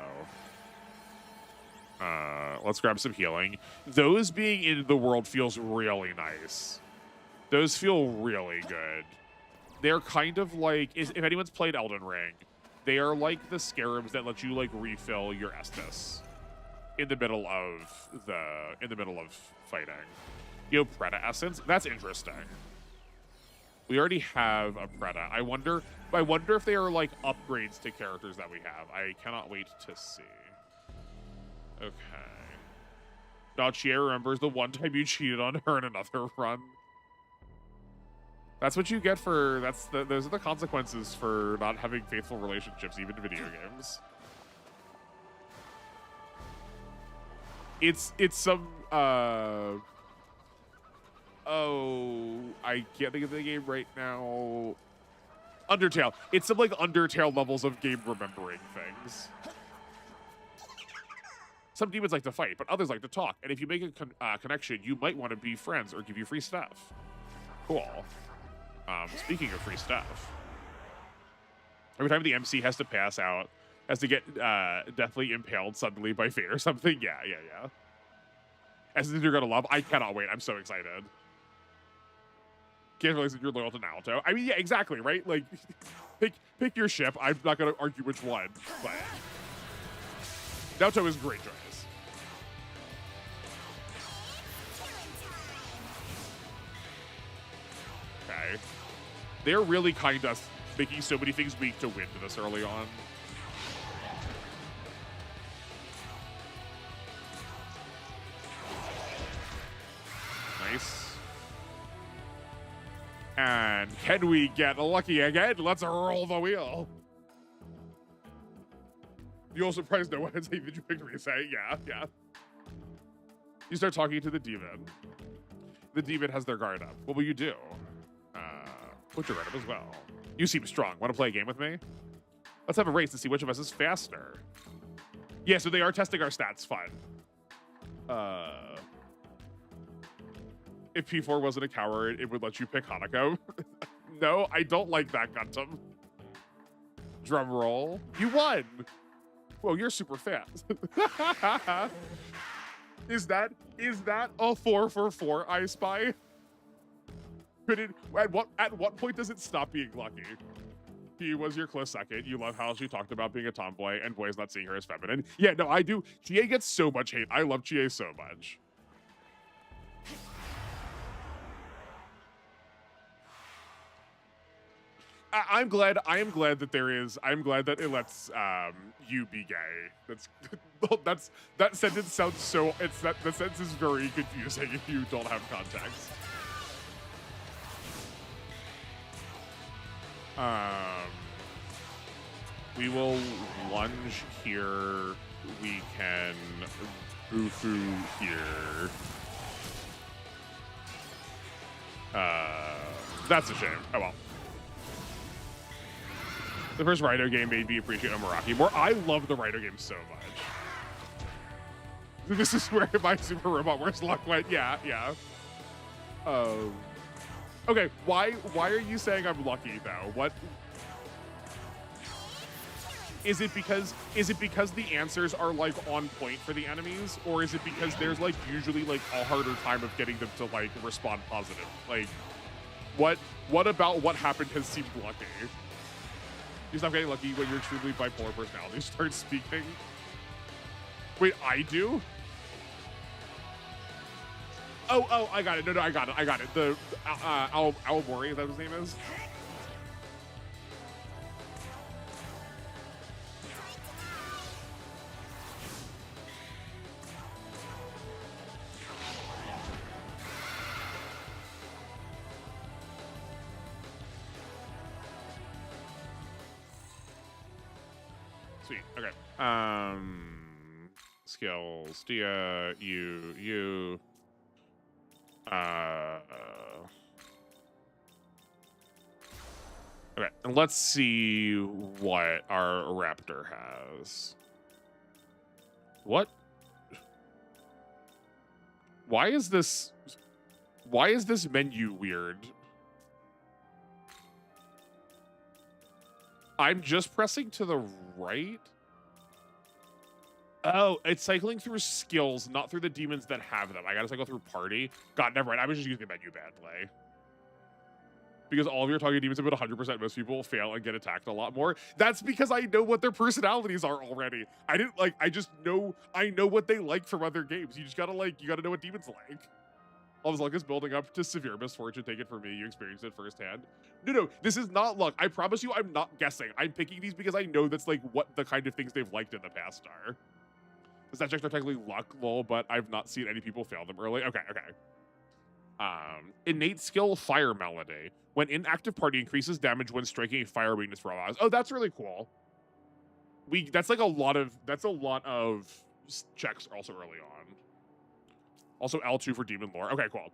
Let's grab some healing. Those being in the world feels really nice. Those feel really good. They're kind of like, if anyone's played Elden Ring, they are like the scarabs that let you like refill your Estus in the middle of fighting. You know, Preda Essence. That's interesting. We already have a Preda. I wonder if they are like upgrades to characters that we have. I cannot wait to see. Okay. Now Chie remembers the one time you cheated on her in another run. That's what you get for, those are the consequences for not having faithful relationships, even in video games. It's some, oh, I can't think of the game right now. Undertale. It's some like Undertale levels of game remembering things. Some demons like to fight, but others like to talk. And if you make a connection, you might want to be friends or give you free stuff. Cool. Speaking of free stuff, every time the MC has to pass out, has to get deathly impaled suddenly by fate or something. Yeah. As you're gonna love, I cannot wait. I'm so excited. Can't realize that you're loyal to Naoto. I mean, yeah, exactly, right? Like, pick your ship. I'm not gonna argue which one, but Naoto is a great choice. Okay. They're really kind of making so many things weak to win to this early on. Nice. And can we get lucky again? Let's roll the wheel. You're surprised no one has a victory say, yeah. You start talking to the demon. The demon has their guard up. What will you do? Put your guard up as well. You seem strong. Want to play a game with me? Let's have a race to see which of us is faster. Yeah, so they are testing our stats. Fine. If P4 wasn't a coward, it would let you pick Hanako. No, I don't like that, Guntum. Drum roll. You won. Whoa, you're super fast. Is that a 4 for 4, I Spy? At what point does it stop being lucky? He was your close second. You love how she talked about being a tomboy and boys not seeing her as feminine. Yeah, no, I do. Chie gets so much hate. I love Chie so much. I am glad that it lets you be gay. That sentence sounds so, that sentence is very confusing if you don't have context. We will lunge here. We can boo-foo here. That's a shame. Oh well. The first Rider game made me appreciate Omaraki more. I love the Rider game so much. This is where my Super Robot Wars luck went. Yeah. Okay, why are you saying I'm lucky though? What is it because the answers are like on point for the enemies, or is it because there's like usually like a harder time of getting them to like respond positive? Like what about what happened has seemed lucky? You stop getting lucky when your truly bipolar personality starts speaking. Wait, I do? Oh, I got it. No, I got it. The Aomori, is that what his name is? Sweet. Okay. Skills. Dia, you. Okay, and let's see what our raptor has. What? Why is this menu weird? I'm just pressing to the right. Oh, it's cycling through skills, not through the demons that have them. I gotta cycle through party. God, never mind. I was just using the menu badly. Because all of your target demons have been 100%. Most people fail and get attacked a lot more. That's because I know what their personalities are already. I know what they like from other games. You just gotta know what demons like. All this luck is building up to severe misfortune. Take it from me. You experienced it firsthand. No, this is not luck. I promise you I'm not guessing. I'm picking these because I know that's like what the kind of things they've liked in the past are. The stat checks are technically luck, lol, but I've not seen any people fail them early. Okay. Innate skill, fire melody. When in active party, increases damage when striking a fire weakness for all allies. Oh, that's really cool. That's like a lot of checks also early on. Also L2 for demon lore. Okay, cool.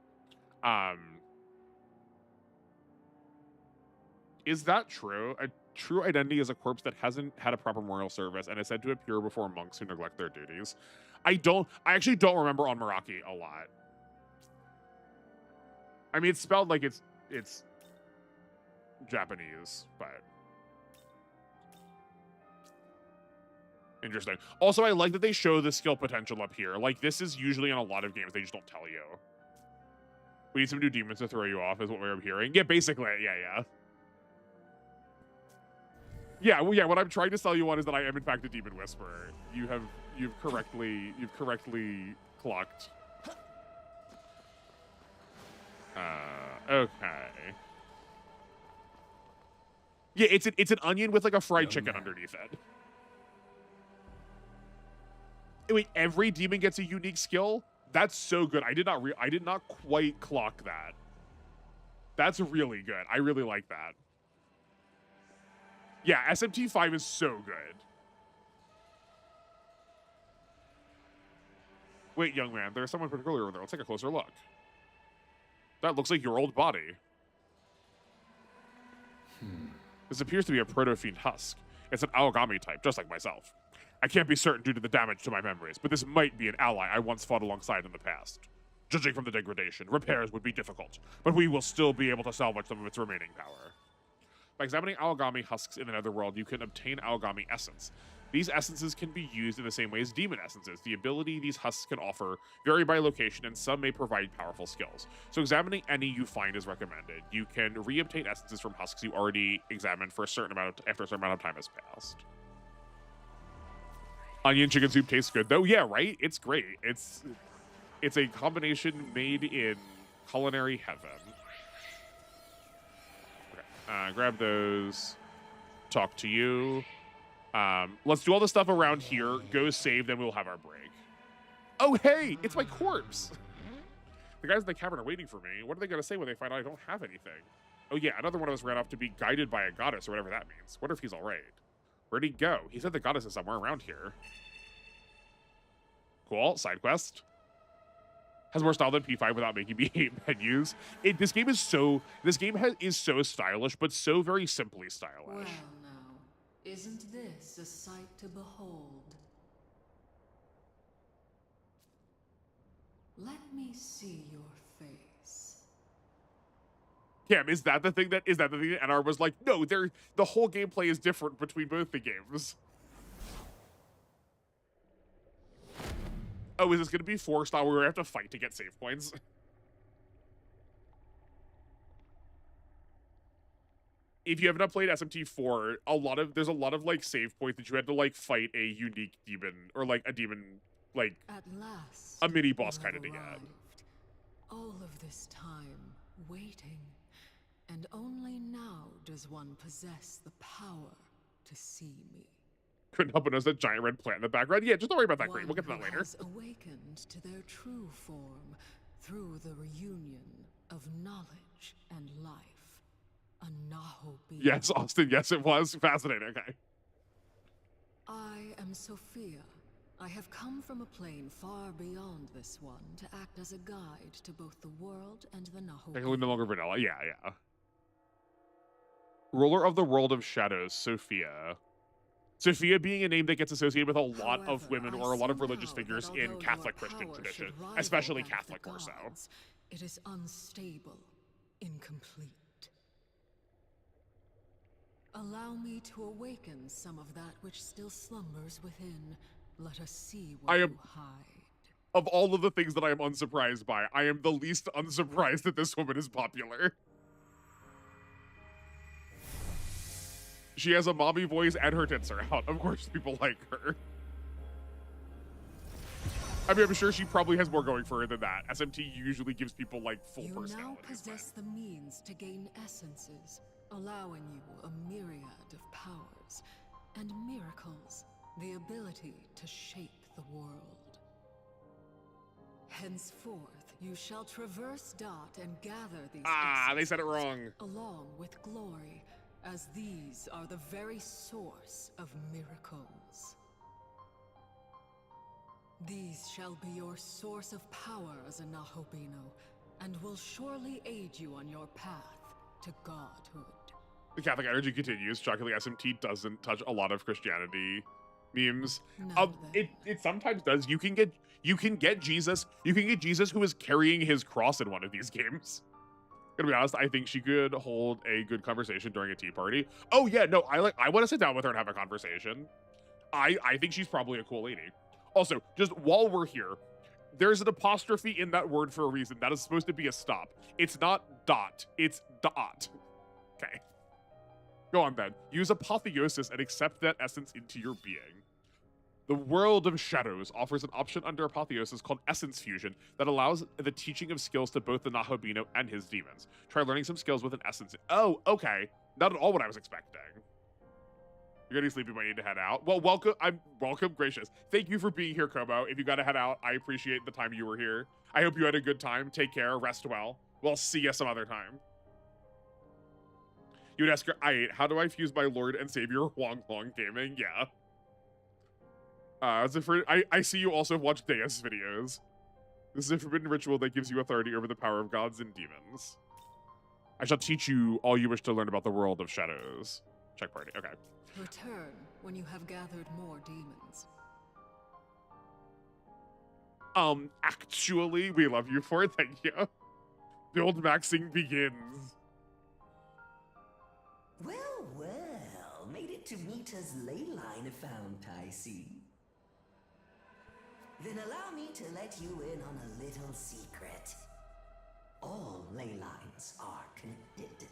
Is that true? A true identity is a corpse that hasn't had a proper memorial service and is said to appear before monks who neglect their duties. I actually don't remember on Meraki a lot. I mean, it's spelled like it's Japanese, but interesting. Also, I like that they show the skill potential up here. Like, this is usually in a lot of games, they just don't tell you. We need some new demons to throw you off, is what we're hearing. Yeah, basically, yeah. Yeah, well, yeah, what I'm trying to sell you on is that I am in fact a demon whisperer. You've correctly clocked. Okay. Yeah, it's an onion with like a fried chicken underneath it. Wait, every demon gets a unique skill? That's so good. I did not quite clock that. That's really good. I really like that. Yeah, SMT 5 is so good. Wait, young man, there's someone particularly over there. Let's take a closer look. That looks like your old body. This appears to be a proto-fiend husk. It's an Aogami type, just like myself. I can't be certain due to the damage to my memories, but this might be an ally I once fought alongside in the past. Judging from the degradation, repairs would be difficult, but we will still be able to salvage some of its remaining power. By examining Aogami husks in the Netherworld, you can obtain Aogami essence. These essences can be used in the same way as demon essences. The ability these husks can offer vary by location, and some may provide powerful skills. So examining any you find is recommended. You can re-obtain essences from husks you already examined for after a certain amount of time has passed. Onion chicken soup tastes good, though. Yeah, right? It's great. It's a combination made in culinary heaven. Okay, grab those. Talk to you. Let's do all the stuff around here. Go save, then we'll have our break. Oh, hey, it's my corpse. The guys in the cavern are waiting for me. What are they going to say when they find out I don't have anything? Oh, yeah, another one of us ran off to be guided by a goddess or whatever that means. Wonder if he's all right. Where'd he go? He said the goddess is somewhere around here. Cool. Side quest. Has more style than P5 without making me hate menus. This game is so stylish, but so very simply stylish. Well, now, isn't this a sight to behold? Let me see your face. Cam, is that the thing that NR was like, no, the whole gameplay is different between both the games. Oh, is this gonna be 4 style where we have to fight to get save points? If you have not played SMT 4, there's a lot of like save points that you had to like fight a unique demon or like a demon, like at last, a mini boss kind of to get. All of this time waiting, and only now does one possess the power to see me. Couldn't help but notice that giant red plant in the background. Yeah, just don't worry about that. Great, we'll get to that later. Has awakened to their true form through the reunion of knowledge and life. A Nahobino. Yes, Austin. Yes, it was fascinating. Okay. I am Sophia. I have come from a plane far beyond this one to act as a guide to both the world and the Nahobino. Technically no longer vanilla. Yeah. Ruler of the world of shadows, Sophia. Sophia being a name that gets associated with a lot of women or a lot of religious figures in Catholic Christian tradition, especially Catholic or so. It is unstable, incomplete. Allow me to awaken some of that which still slumbers within. Let us see what you hide. Of all of the things that I am unsurprised by, I am the least unsurprised that this woman is popular. She has a mommy voice and her tits are out. Of course people like her. I mean, I'm sure she probably has more going for her than that. SMT usually gives people like full personality. You now possess the means to gain essences, allowing you a myriad of powers and miracles, the ability to shape the world. Henceforth, You shall traverse Dot and gather these they said it wrong. along with glory, as these are the very source of miracles. These shall be your source of power as a Nahobino, and will surely aid you on your path to godhood. The Catholic energy continues. Shockingly, SMT doesn't touch a lot of Christianity memes. It sometimes does. You can get Jesus who is carrying his cross in one of these games. Gonna be honest, I think she could hold a good conversation during a tea party. Oh yeah, no, I want to sit down with her and have a conversation. I think she's probably a cool lady. Also, just while we're here, there's an apostrophe in that word for a reason. That is supposed to be a stop. It's not dot, it's dot. Okay. Go on then. Use apotheosis and accept that essence into your being. The world of shadows offers an option under apotheosis called essence fusion that allows the teaching of skills to both the Nahobino and his demons. Try learning some skills with an essence. Oh, okay. Not at all what I was expecting. You're getting sleepy, might need to head out. Well, welcome. I'm welcome, gracious. Thank you for being here, Kobo. If you gotta head out, I appreciate the time you were here. I hope you had a good time. Take care. Rest well. We'll see you some other time. You would ask her, how do I fuse my Lord and Savior Wong Long Gaming? Yeah. I see you also watch Deus videos. This is a forbidden ritual that gives you authority over the power of gods and demons. I shall teach you all you wish to learn about the world of shadows. Check party, okay. Return when you have gathered more demons. Actually, we love you for it, thank you. Build maxing begins. Well, well, made it to Mita's ley line fount, I see. Then allow me to let you in on a little secret. All ley lines are connected.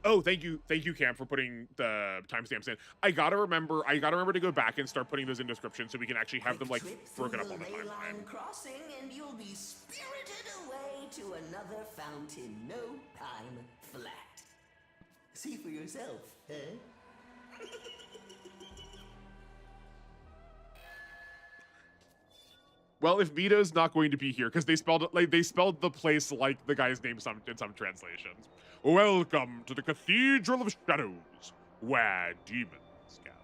Oh, thank you, Cam, for putting the timestamps in. I gotta remember to go back and start putting those in description so we can actually have them like broken up on the timeline. Crossing, and you'll be spirited away to another fount in no time flat. See for yourself, eh? Well, if Mito's not going to be here, because they spelled the place like the guy's name in some translations. Welcome to the Cathedral of Shadows, where demons gather.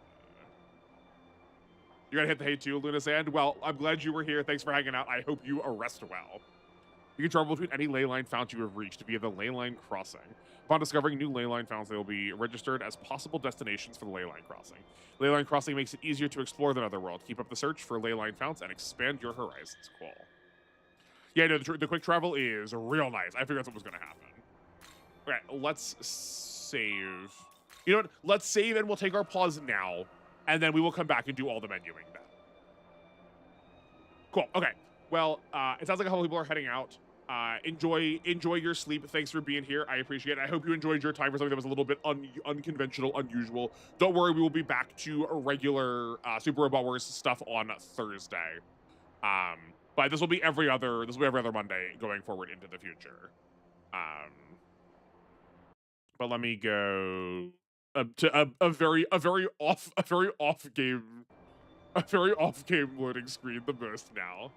You gotta hit the hay too, Luna Sand. Well, I'm glad you were here. Thanks for hanging out. I hope you rest well. You can travel between any ley line fount you have reached via the ley line crossing. Upon discovering new ley line founts, they will be registered as possible destinations for the ley line crossing. Ley line crossing makes it easier to explore the Netherworld. Keep up the search for ley line founts and expand your horizons. Cool. Yeah, no, the quick travel is real nice. I figured that's what was going to happen. Okay, let's save. You know what? Let's save and we'll take our pause now, and then we will come back and do all the menuing then. Cool. Okay. Well, it sounds like a couple people are heading out. Enjoy your sleep. Thanks for being here. I appreciate it. I hope you enjoyed your time for something that was a little bit unconventional, unusual. Don't worry, we will be back to a regular Super Robot Wars stuff on Thursday. But this will be every other Monday going forward into the future. But let me go to a very off game loading screen the most now.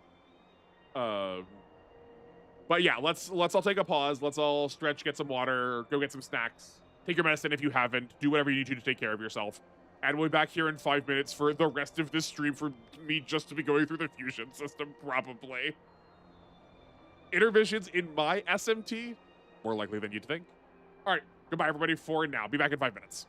But yeah, let's all take a pause. Let's all stretch, get some water, go get some snacks, take your medicine if you haven't, do whatever you need to take care of yourself. And we'll be back here in 5 minutes for the rest of this stream for me just to be going through the fusion system, probably. Intermissions in my SMT? More likely than you'd think. All right, goodbye everybody for now. Be back in 5 minutes.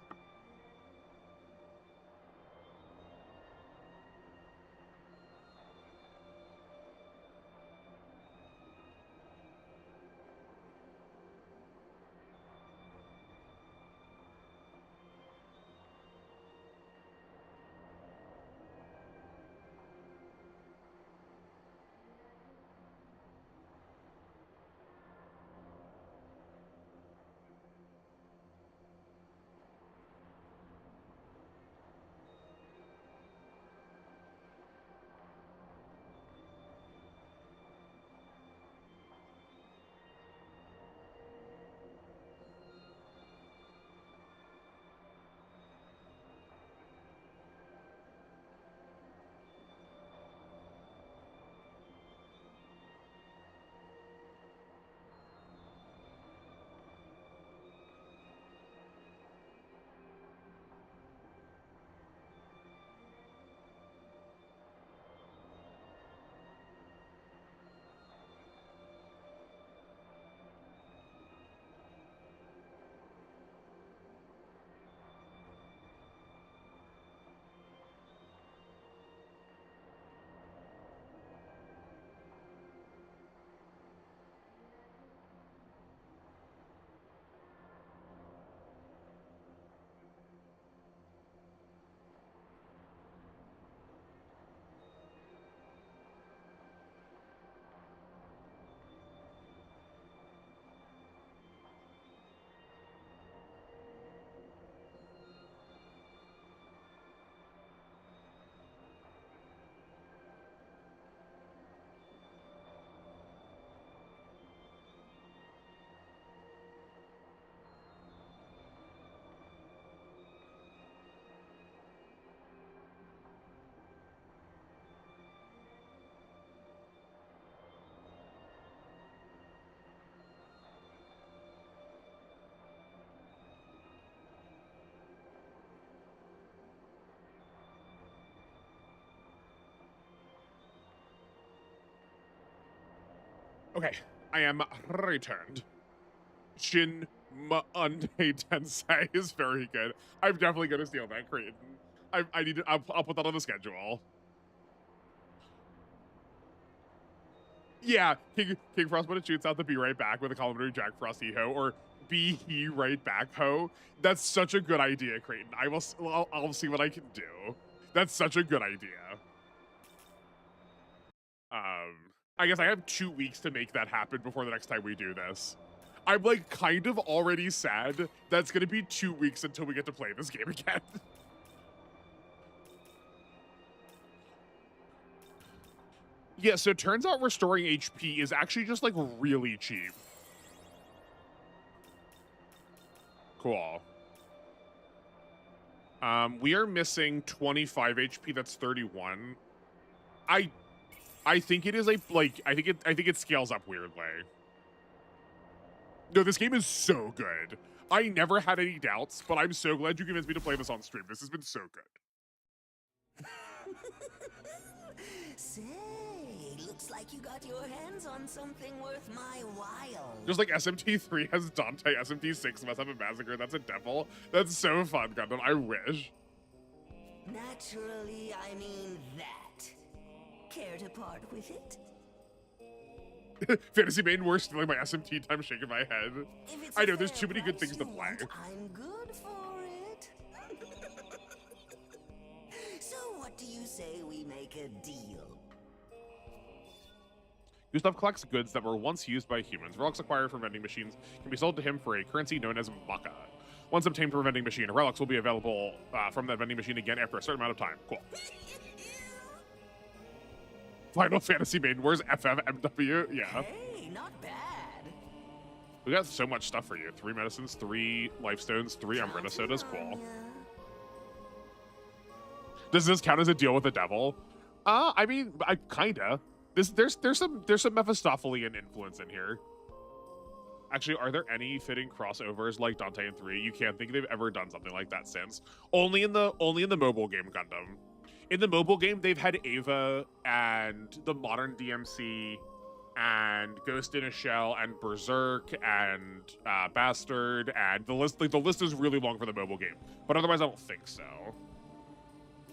Okay, I am returned. Shin Tensei is very good. I'm definitely gonna steal that, Creighton. I need to. I'll put that on the schedule. Yeah, King Frost when it shoots out the be right back with a complimentary Jack Frosty ho, or be he right back ho. That's such a good idea, Creighton. I'll see what I can do. That's such a good idea. I guess I have 2 weeks to make that happen before the next time we do this. I'm like kind of already sad that's gonna be 2 weeks until we get to play this game again. Yeah, so it turns out restoring HP is actually just like really cheap. Cool. We are missing 25 HP. That's 31. I think it is I think it scales up weirdly. No, this game is so good. I never had any doubts, but I'm so glad you convinced me to play this on stream. This has been so good. Say, looks like you got your hands on something worth my while. Just like SMT 3 has Dante, SMT 6 must have a massacre. That's a devil. That's so fun, Gundam. I wish. Naturally, I mean that. Care to part with it? Fantasy Maiden War stealing my SMT time, shaking my head. I know, there's too many good things to play. I'm good for it. So what do you say we make a deal? Gustave collects goods that were once used by humans. Relics acquired from vending machines can be sold to him for a currency known as Maka. Once obtained from a vending machine, relics will be available from that vending machine again after a certain amount of time. Cool. Final Fantasy Maiden Wars FFMW, yeah. Hey, not bad. We got so much stuff for you. 3 medicines, 3 life stones, 3 Umbrella sodas. Cool. Does this count as a deal with the devil? I mean, I kinda. There's some Mephistophelian influence in here. Actually, are there any fitting crossovers like Dante and 3? You can't think they've ever done something like that since. Only in the mobile game Gundam. In the mobile game, they've had Ava and the modern DMC and Ghost in a Shell and Berserk and Bastard, and the list is really long for the mobile game. But otherwise, I don't think so.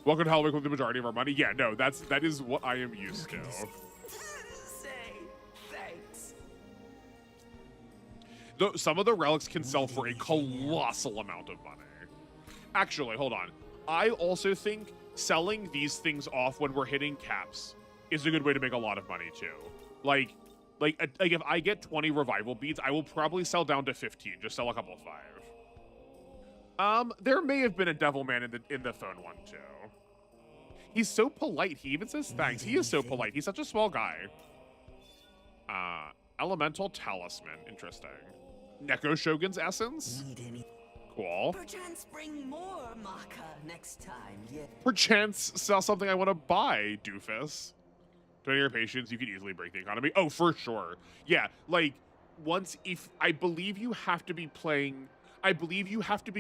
Welcome to Halloween with the majority of our money. Yeah, no, that is what I am used to. Say thanks. Though some of the relics can sell for a colossal amount of money. Actually, hold on. I also think selling these things off when we're hitting caps is a good way to make a lot of money too. Like if I get 20 revival beads, I will probably sell down to 15. Just sell a couple of 5. There may have been a devil man in the phone one too. He's so polite. He even says thanks. He is so polite. He's such a small guy. Elemental talisman. Interesting. Neko Shogun's essence. Cool. Perchance bring more Maka next time, yeah. Perchance sell something I want to buy, doofus. 20 year patience, you could easily break the economy. Oh, for sure. Yeah, like, I believe you have to be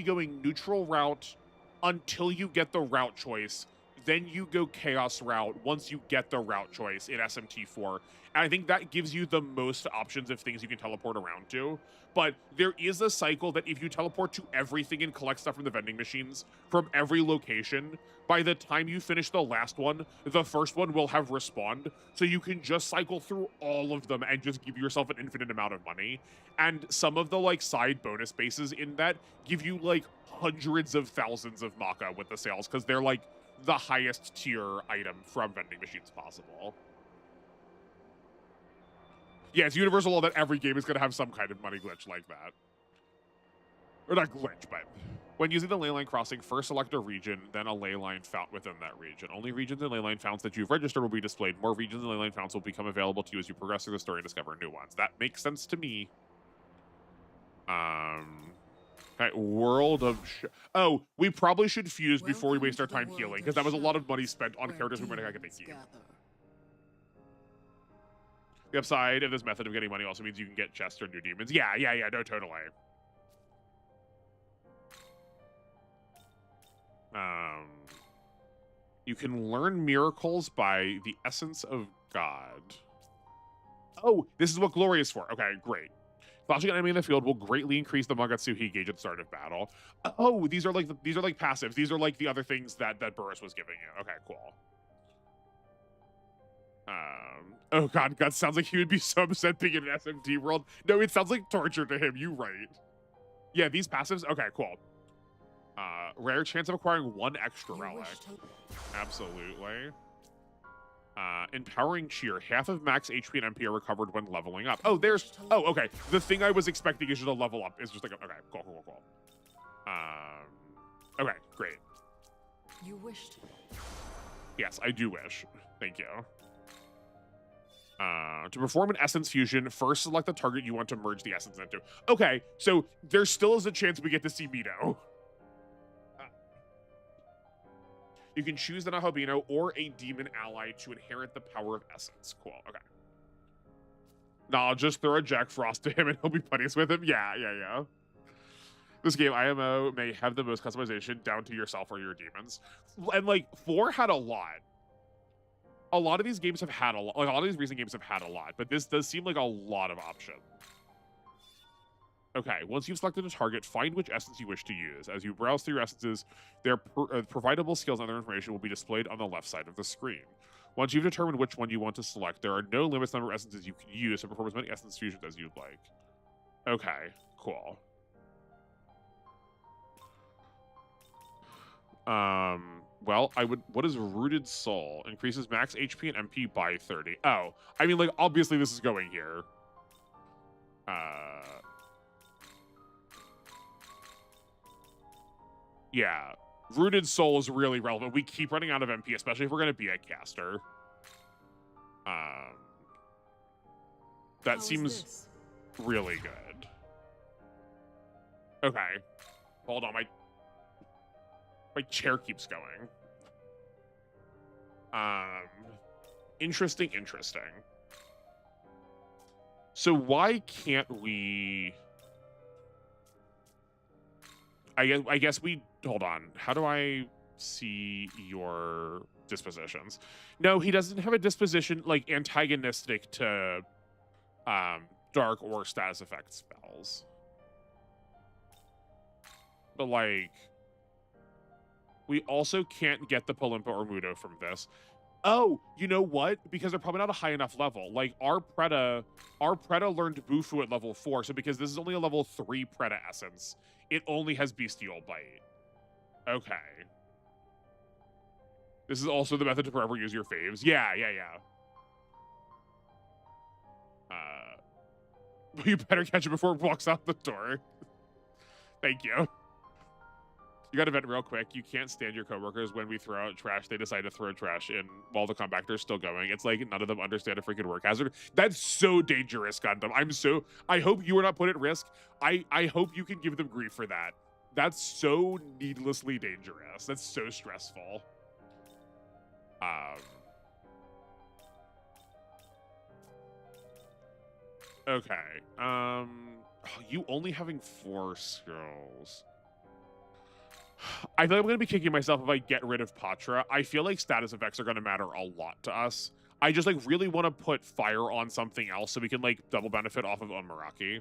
going neutral route until you get the route choice. Then you go chaos route once you get the route choice in SMT 4. And I think that gives you the most options of things you can teleport around to. But there is a cycle that if you teleport to everything and collect stuff from the vending machines from every location, by the time you finish the last one, the first one will have respawned. So you can just cycle through all of them and just give yourself an infinite amount of money. And some of the like side bonus bases in that give you like hundreds of thousands of Maka with the sales, because they're like the highest tier item from vending machines possible. Yeah, it's universal law that every game is going to have some kind of money glitch like that. Or not glitch, but when using the ley line crossing, first select a region, then a ley line fount within that region. Only regions and ley line founts that you've registered will be displayed. More regions and ley line founts will become available to you as you progress through the story and discover new ones. That makes sense to me. Okay, World of... Oh, we probably should fuse before we waste our time healing, because that was a lot of money spent on characters we might not get to heal. The upside of this method of getting money also means you can get chests or new demons. Yeah, no, totally. You can learn miracles by the essence of God. Oh, this is what Glory is for. Okay, great. Flashing an enemy in the field will greatly increase the Magatsuhi gauge at the start of battle. Oh, these are like passives. These are like the other things that Burris was giving you. Okay, cool. Oh god, Guts sounds like he would be so upset being in an SMT world. No, it sounds like torture to him. You right. Yeah, these passives. Okay, cool. Rare chance of acquiring 1 extra relic. Absolutely. Empowering cheer. Half of max HP and MP are recovered when leveling up. Oh, there's. Oh, okay. The thing I was expecting is just a level up. Is just like. Okay, cool. Okay, great. You wish to. Yes, I do wish. Thank you. To perform an essence fusion, first select the target you want to merge the essence into. Okay, so there still is a chance we get to see Mito. You can choose the Nahobino or a demon ally to inherit the power of essence. Cool, okay. Nah, I'll just throw a Jack Frost to him and he'll be buddies with him. Yeah. This game, IMO, may have the most customization down to yourself or your demons. And like, 4 had a lot. A lot of these games have had a lot. Like, a lot of these recent games have had a lot, but this does seem like a lot of options. Okay, once you've selected a target, find which essence you wish to use. As you browse through your essences, their providable skills and other information will be displayed on the left side of the screen. Once you've determined which one you want to select, there are no limits on the number of essences you can use to perform as many essence fusions as you'd like. Okay, cool. Well, what is Rooted Soul? Increases max HP and MP by 30. Oh, I mean, like, obviously this is going here. Yeah, Rooted Soul is really relevant. We keep running out of MP, especially if we're going to be a caster. That seems really good. Okay. Hold on, my chair keeps going. Interesting. So why can't we... I guess we... Hold on. How do I see your dispositions? No, he doesn't have a disposition, like, antagonistic to dark or status effect spells. But, like... We also can't get the Polimpa or Mudo from this. Oh, you know what? Because they're probably not a high enough level. Like, our Preda learned Bufu at level 4, so because this is only a level 3 Preda essence, it only has Bestial Bite. Okay. This is also the method to forever use your faves. Yeah. You better catch it before it walks out the door. Thank you. You got to vent real quick. You can't stand your coworkers when we throw out trash. They decide to throw trash in while the compactor's still going. It's like none of them understand a freaking work hazard. That's so dangerous, Gundam. I hope you are not put at risk. I hope you can give them grief for that. That's so needlessly dangerous. That's so stressful. Okay. You only having 4 skills. I feel like I'm going to be kicking myself if I get rid of Patra. I feel like status effects are going to matter a lot to us. I just, like, really want to put fire on something else so we can, like, double benefit off of Onmaraki.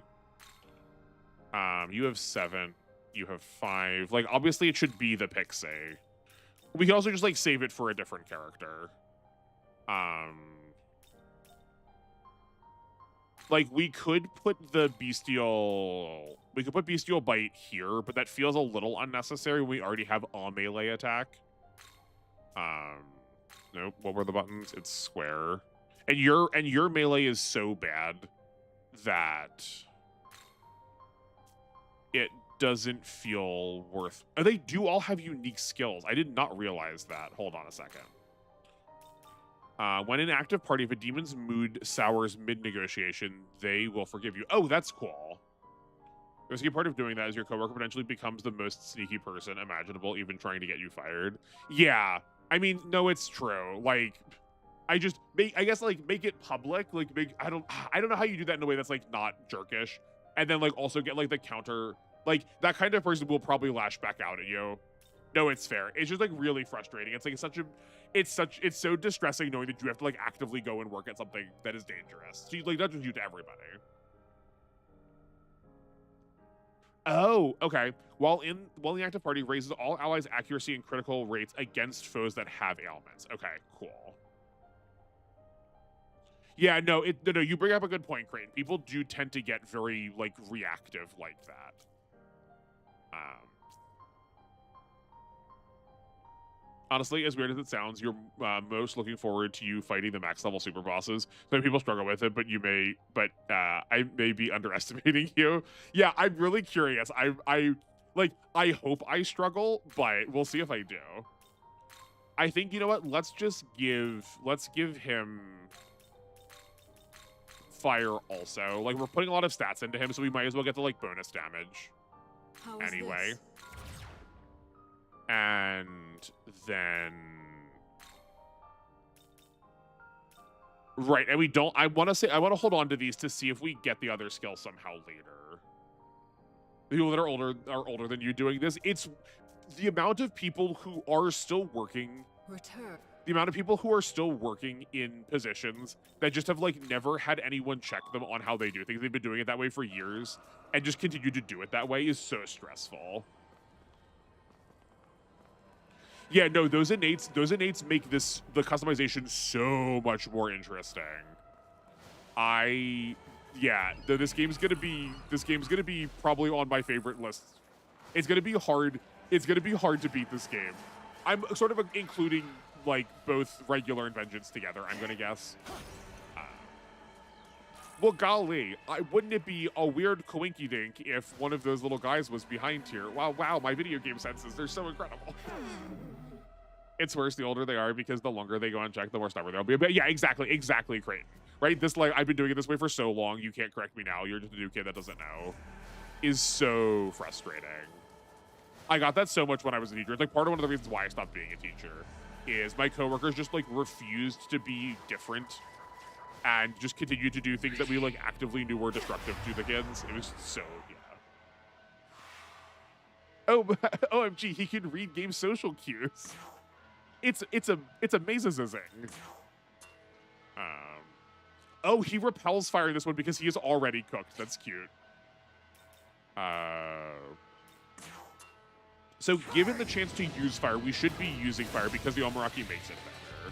You have 7. You have 5. Like, obviously it should be the Pixie. We can also just, like, save it for a different character. Like, we could put the Bestial... We could put Bestial Bite here, but that feels a little unnecessary when we already have a melee attack. Nope. What were the buttons? It's square. And your melee is so bad that it doesn't feel worth... They do all have unique skills. I did not realize that. Hold on a second. When in active party, if a demon's mood sours mid-negotiation, they will forgive you. Oh, that's cool. The risky part of doing that is your coworker potentially becomes the most sneaky person imaginable, even trying to get you fired. Yeah. I mean, no, it's true. Like, I guess, like, make it public. Like, I don't know how you do that in a way that's, like, not jerkish. And then, like, also get, like, the counter. Like, that kind of person will probably lash back out at you. No, it's fair. It's just like really frustrating. It's like it's so distressing knowing that you have to like actively go and work at something that is dangerous. So, like, not just you, to everybody. Oh, okay. While in the active party, raises all allies' accuracy and critical rates against foes that have ailments. Okay, cool. Yeah, no, you bring up a good point, Crane. People do tend to get very like reactive like that. Honestly, as weird as it sounds, you're most looking forward to you fighting the max level super bosses. Some people struggle with it, but I may be underestimating you. Yeah, I'm really curious. I hope I struggle, but we'll see if I do. I think, you know what? Let's give him fire also. Like, we're putting a lot of stats into him, so we might as well get the like bonus damage. Anyway. This? And then, right, and we don't, I want to hold on to these to see if we get the other skill somehow later. The people that are older than you doing this. It's the amount of people who are still working. Return. The amount of people who are still working in positions that just have like never had anyone check them on how they do things. They've been doing it that way for years and just continue to do it that way is so stressful. Yeah, no, those innates make the customization so much more interesting. This game's gonna be probably on my favorite list. It's gonna be hard to beat this game. I'm sort of including like both regular and Vengeance together, I'm gonna guess. Well, golly, wouldn't it be a weird coinky-dink if one of those little guys was behind here? Wow, my video game senses, they're so incredible. It's worse the older they are because the longer they go unchecked, the more stubborn they'll be. But yeah, exactly, Creighton. Right? This, like, I've been doing it this way for so long, you can't correct me now, you're just a new kid that doesn't know. Is so frustrating. I got that so much when I was a teacher. It's like part of one of the reasons why I stopped being a teacher is my coworkers just like refused to be different and just continued to do things that we like actively knew were destructive to the kids. It was so, yeah. Oh, OMG, he can read game social cues. It's amazing. Oh, he repels fire in this one because he is already cooked. That's cute. So given the chance to use fire, we should be using fire because the Omaraki makes it better.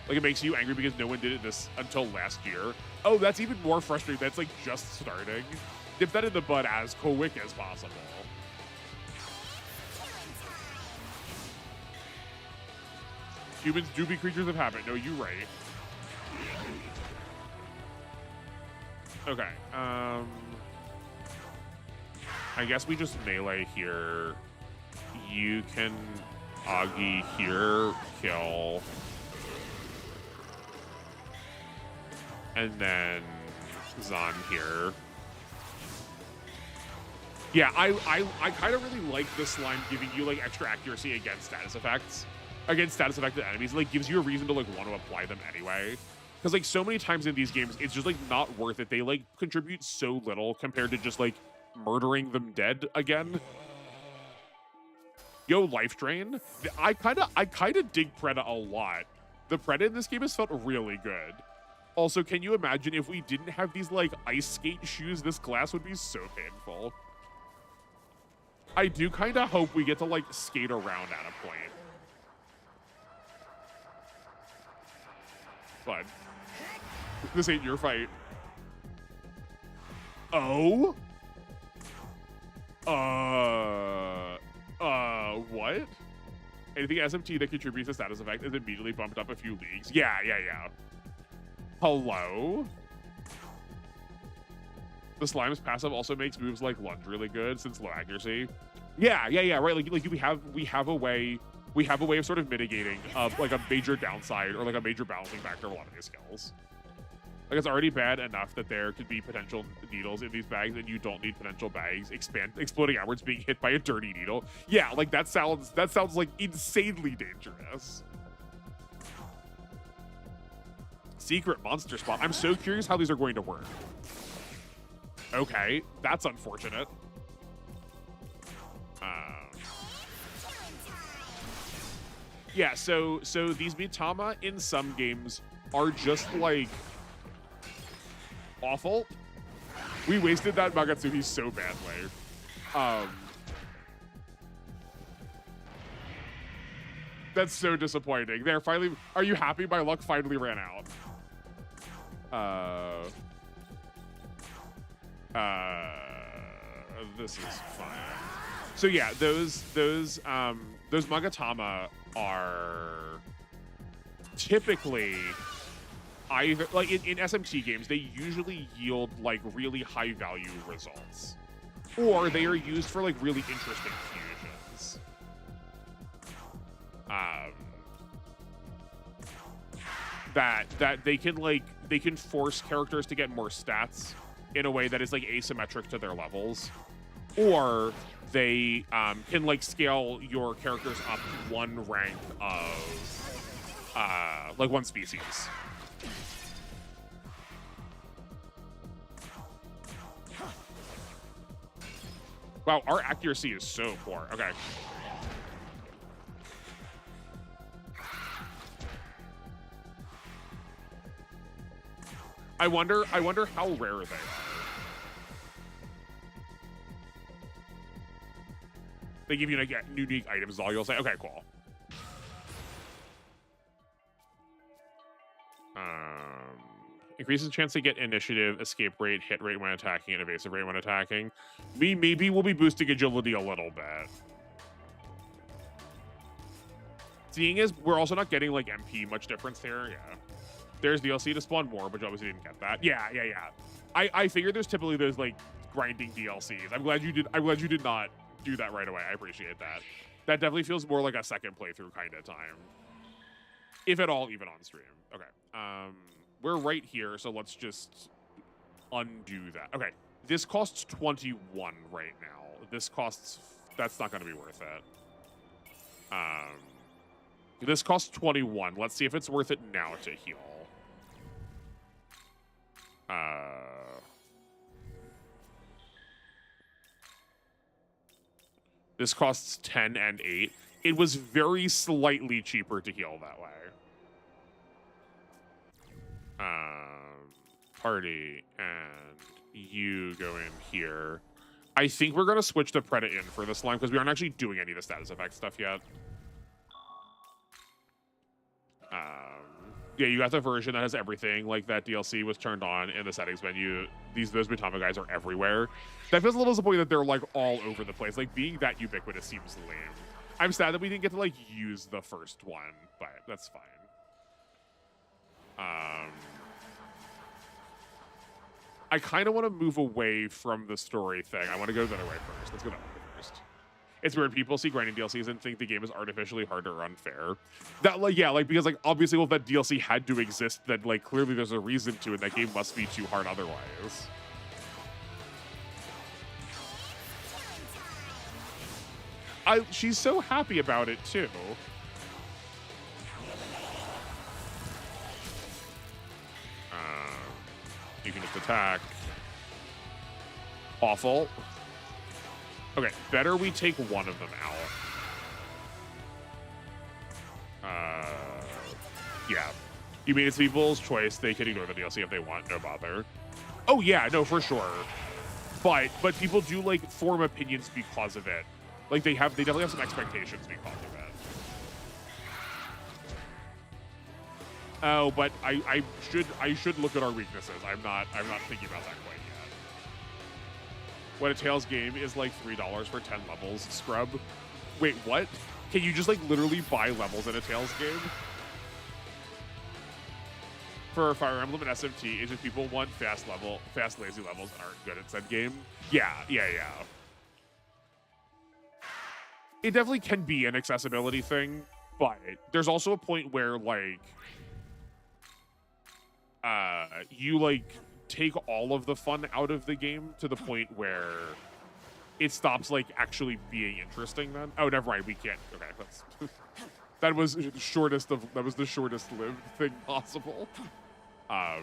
Like, it makes you angry because no one did it until last year. Oh, that's even more frustrating. That's like just starting. Nip that in the bud as quick as possible. Humans do be creatures of habit. No, you're right. Okay. I guess we just melee here. You can Agi here, kill. And then Zan here. Yeah, I kind of really like this slime giving you like extra accuracy against status effects. Against status affected enemies. It like gives you a reason to like want to apply them anyway. Because like so many times in these games, it's just like not worth it. They like contribute so little compared to just like murdering them dead again. Yo, life drain. I kind of dig Preda a lot. The Preda in this game has felt really good. Also, can you imagine if we didn't have these like ice skate shoes? This glass would be so painful. I do kind of hope we get to like skate around at a point. But this ain't your fight. Oh? What? Anything SMT that contributes to status effect is immediately bumped up a few leagues. Yeah. Hello? The slime's passive also makes moves like lunge really good since low accuracy. Yeah, right. Like we have a way of sort of mitigating like a major downside or like a major balancing factor of a lot of these skills. Like, it's already bad enough that there could be potential needles in these bags, and you don't need potential bags exploding outwards being hit by a dirty needle. Yeah, like that sounds like insanely dangerous. Secret monster spot. I'm so curious how these are going to work. Okay, that's unfortunate. Yeah, so these Mitama in some games are just like awful. We wasted that Magatsuhi so badly. That's so disappointing. There, finally, are you happy? My luck finally ran out. This is fine. So yeah, those Magatama are typically either like in SMT games, they usually yield like really high value results, or they are used for like really interesting fusions. That they can force characters to get more stats in a way that is like asymmetric to their levels, or they can like scale your characters up one rank of like one species. Wow, our accuracy is so poor. Okay. I wonder how rare they are. They give you like unique items is all you'll say. Okay, cool. Increases chance to get initiative, escape rate, hit rate when attacking, and evasive rate when attacking. Maybe we'll be boosting agility a little bit. Seeing as we're also not getting like MP much difference here, yeah. There's DLC to spawn more, but you obviously didn't get that. Yeah. I figured there's typically those like grinding DLCs. I'm glad you did not do that right away. I appreciate that. That definitely feels more like a second playthrough kind of time. If at all, even on stream. Okay. We're right here, so let's just undo that. Okay. This costs 21 right now. That's not gonna be worth it. This costs 21. Let's see if it's worth it now to heal. This costs 10 and 8. It was very slightly cheaper to heal that way. Party, and you go in here. I think we're gonna switch to Preda in for this line because we aren't actually doing any of the status effect stuff yet. Yeah, you got the version that has everything. Like that DLC was turned on in the settings menu. Those Mitama guys are everywhere. That feels a little disappointing that they're like all over the place. Like being that ubiquitous seems lame. I'm sad that we didn't get to like use the first one, but that's fine. I kind of want to move away from the story thing. I want to go the other way first. Let's go that way first. It's weird people see grinding DLCs and think the game is artificially harder or unfair. That like yeah, like because like obviously well that DLC had to exist, then like clearly there's a reason to, and that game must be too hard otherwise. She's so happy about it too. You can just attack. Awful. Okay, better we take one of them out. Yeah. You mean it's people's choice. They can ignore the DLC if they want. No bother. Oh, yeah. No, for sure. But people do, like, form opinions because of it. Like, they definitely have some expectations because of it. Oh, but I should look at our weaknesses. I'm not thinking about that quite yet. What a Tales game is like $3 for 10 levels, scrub. Wait, what? Can you just like literally buy levels in a Tales game? For Fire Emblem and SMT, is just people want fast lazy levels and aren't good at said game? Yeah. It definitely can be an accessibility thing, but there's also a point where like you like take all of the fun out of the game to the point where it stops like actually being interesting then. Oh, never mind, we can't. Okay, that was the shortest lived thing possible. Yeah,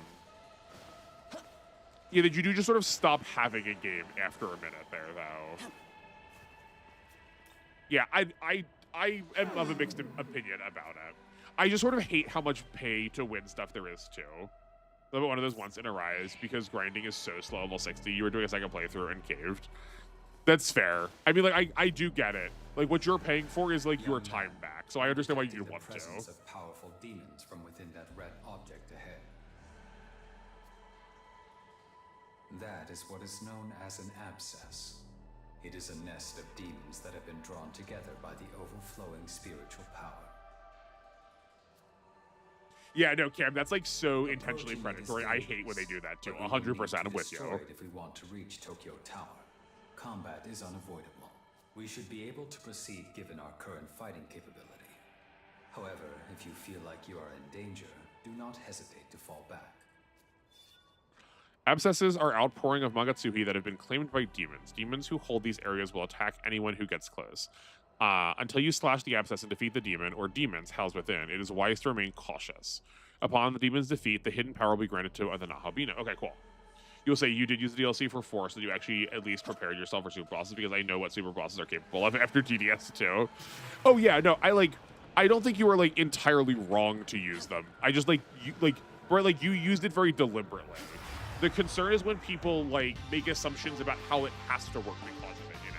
did you do just sort of stop having a game after a minute there though? Yeah, I am of a mixed opinion about it. I just sort of hate how much pay to win stuff there is too. One of those once in a rise because grinding is so slow. Level 60, you were doing a second playthrough and caved. That's fair. I mean, like, I do get it. Like, what you're paying for is like your time back, so I understand why you want to. Presence of powerful demons from within that red object ahead. That is what is known as an abscess. It is a nest of demons that have been drawn together by the overflowing spiritual power. Yeah, no, Cam, that's like so intentionally predatory. I hate when they do that too. 100% I'm with you. If we want to reach Tokyo Tower, combat is unavoidable. We should be able to proceed given our current fighting capability. However, if you feel like you are in danger, do not hesitate to fall back. Abscesses are outpouring of Magatsuhi that have been claimed by demons. Demons who hold these areas will attack anyone who gets close. Until you slash the abscess and defeat the demon or demons housed within, it is wise to remain cautious. Upon the demon's defeat, the hidden power will be granted to the Nahobino. Okay, cool. You'll say you did use the DLC for 4, so you actually at least prepared yourself for super bosses because I know what super bosses are capable of after GDS 2. Oh yeah, no, I don't think you were like entirely wrong to use them. I just you used it very deliberately. The concern is when people like make assumptions about how it has to work because of it, you know.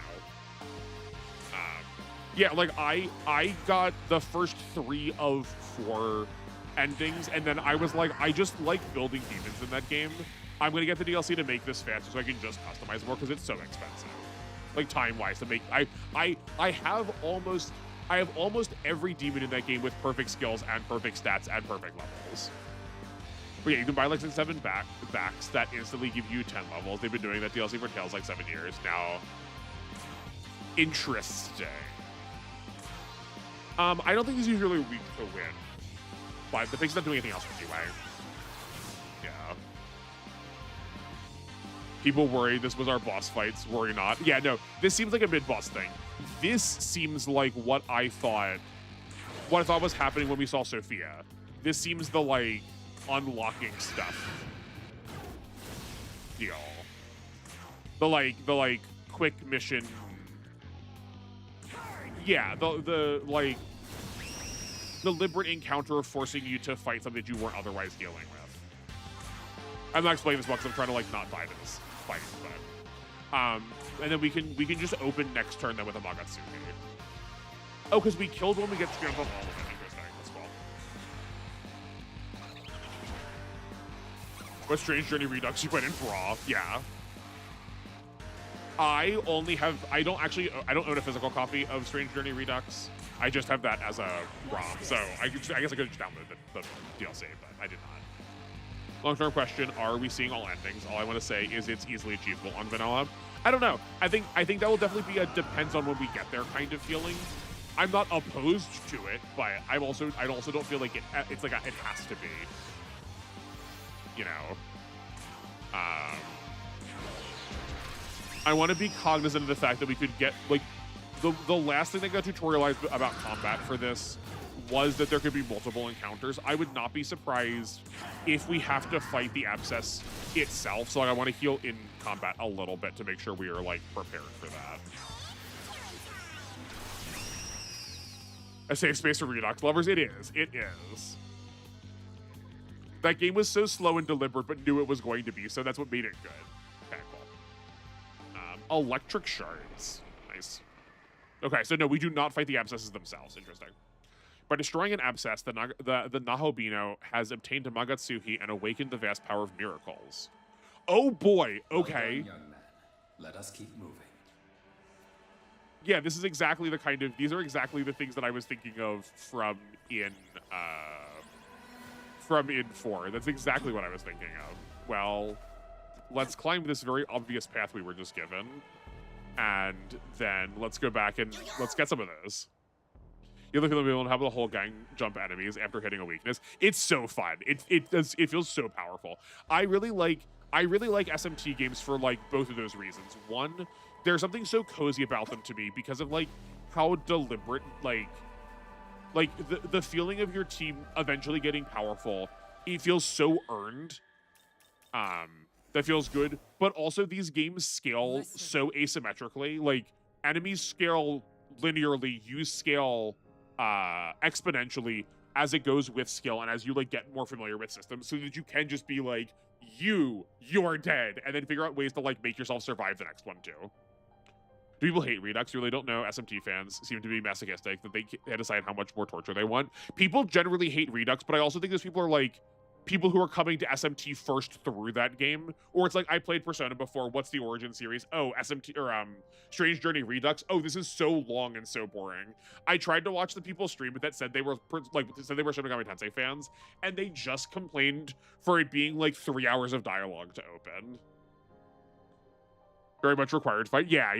Yeah, like I got the first 3 of 4 endings, and then I was like, I just like building demons in that game. I'm gonna get the DLC to make this faster so I can just customize more because it's so expensive. Like time-wise to make I have almost every demon in that game with perfect skills and perfect stats and perfect levels. But yeah, you can buy like 7 backs that instantly give you 10 levels. They've been doing that DLC for Tales like 7 years now. Interesting. I don't think this is usually weak to win, but the Pixie's not doing anything else anyway. Yeah. People worry this was our boss fights. Worry not. Yeah, no, this seems like a mid-boss thing. This seems like what I thought was happening when we saw Sophia. This seems the like unlocking stuff deal. The like quick mission. Yeah, the like deliberate encounter forcing you to fight something that you weren't otherwise dealing with. I'm not explaining this well because I'm trying to like not buy this fight, but and then we can just open next turn then with a Magatsuki. Oh, because we killed one, we get to jump up all of it. Interesting. That's cool. What Strange Journey Redux you went in Bra? Yeah. I don't own a physical copy of Strange Journey Redux. I just have that as a ROM, so I guess I could just download the DLC, but I did not. Long-term question, are we seeing all endings? All I want to say is it's easily achievable on vanilla. I don't know. I think that will definitely be a depends on when we get there kind of feeling. I'm not opposed to it, but I also don't feel like it's like it has to be. You know. I want to be cognizant of the fact that we could get, like, the last thing that got tutorialized about combat for this was that there could be multiple encounters. I would not be surprised if we have to fight the Abscess itself, so like, I want to heal in combat a little bit to make sure we are, like, prepared for that. A safe space for Redux lovers? It is. It is. That game was so slow and deliberate, but knew it was going to be, so that's what made it good. Okay, cool. Electric shards. Nice. Okay, so no, we do not fight the abscesses themselves. Interesting. By destroying an abscess, the Nahobino has obtained a Magatsuhi and awakened the vast power of miracles. Oh boy, okay. Well done, young man. Let us keep moving. Yeah, this is exactly the kind of, these are exactly the things that I was thinking of from in 4. That's exactly what I was thinking of. Well, let's climb this very obvious path we were just given, and then let's go back and let's get some of those. You look at them and have the whole gang jump enemies after hitting a weakness. It's so fun. It feels so powerful. I really like SMT games for like both of those reasons. One, there's something so cozy about them to me because of like how deliberate, like the feeling of your team eventually getting powerful. It feels so earned. That feels good. But also these games scale so asymmetrically. Like enemies scale linearly, you scale exponentially as it goes with skill and as you like get more familiar with systems, so that you can just be like, you're dead, and then figure out ways to like make yourself survive the next one too. Do people hate Redux? You really don't know. SMT fans seem to be masochistic that they can't decide how much more torture they want. People generally hate Redux, but I also think those people are like people who are coming to SMT first through that game. Or it's like, I played Persona before. What's the origin series? Oh, SMT or Strange Journey Redux. Oh, this is so long and so boring. I tried to watch the people stream it that said they were Shin Megami Tensei fans, and they just complained for it being like 3 hours of dialogue to open. Very much required fight. Yeah.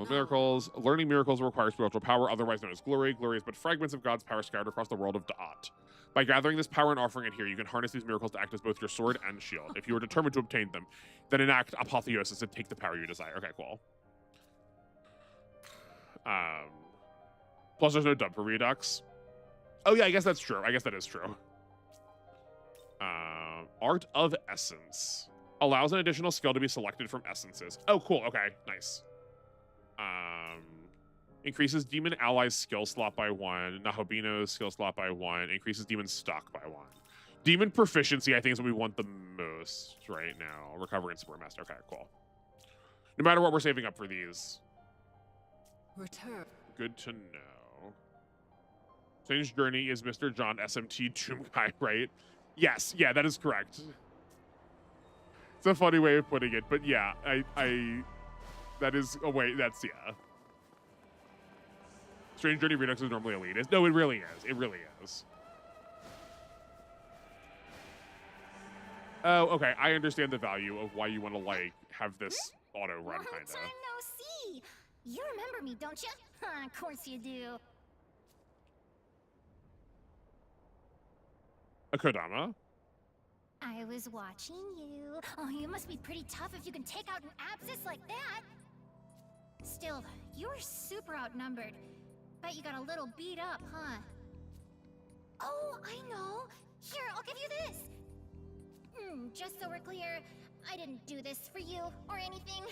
Miracles. Learning miracles requires spiritual power, otherwise known as glory. Glory is but fragments of God's power scattered across the world of Da'at. By gathering this power and offering it here, you can harness these miracles to act as both your sword and shield. If you are determined to obtain them, then enact apotheosis and take the power you desire. Okay, cool. Plus, there's no dub for Redux. Oh yeah, I guess that's true. I guess that is true. Art of Essence. Allows an additional skill to be selected from essences. Oh, cool. Okay, nice. Increases demon allies skill slot by 1. Nahobino's skill slot by 1. Increases demon stock by 1. Demon proficiency, I think, is what we want the most right now. Recovery and Super Master. Okay, cool. No matter what, we're saving up for these. Return. Good to know. Strange Journey is Mr. John SMT Doomguy, right? Yes, yeah, that is correct. It's a funny way of putting it, but yeah, that is a way, that's, yeah. Strange Journey Redux is normally elitist. No, it really is. It really is. Oh, okay. I understand the value of why you want to, like, have this auto run, kind of. Long time no see. You remember me, don't you? Of course you do. A Kodama? I was watching you. Oh, you must be pretty tough if you can take out an Abscess like that. Still, you're super outnumbered. Bet you got a little beat up, huh? Oh, I know. Here, I'll give you this. Just so we're clear, I didn't do this for you or anything.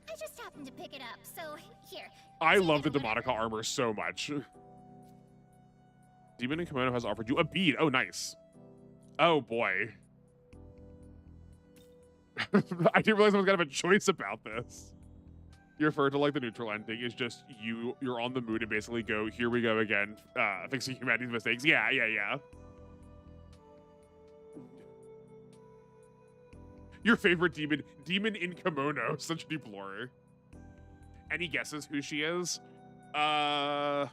I just happened to pick it up, so here. I love the Demonica armor so much. Demon and Kimono has offered you a bead. Oh, nice. Oh, boy. I didn't realize I was gonna have a choice about this. You refer to like the neutral ending is just you're on the mood and basically go, here we go again, fixing humanity's mistakes. Yeah. Your favorite demon in kimono, such deep lore. Any guesses who she is? I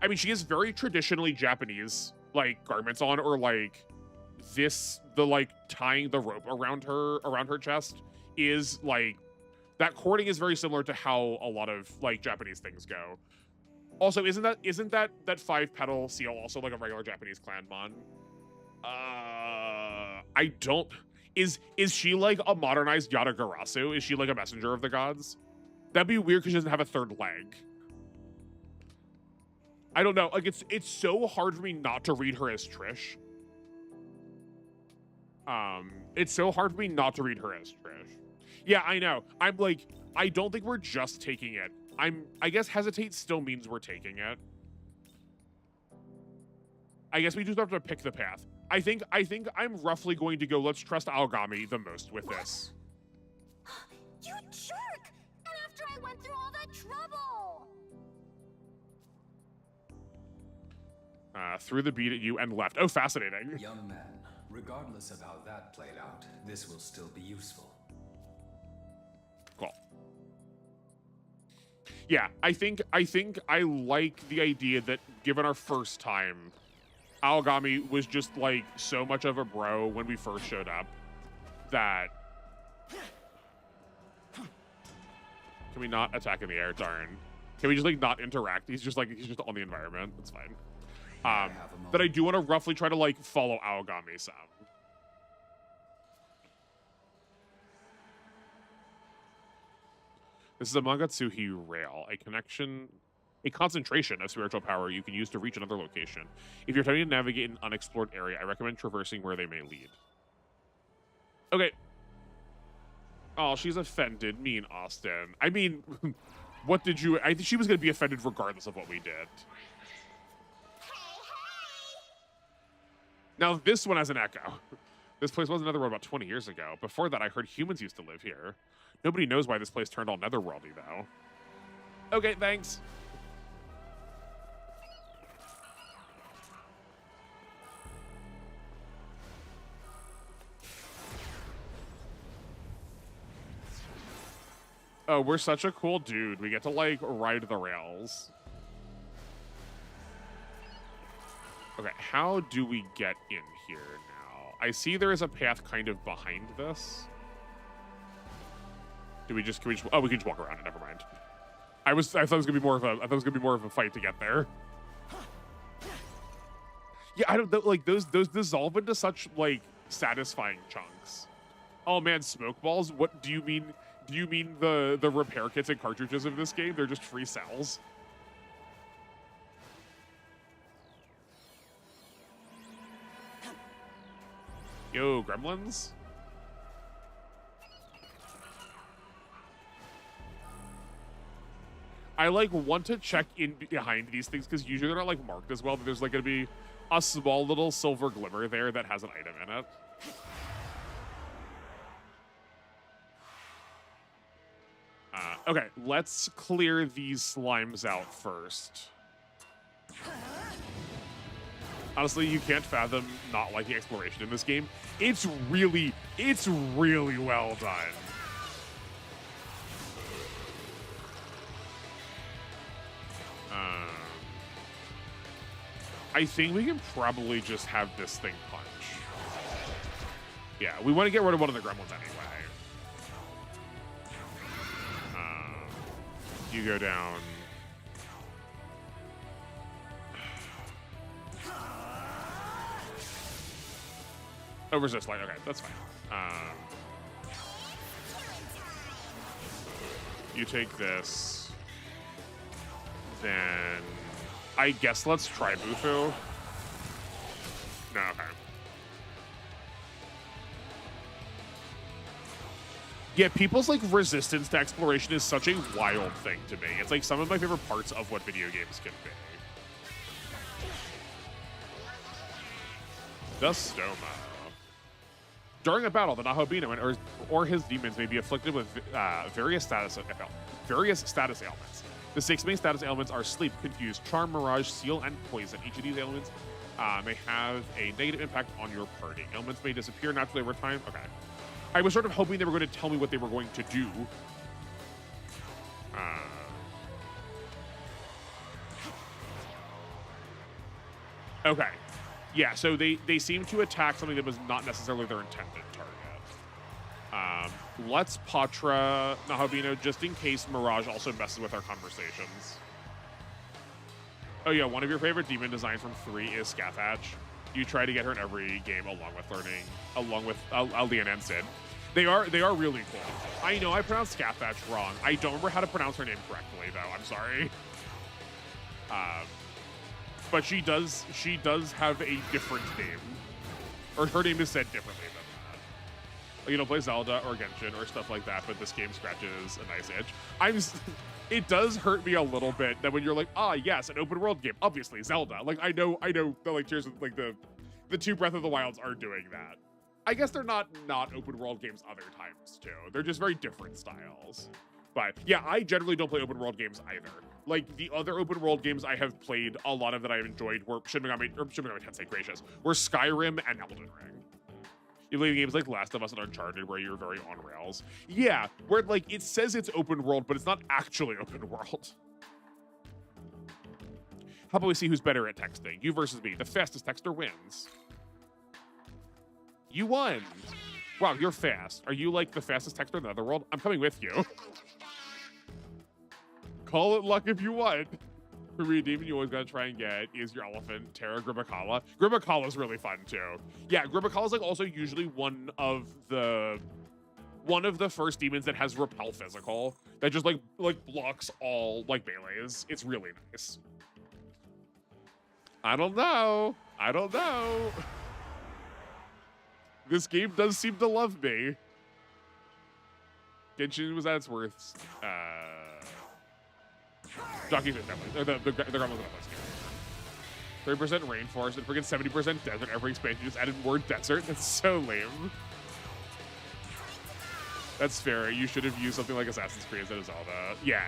mean, she has very traditionally Japanese like garments on, or like the like tying the rope around her chest is like, that cording is very similar to how a lot of like Japanese things go. Also, isn't that 5-petal seal also like a regular Japanese clan mon? I don't. Is she like a modernized Yatagarasu? Is she like a messenger of the gods? That'd be weird because she doesn't have a third leg. I don't know. Like it's so hard for me not to read her as Trish. It's so hard for me not to read her as Trish. Yeah, I know. I'm like, I don't think we're just taking it. I guess hesitate still means we're taking it. I guess we just have to pick the path. I think I'm roughly going to go, let's trust Aogami the most with this. You jerk! And after I went through all that trouble! Threw the bead at you and left. Oh, fascinating. Young man, regardless of how that played out, this will still be useful. Cool. Yeah, I think I like the idea that given our first time, Aogami was just like so much of a bro when we first showed up that. Can we not attack in the air? Darn. Can we just like not interact? He's just on the environment. That's fine. That I do want to roughly try to like follow Aogami some. This is a Mangatsuhi rail, a concentration of spiritual power you can use to reach another location. If you're trying to navigate an unexplored area, I recommend traversing where they may lead. Okay. Oh, she's offended. Me and Austin. I mean, what did you... I think she was going to be offended regardless of what we did. Now, this one has an echo. This place was another world about 20 years ago. Before that, I heard humans used to live here. Nobody knows why this place turned all netherworldy, though. Okay, thanks. Oh, we're such a cool dude. We get to, like, ride the rails. Okay, how do we get in here now? I see there is a path kind of behind this. Do we just, can we just, oh, we can just walk around it, never mind. I thought it was gonna be more of a fight to get there. Yeah, I don't know, like, those dissolve into such, like, satisfying chunks. Oh man, smoke balls? What do you mean? Do you mean the repair kits and cartridges of this game? They're just free cells. Yo, gremlins? I like want to check in behind these things because usually they're not like marked as well, but there's like gonna be a small little silver glimmer there that has an item in it. Okay, let's clear these slimes out first. Honestly, you can't fathom not liking exploration in this game. It's really well done. I think we can probably just have this thing punch. Yeah, we want to get rid of one of the gremlins anyway. You go down. Oh, resist light. Okay, that's fine. You take this. Then I guess let's try Bufu. No, okay. Yeah, people's like resistance to exploration is such a wild thing to me. It's like some of my favorite parts of what video games can be. The Stoma. During a battle, the Nahobino or his demons may be afflicted with various status ailments. The 6 main status ailments are sleep, confuse, charm, mirage, seal, and poison. Each of these ailments may have a negative impact on your party. Ailments may disappear naturally over time. Okay. I was sort of hoping they were going to tell me what they were going to do. Okay. Yeah, so they seem to attack something that was not necessarily their intended target. Let's Patra Nahobino just in case Mirage also messes with our conversations. Oh yeah, one of your favorite demon designs from 3 is Scathatch. You try to get her in every game along with Aldean and Sid. They are really cool. I know I pronounced Scathatch wrong. I don't remember how to pronounce her name correctly though. I'm sorry. But she does have a different name, or her name is said differently than that. Like, you don't play Zelda or Genshin or stuff like that, but this game scratches a nice itch. It does hurt me a little bit that when you're like, ah, yes, an open world game, obviously Zelda. Like I know the like Tears of like the 2 Breath of the Wilds are doing that. I guess they're not open world games other times too. They're just very different styles. But yeah, I generally don't play open world games either. Like the other open world games I have played, a lot of that I've enjoyed were Shin Megami Tensei gracious, were Skyrim and Elden Ring. You play games like Last of Us and Uncharted where you're very on rails. Yeah, where like it says it's open world, but it's not actually open world. How about we see who's better at texting? You versus me. The fastest texter wins. You won. Wow, you're fast. Are you like the fastest texter in the other world? I'm coming with you. Call it luck if you want. For me, demon, you always gotta try and get is your elephant, Terra Gribakala. Gribakala's really fun too. Yeah, Gribakala's like also usually one of the first demons that has repel physical that just like blocks all like melees. It's really nice. I don't know. This game does seem to love me. Genshin was at its worst. Jockey's definitely the Gremlins was definitely scary. 30% rainforest and freaking 70% desert. Every expansion just added more desert. That's so lame. That's fair. You should have used something like Assassin's Creed instead of Zelda. Yeah.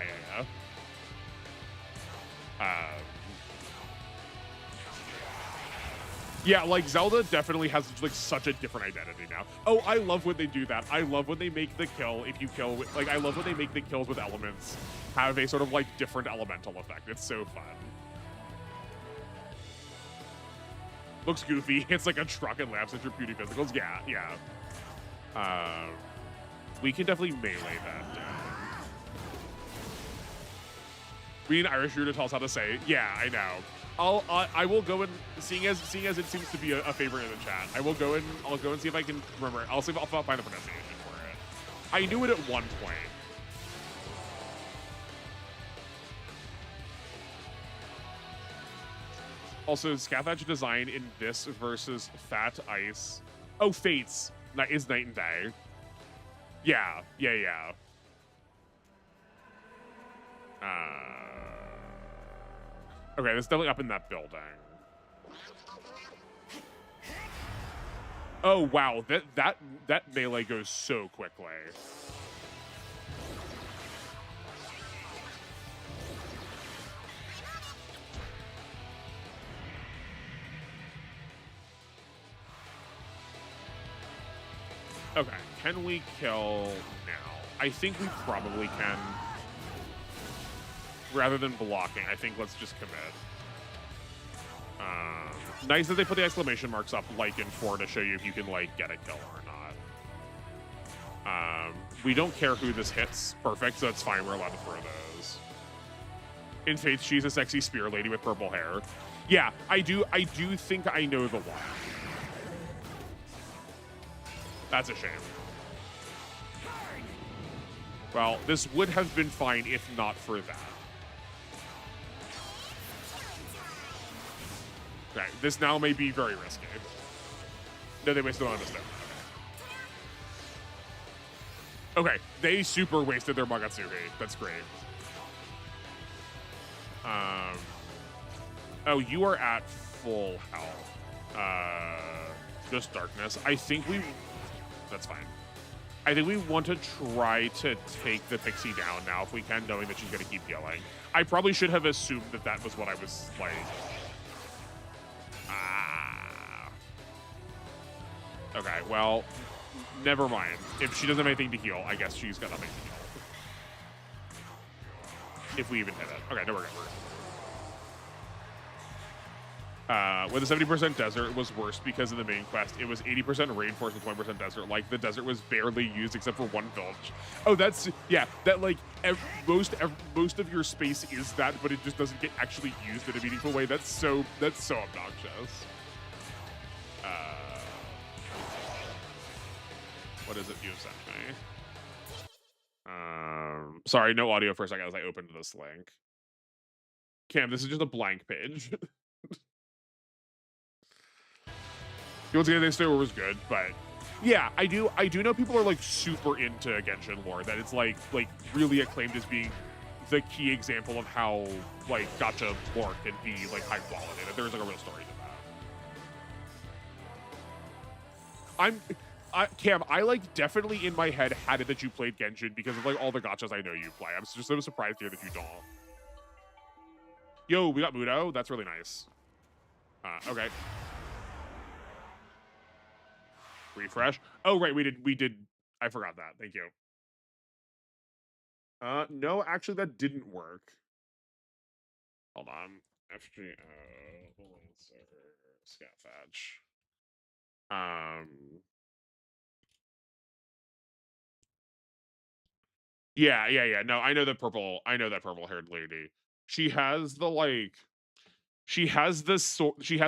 Yeah, like Zelda definitely has like such a different identity now. Oh, I love when they do that. I love when they make the kill, if you kill with, like, I love when they make the kills with elements have a sort of like different elemental effect. It's so fun. Looks goofy. It's like a truck and laughs at your beauty physicals. Yeah. We can definitely melee that down. We need Irish Roo to tell us how to say it. Yeah, I know. I will go and seeing as it seems to be a favorite in the chat. I'll go and see if I can remember. I'll see if I'll find the pronunciation for it. I knew it at one point. Also, Scathach design in this versus Fat Ice. Oh, Fates is night and day. Yeah. Okay, that's definitely up in that building. Oh wow, that melee goes so quickly. Okay, can we kill now? I think we probably can. Rather than blocking, I think let's just commit. Nice that they put the exclamation marks up like in 4 to show you if you can like get a kill or not. We don't care who this hits. Perfect, so it's fine. We're allowed to throw those. In Faith, she's a sexy spear lady with purple hair. Yeah, I do think I know the one. That's a shame. Well, this would have been fine if not for that. Okay, this now may be very risky. No, they wasted on this step. Okay, they super wasted their Magatsuhi. That's great. Oh, you are at full health. Just darkness. I think that's fine. I think we want to try to take the Pixie down now if we can, knowing that she's going to keep yelling. I probably should have assumed that was what I was like. Okay, well, never mind. If she doesn't have anything to heal, I guess she's got nothing to heal. If we even hit it. Okay, no, we're good. With the 70% desert was worse because of the main quest. It was 80% rainforest and 20% desert. Like, the desert was barely used except for one village. Oh, that's, yeah, that, like, most of your space is that, but it just doesn't get actually used in a meaningful way. That's so obnoxious. What is it you sent me? Sorry, no audio for a second as I opened this link. Cam, this is just a blank page. Once again, they still was good, but yeah, I do know people are like super into Genshin lore. That it's like really acclaimed as being the key example of how like gacha lore can be like high quality. That there's like a real story to that. Cam, I like definitely in my head had it that you played Genshin because of like all the gachas I know you play. I'm just so surprised here that you don't. Yo, we got Mudo. That's really nice. Okay. Refresh. Oh, right. We did. I forgot that. Thank you. No, actually, that didn't work. Hold on. FGO. Scathach. Yeah. No, I know that purple-haired lady. She has the she has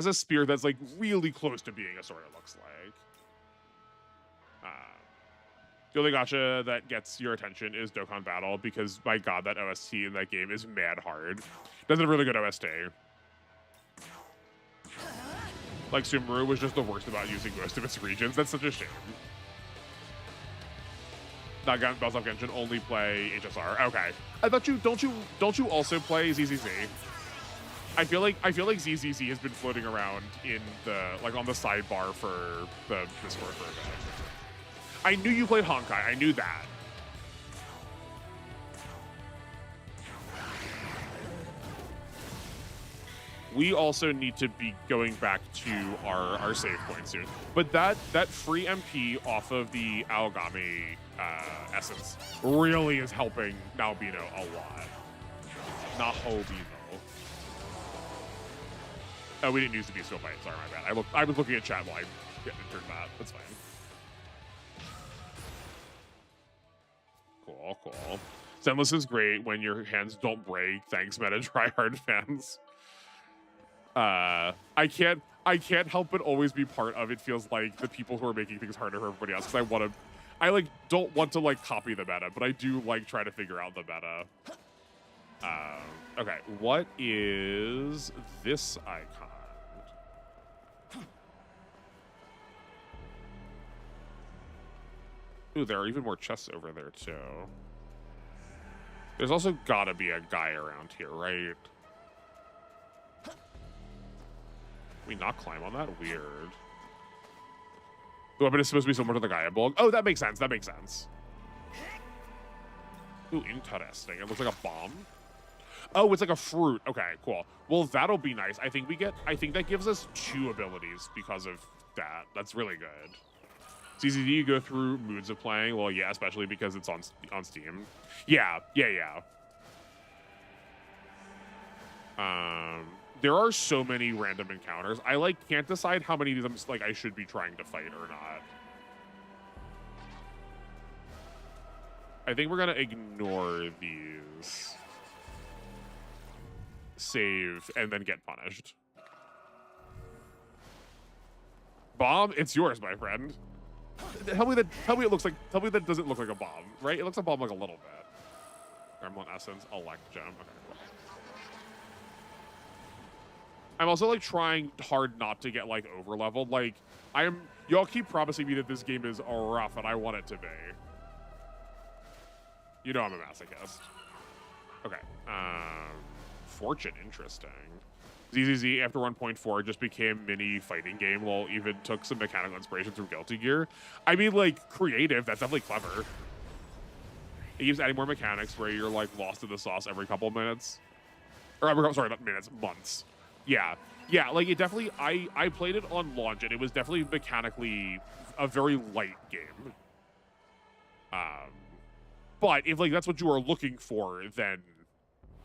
a spear that's like really close to being a sword, it looks like. The only gacha that gets your attention is Dokkan Battle because, my god, that OST in that game is mad hard. That's a really good OST. Like, Sumeru was just the worst about using most of its regions. That's such a shame. Not Battle of Genshin, only play HSR. Okay. I thought you don't you also play ZZZ? I feel like ZZZ has been floating around in the on the sidebar for the Discord for a bit. I knew you played Honkai. I knew that. We also need to be going back to our save point soon. But that free MP off of the Aogami essence really is helping Nahobino a lot. Nahobino. Oh, we didn't use the Beast Bite. Sorry, my bad. I was looking at chat while I entered that. That's fine. Cool. Zenless is great when your hands don't break. Thanks, Meta Tryhard fans. I can't help but always be part of it. Feels like the people who are making things harder for everybody else, because I don't want to copy the meta, but I do try to figure out the meta. Okay, what is this icon? Ooh, there are even more chests over there too. There's also gotta be a guy around here, right? We not climb on that? Weird. The weapon is supposed to be similar to the Gaia Bulk. Oh, that makes sense. That makes sense. Ooh, interesting. It looks like a bomb. Oh, it's like a fruit. Okay, cool. Well, that'll be nice. I think that gives us 2 abilities because of that. That's really good. ZZD, you go through moods of playing. Well, yeah, especially because it's on Steam. Yeah. There are so many random encounters. I can't decide how many of them I should be trying to fight or not. I think we're gonna ignore these. Save and then get punished. Bomb, it's yours, my friend. Tell me it looks like. Tell me that doesn't look like a bomb, right? It looks like a bomb a little bit. Gremlin Essence, Elect Gem. Okay. I'm also trying hard not to get over leveled. Y'all keep promising me that this game is rough, and I want it to be. You know I'm a masochist. Okay. Fortune, interesting. ZZZ after 1.4 just became mini fighting game. Well, even took some mechanical inspiration from Guilty Gear. I mean, creative. That's definitely clever. It keeps adding more mechanics where you're lost in the sauce every couple of minutes. Or sorry, not minutes, months. Yeah, it definitely, I played it on launch, and it was definitely mechanically a very light game. But if, that's what you are looking for, then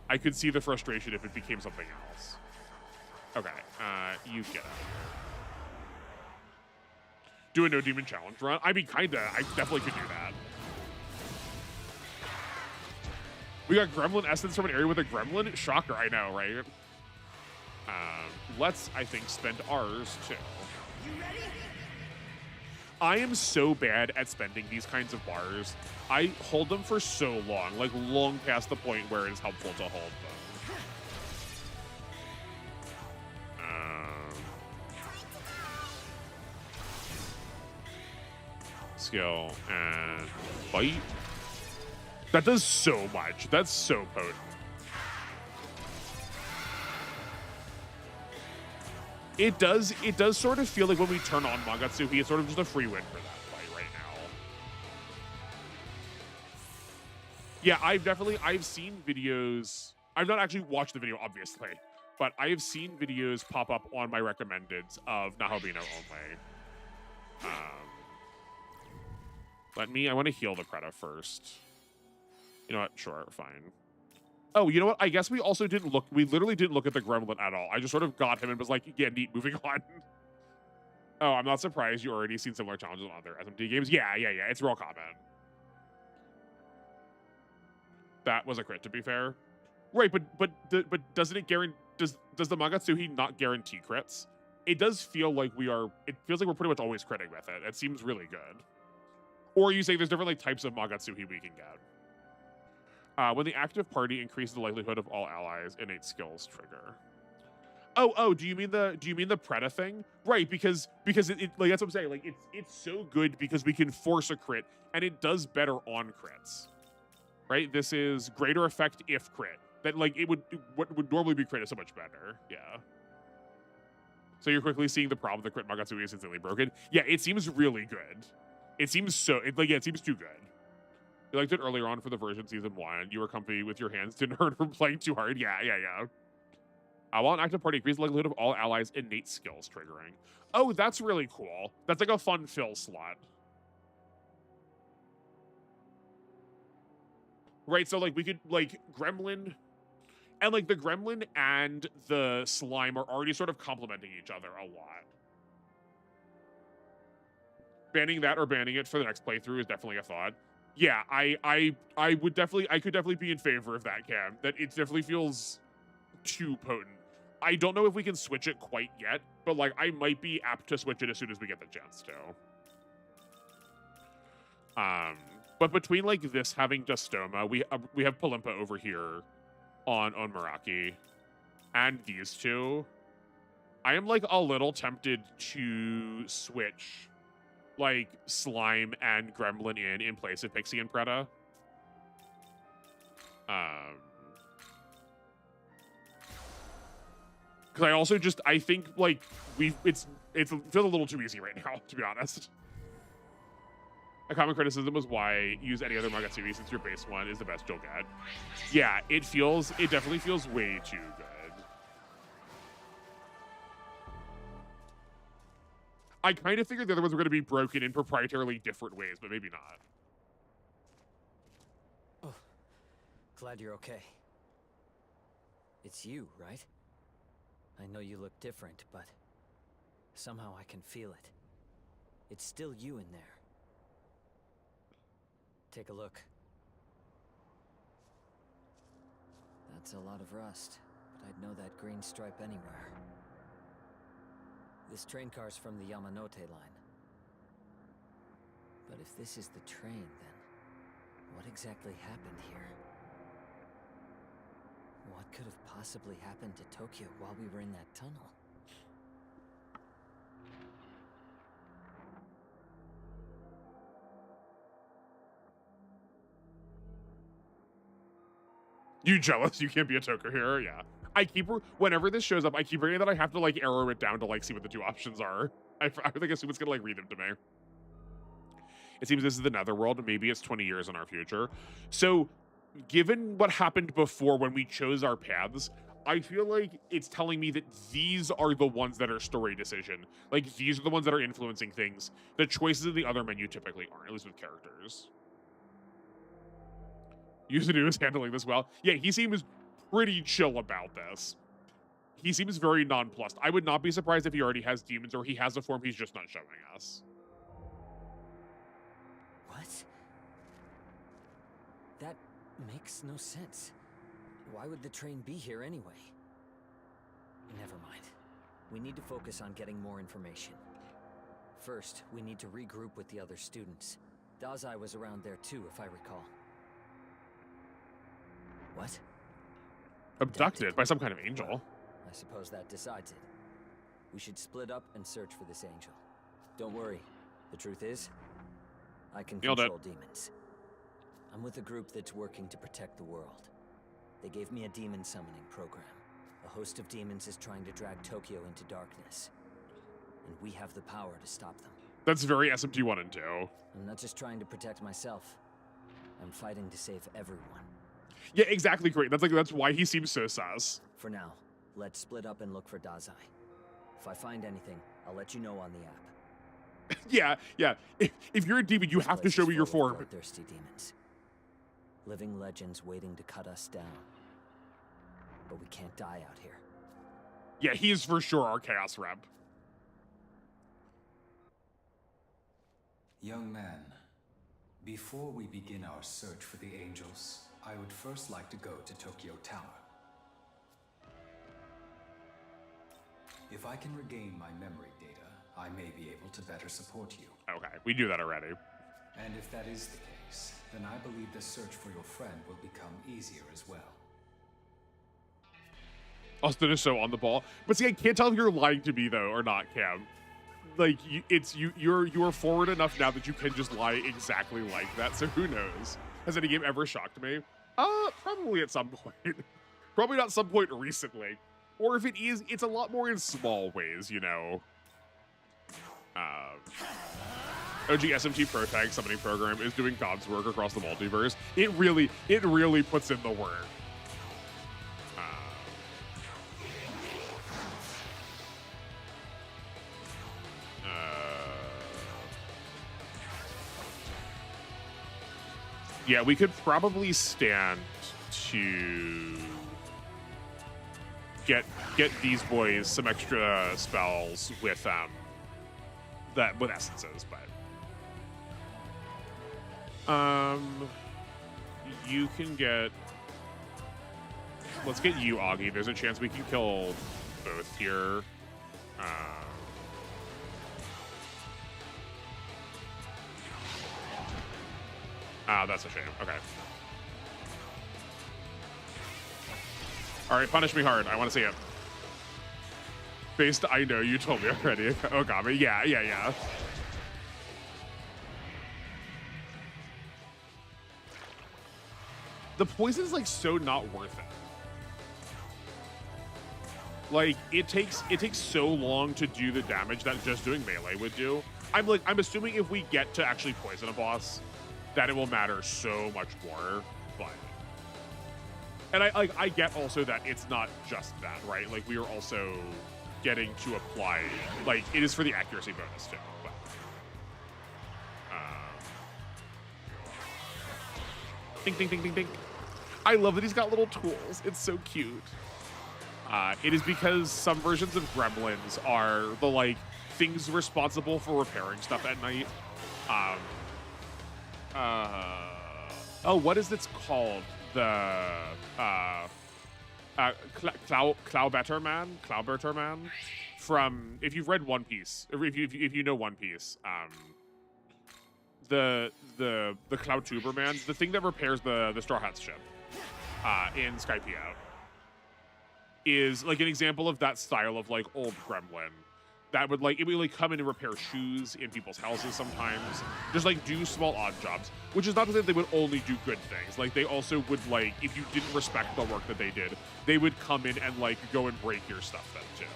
I could see the frustration if it became something else. Okay, you get it. Do a no demon challenge run? I mean, kinda. I definitely could do that. We got Gremlin Essence from an area with a Gremlin? Shocker, I know, right? Let's, I think, spend ours, too. You ready? I am so bad at spending these kinds of bars. I hold them for so long, long past the point where it is helpful to hold them. Skill and bite. That does so much. That's so potent. It does sort of feel like when we turn on Magatsuhi, it's sort of just a free win for that fight right now. Yeah, I've seen videos. I've not actually watched the video, obviously, but I have seen videos pop up on my recommendeds of Nahobino only. I want to heal the Preda first. You know what? Sure, fine. Oh, you know what? I guess we also didn't look. We literally didn't look at the Gremlin at all. I just sort of got him and was like, yeah, neat, moving on. Oh, I'm not surprised you already seen similar challenges on other SMT games. Yeah. It's real common. That was a crit, to be fair. Right, but doesn't it guarantee? Does the Magatsuhi not guarantee crits? It does feel like we are. It feels like we're pretty much always critting with it. It seems really good. Or you say there's different types of Magatsuhi we can get. When the active party increases the likelihood of all allies' innate skills trigger. Oh, do you mean the Preda thing? Right, because it like that's what I'm saying. Like it's so good because we can force a crit and it does better on crits. Right? This is greater effect if crit. That like what would normally be crit is so much better. Yeah. So you're quickly seeing the problem. The crit Magatsuki is instantly broken. Yeah, it seems really good. It seems it seems too good. You liked it earlier on for the version season 1. You were comfy with your hands. Didn't hurt from playing too hard. Yeah. While an active party, increase the likelihood of all allies' innate skills triggering. Oh, that's really cool. That's like a fun fill slot. Right, so like we could like Gremlin, and like the Gremlin and the Slime are already sort of complementing each other a lot. Banning that or banning it for the next playthrough is definitely a thought. Yeah, I could definitely be in favor of that, Cam. That it definitely feels too potent. I don't know if we can switch it quite yet, but like I might be apt to switch it as soon as we get the chance to. But between like this having Justoma, we have Palimpa over here on Meraki, and these two, I am like a little tempted to switch like Slime and Gremlin in place of Pixie and Preda. Because I also I think like it feels a little too easy right now, to be honest. A common criticism was why use any other Magatsuki since your base one is the best you'll get. Yeah, it definitely feels way too good. I kind of figured the other ones were going to be broken in proprietarily different ways, but maybe not. Oh, glad you're okay. It's you, right? I know you look different, but somehow I can feel it. It's still you in there. Take a look. That's a lot of rust, but I'd know that green stripe anywhere. This train car's from the Yamanote line. But if this is the train, then what exactly happened here? What could have possibly happened to Tokyo while we were in that tunnel? You jealous? You can't be a Toka hero? Yeah. Whenever this shows up, I keep reading that I have to like arrow it down to like see what the two options are. I think assume it's gonna like read them to me. It seems this is the Netherworld. Maybe it's 20 years in our future. So, given what happened before when we chose our paths, I feel like it's telling me that these are the ones that are story decision. Like, these are the ones that are influencing things. The choices in the other menu typically aren't, at least with characters. Yuzuru is handling this well. Yeah, he seems pretty chill about this. He seems very nonplussed. I would not be surprised if he already has demons or he has a form he's just not showing us. What? That makes no sense. Why would the train be here anyway? Never mind. We need to focus on getting more information. First, we need to regroup with the other students. Dazai was around there too, if I recall. What? Abducted by some kind of angel. Well, I suppose that decides it. We should split up and search for this angel. Don't worry. The truth is, I can control demons. I'm with a group that's working to protect the world. They gave me a demon summoning program. A host of demons is trying to drag Tokyo into darkness. And we have the power to stop them. That's very SMT 1 and 2. I'm not just trying to protect myself. I'm fighting to save everyone. Yeah, exactly, great. That's why he seems so sus. For now, let's split up and look for Dazai. If I find anything, I'll let you know on the app. yeah. If you're a demon, you have to show me your form. Thirsty demons. Living legends waiting to cut us down. But we can't die out here. Yeah, he is for sure our Chaos Rep. Young man, before we begin our search for the angels, I would first like to go to Tokyo Tower. If I can regain my memory data, I may be able to better support you. Okay, we do that already. And if that is the case, then I believe the search for your friend will become easier as well. Austin is so on the ball. But see, I can't tell if you're lying to me though or not, Cam. Like you're forward enough now that you can just lie exactly like that. So who knows? Has any game ever shocked me? Probably at some point. Probably not some point recently. Or if it is, it's a lot more in small ways, you know. OG SMT Pro Tag summoning program is doing God's work across the multiverse. It really puts in the work. Yeah, we could probably stand to get these boys some extra spells with with essences, but you can get. Let's get you, Augie. There's a chance we can kill both here. That's a shame. Okay. All right, punish me hard. I want to see it. Based, I know you told me already. Aogami. Yeah. The poison is like so not worth it. Like it takes so long to do the damage that just doing melee would do. I'm assuming if we get to actually poison a boss, that it will matter so much more, but and I get also that it's not just that, right? Like we are also getting to apply, like it is for the accuracy bonus too. But, ding ding ding ding ding. I love that he's got little tools. It's so cute. It is because some versions of Gremlins are the like things responsible for repairing stuff at night. What is it called? The Cloudbetter Man from, if you've read One Piece, or if you know One Piece, the Cloud Tuber Man, the thing that repairs the Straw Hats ship in Skypiea, is like an example of that style of like old Gremlin. That would like, it would like come in and repair shoes in people's houses sometimes. Just like do small odd jobs, which is not to say they would only do good things. Like they also would like, if you didn't respect the work that they did, they would come in and like go and break your stuff then too.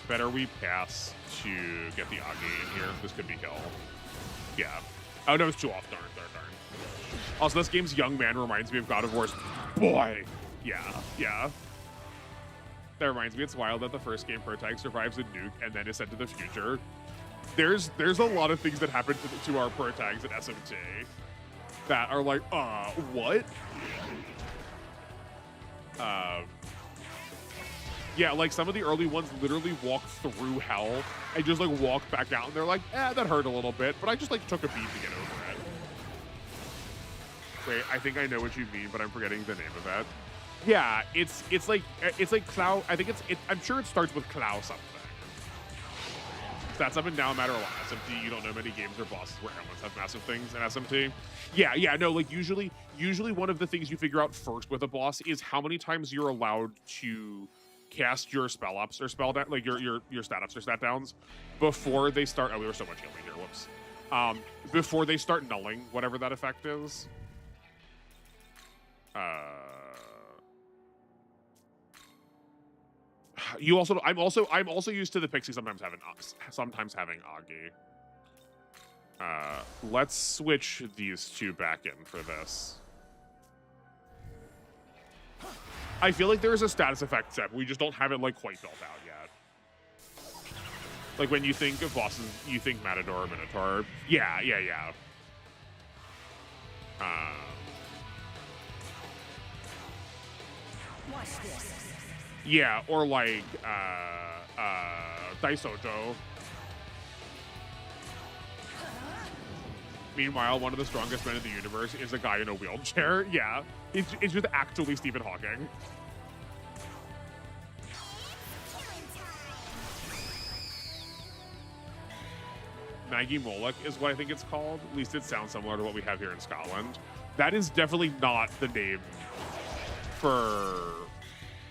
Better we pass to get the Agi in here. This could be kill. Yeah. Oh no, it's too off. Darn. Also, this game's young man reminds me of God of War's boy. Yeah. That reminds me, it's wild that the first game Protag survives a nuke and then is sent to the future. There's a lot of things that happen to our Protags at SMT that are like, what? Yeah, like some of the early ones literally walk through hell and just like walk back out and they're like, that hurt a little bit, but I just like took a beat to get over it. Wait, I think I know what you mean, but I'm forgetting the name of that. Yeah, it's like Clow. I think I'm sure it starts with Clow something. That's up and down matter a lot. SMT, you don't know many games or bosses where gremlins have massive things in SMT. Yeah, no, like usually one of the things you figure out first with a boss is how many times you're allowed to cast your spell ups or spell down, like your stat ups or stat downs before they start. Oh, we were so much healing here. Whoops. Before they start nulling whatever that effect is. I'm also used to the Pixie sometimes having Agi. Let's switch these two back in for this. I feel like there is a status effect step. We just don't have it like quite built out yet. Like when you think of bosses, you think Matador or Minotaur. Yeah. Watch this. Yeah, or like Daisojo. Meanwhile, one of the strongest men in the universe is a guy in a wheelchair. Yeah, it's just actually Stephen Hawking. Maggie Moloch is what I think it's called. At least it sounds similar to what we have here in Scotland. That is definitely not the name for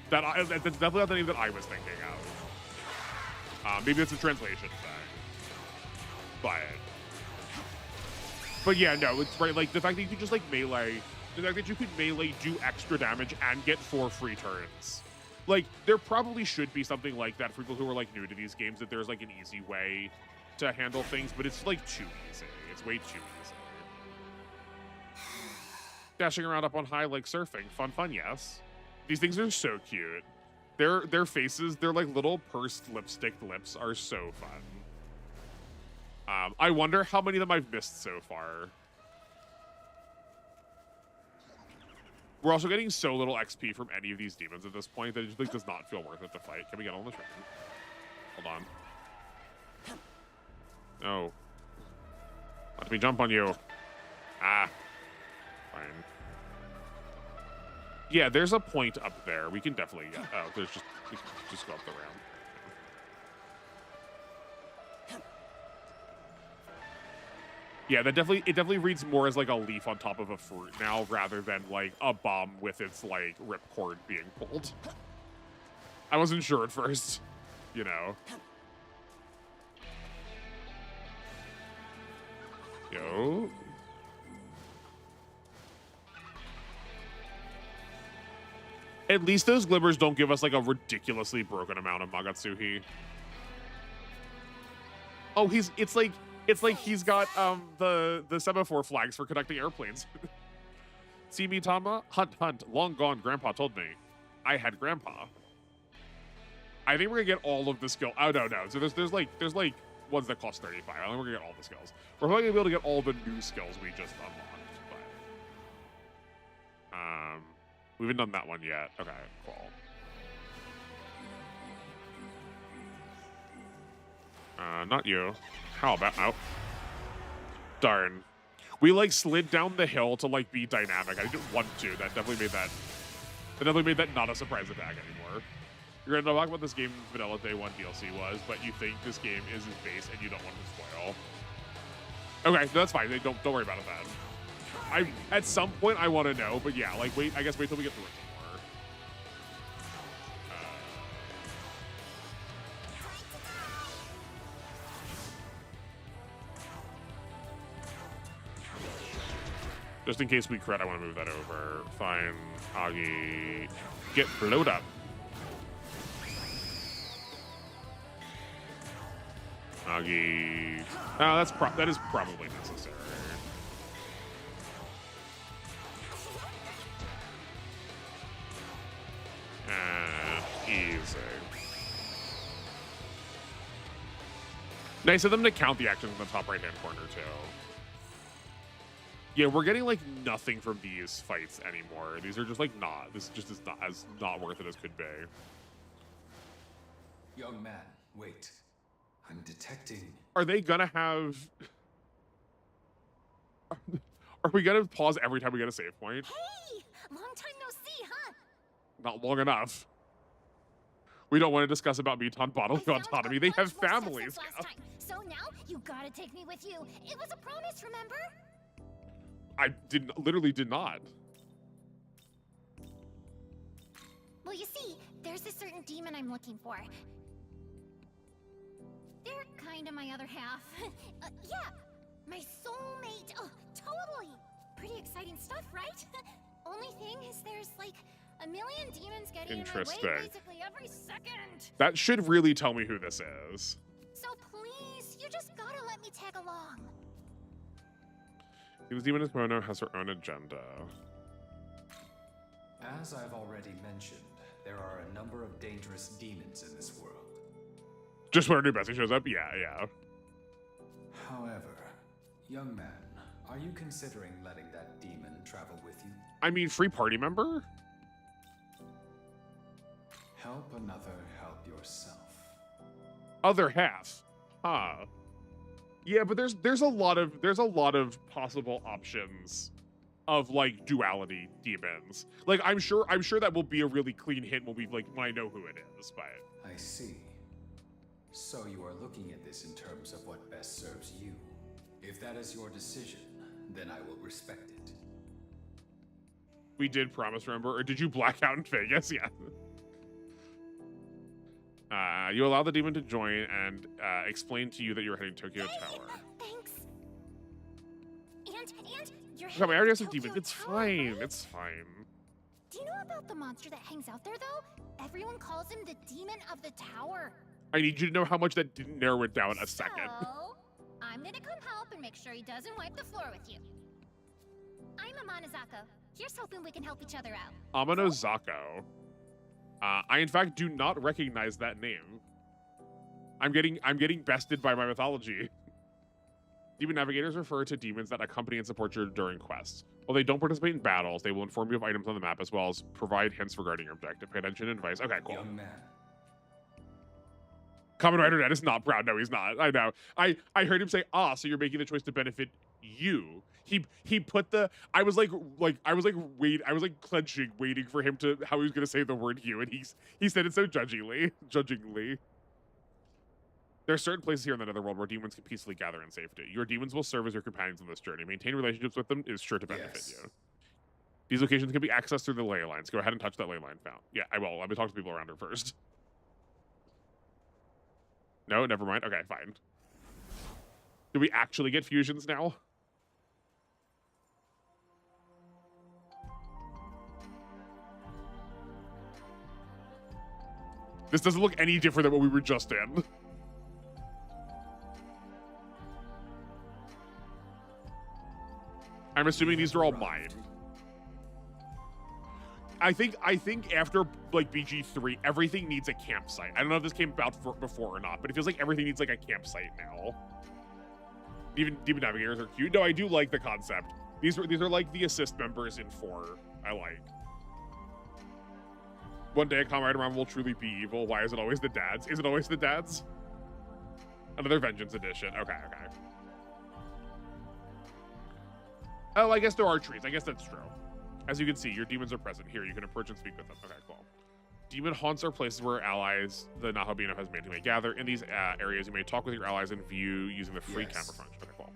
that. That's definitely not the name that I was thinking of. Maybe it's a translation thing, but yeah, no, it's right. Like the fact that you could just like melee, the fact that you could melee, do extra damage, and get 4 free turns. Like there probably should be something like that for people who are like new to these games. That there's like an easy way to handle things, but it's like too easy. It's way too easy. Dashing around up on high like surfing. Fun, yes. These things are so cute. Their faces, their like little pursed lipstick lips are so fun. I wonder how many of them I've missed so far. We're also getting so little XP from any of these demons at this point that it just like does not feel worth it to fight. Can we get on the train? Hold on. No. Let me jump on you. Ah. Fine. Yeah, there's a point up there. We can definitely get. Oh, there's just we can just go up the ramp. Yeah, that definitely reads more as like a leaf on top of a fruit now, rather than like a bomb with its like ripcord being pulled. I wasn't sure at first, you know. Yo. At least those glimmers don't give us like a ridiculously broken amount of Magatsuhi. Oh, it's like he's got the semaphore flags for conducting airplanes. See me, Tama? Hunt. Long gone, Grandpa told me. I had Grandpa. I think we're gonna get all of the skill. Oh no. So there's like ones that cost 35. I think we're gonna get all the skills. We're probably gonna be able to get all the new skills we just unlocked. But we haven't done that one yet. Okay, cool. Not you. How about oh. Darn. We like slid down the hill to like be dynamic. I didn't want to. That definitely made that not a surprise attack anymore. You're gonna talk about this game's vanilla day 1 DLC was, but you think this game is its base and you don't want to spoil. Okay, that's fine. Don't worry about it then. At some point I want to know, but yeah, like wait till we get through it more. Just in case we crit, I want to move that over. Fine, Agi, get blowed up. Agi, oh, that is probably necessary. Easy. Nice of them to count the actions in the top right-hand corner too. Yeah, we're getting like nothing from these fights anymore. These are just like not. This just is not as not worth it as could be. Young man, wait. I'm detecting. Are they gonna have? Are we gonna pause every time we get a save point? Hey, long time no see, huh? Not long enough. We don't want to discuss about Meton bodily autonomy. They have families. So now you gotta take me with you. It was a promise, remember? I literally did not. Well, you see, there's a certain demon I'm looking for. They're kind of my other half. Yeah, my soulmate. Oh, totally. Pretty exciting stuff, right? Only thing is there's like a million demons getting in my way basically every second. That should really tell me who this is. So please, you just gotta let me tag along. This demon Kimono has her own agenda. As I've already mentioned, there are a number of dangerous demons in this world. Just when our new Bessie shows up? Yeah. However, young man, are you considering letting that demon travel with you? I mean, free party member? Help another, help yourself. Other half. Huh. Yeah, but there's a lot of possible options of like duality demons. Like I'm sure that will be a really clean hint when I know who it is, but I see. So you are looking at this in terms of what best serves you. If that is your decision, then I will respect it. We did promise, remember? Or did you black out in Vegas? Yeah. You allow the demon to join and explain to you that you're heading to Tokyo Tower. Thanks. And you're Okay, I already have some Tokyo demons. It's Tower, fine. right? It's fine. Do you know about the monster that hangs out there, though? Everyone calls him the Demon of the Tower. I need you to know how much that didn't narrow it down a second. So, I'm gonna come help and make sure he doesn't wipe the floor with you. I'm Amanozako. Here's hoping we can help each other out. Amanozako. I in fact do not recognize that name. I'm getting bested by my mythology. Demon navigators refer to demons that accompany and support you during quests. While they don't participate in battles, they will inform you of items on the map as well as provide hints regarding your objective. Pay attention and advice. Okay, cool. Young man. Kamen Rider Dad is not proud. No, he's not. I know. I heard him say, so you're making the choice to benefit you. He put the I was like clenching, waiting for him to how he was gonna say the word you, and he said it so judgingly. There are certain places here in the Netherworld where demons can peacefully gather in safety. Your demons will serve as your companions on this journey. Maintain relationships with them is sure to benefit you. These locations can be accessed through the ley lines. Go ahead and touch that ley line found. Yeah, I will. I'll be talking to people around her first. No, never mind. Okay, fine. Do we actually get fusions now? This doesn't look any different than what we were just in. I'm assuming these are all mine. I think after like BG3, everything needs a campsite. I don't know if this came about before or not, but it feels like everything needs like a campsite now. Even Demon Navigators are cute. No, I do like the concept. These are like the assist members in 4. I like. One day a Kamen Rider will truly be evil. Why is it always the dads? Is it always the dads? Another Vengeance edition. Okay. Oh, I guess there are trees. I guess that's true. As you can see, your demons are present. Here, you can approach and speak with them. Okay, cool. Demon haunts are places where allies the Nahobino has made you may gather. In these areas, you may talk with your allies and view using the free camera function. Okay, cool.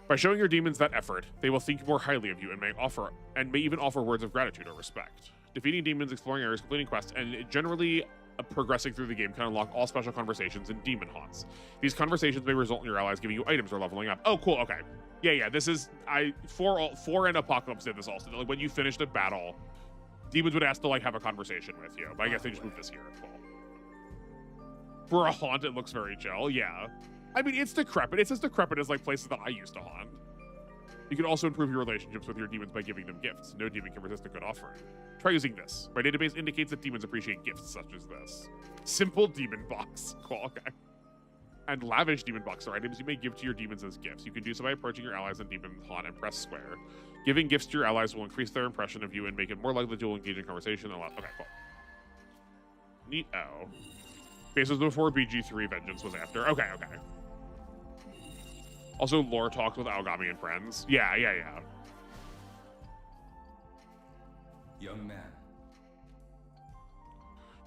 By showing your demons that effort, they will think more highly of you and may even offer words of gratitude or respect. Defeating demons, exploring areas, completing quests, and generally progressing through the game can unlock all special conversations and demon haunts. These conversations may result in your allies giving you items or leveling up. Oh, cool. Okay. Yeah. This is 4 and Apocalypse did this also. Like when you finished a battle, demons would ask to like have a conversation with you. But I guess they just moved this here. Cool. For a haunt, it looks very chill. Yeah. I mean, it's decrepit. It's as decrepit as like places that I used to haunt. You can also improve your relationships with your demons by giving them gifts. No demon can resist a good offering. Try using this. My database indicates that demons appreciate gifts such as this. Simple demon box. Cool, okay. And lavish demon box are items you may give to your demons as gifts. You can do so by approaching your allies in demon haunt and press square. Giving gifts to your allies will increase their impression of you and make it more likely that you'll engage in conversation. Okay, cool. Neat-o. This was before BG3 Vengeance was after. Okay. Also, lore talks with Aogami and friends. Yeah. Young man.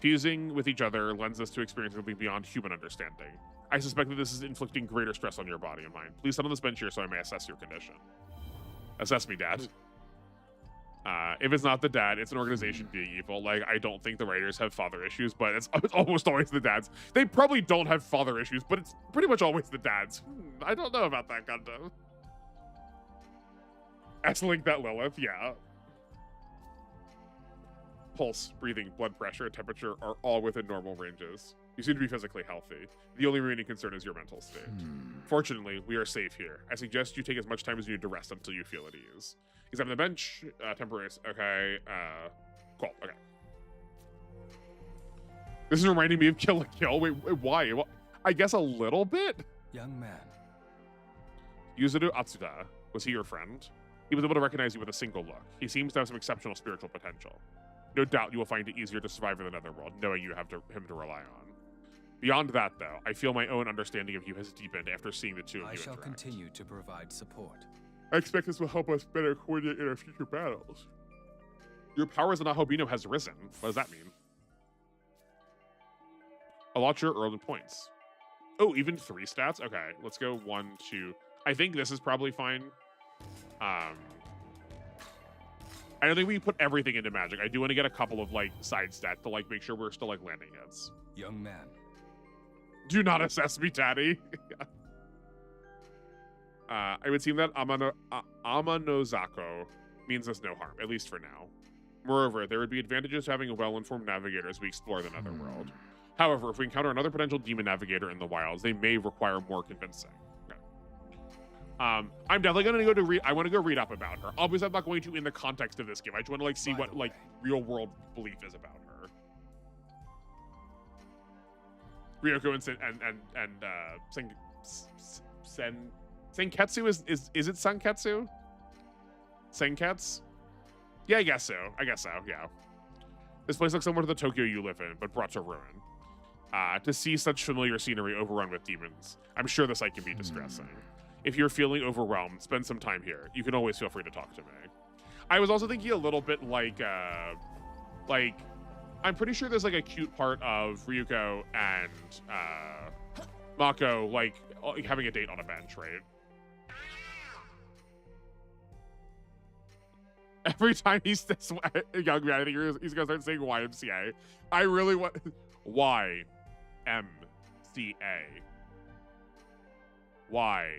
Fusing with each other lends us to experience something beyond human understanding. I suspect that this is inflicting greater stress on your body and mind. Please sit on this bench here so I may assess your condition. Assess me, Dad. If it's not the dad, it's an organization being evil. Like, I don't think the writers have father issues, but it's almost always the dads. They probably don't have father issues, but it's pretty much always the dads. I don't know about that, Gundam. S-Link that Lilith, yeah. Pulse, breathing, blood pressure, temperature are all within normal ranges. You seem to be physically healthy. The only remaining concern is your mental state. Fortunately, we are safe here. I suggest you take as much time as you need to rest until you feel at ease. Examine the bench, temporary, okay, cool, okay. This is reminding me of Kill la Kill. Wait, why? Well, I guess a little bit? Young man. Yuzuru Atsuta, was he your friend? He was able to recognize you with a single look. He seems to have some exceptional spiritual potential. No doubt you will find it easier to survive in the Netherworld, knowing you have him to rely on. Beyond that, though, I feel my own understanding of you has deepened after seeing the two of you I shall interact. continue to provide support. I expect this will help us better coordinate in our future battles. Your power as a Nahobino has risen. What does that mean? Allot your early points. Oh, even 3 stats? Okay, let's go 1, 2. I think this is probably fine. I don't think we put everything into magic. I do want to get a couple of like side stats to like make sure we're still like landing hits. Young man. Do not assess me, Daddy. It would seem that Amanozako means us no harm, at least for now. Moreover, there would be advantages to having a well-informed navigator as we explore the Netherworld. However, if we encounter another potential demon navigator in the wilds, they may require more convincing. Okay. I'm definitely gonna go to read. I want to go read up about her. Obviously, I'm not going to in the context of this game. I just want to like see what like real-world belief is about her. Ryoko and Senketsu is it Sanketsu? Senketsu? Yeah, I guess so. Yeah. This place looks similar to the Tokyo you live in, but brought to ruin. To see such familiar scenery overrun with demons, I'm sure the sight can be distressing. If you're feeling overwhelmed, spend some time here. You can always feel free to talk to me. I was also thinking a little bit like I'm pretty sure there's like a cute part of Ryuko and Mako like having a date on a bench, right? Every time he says young man, I think he's gonna start saying YMCA. I really want YMCA. YMCA.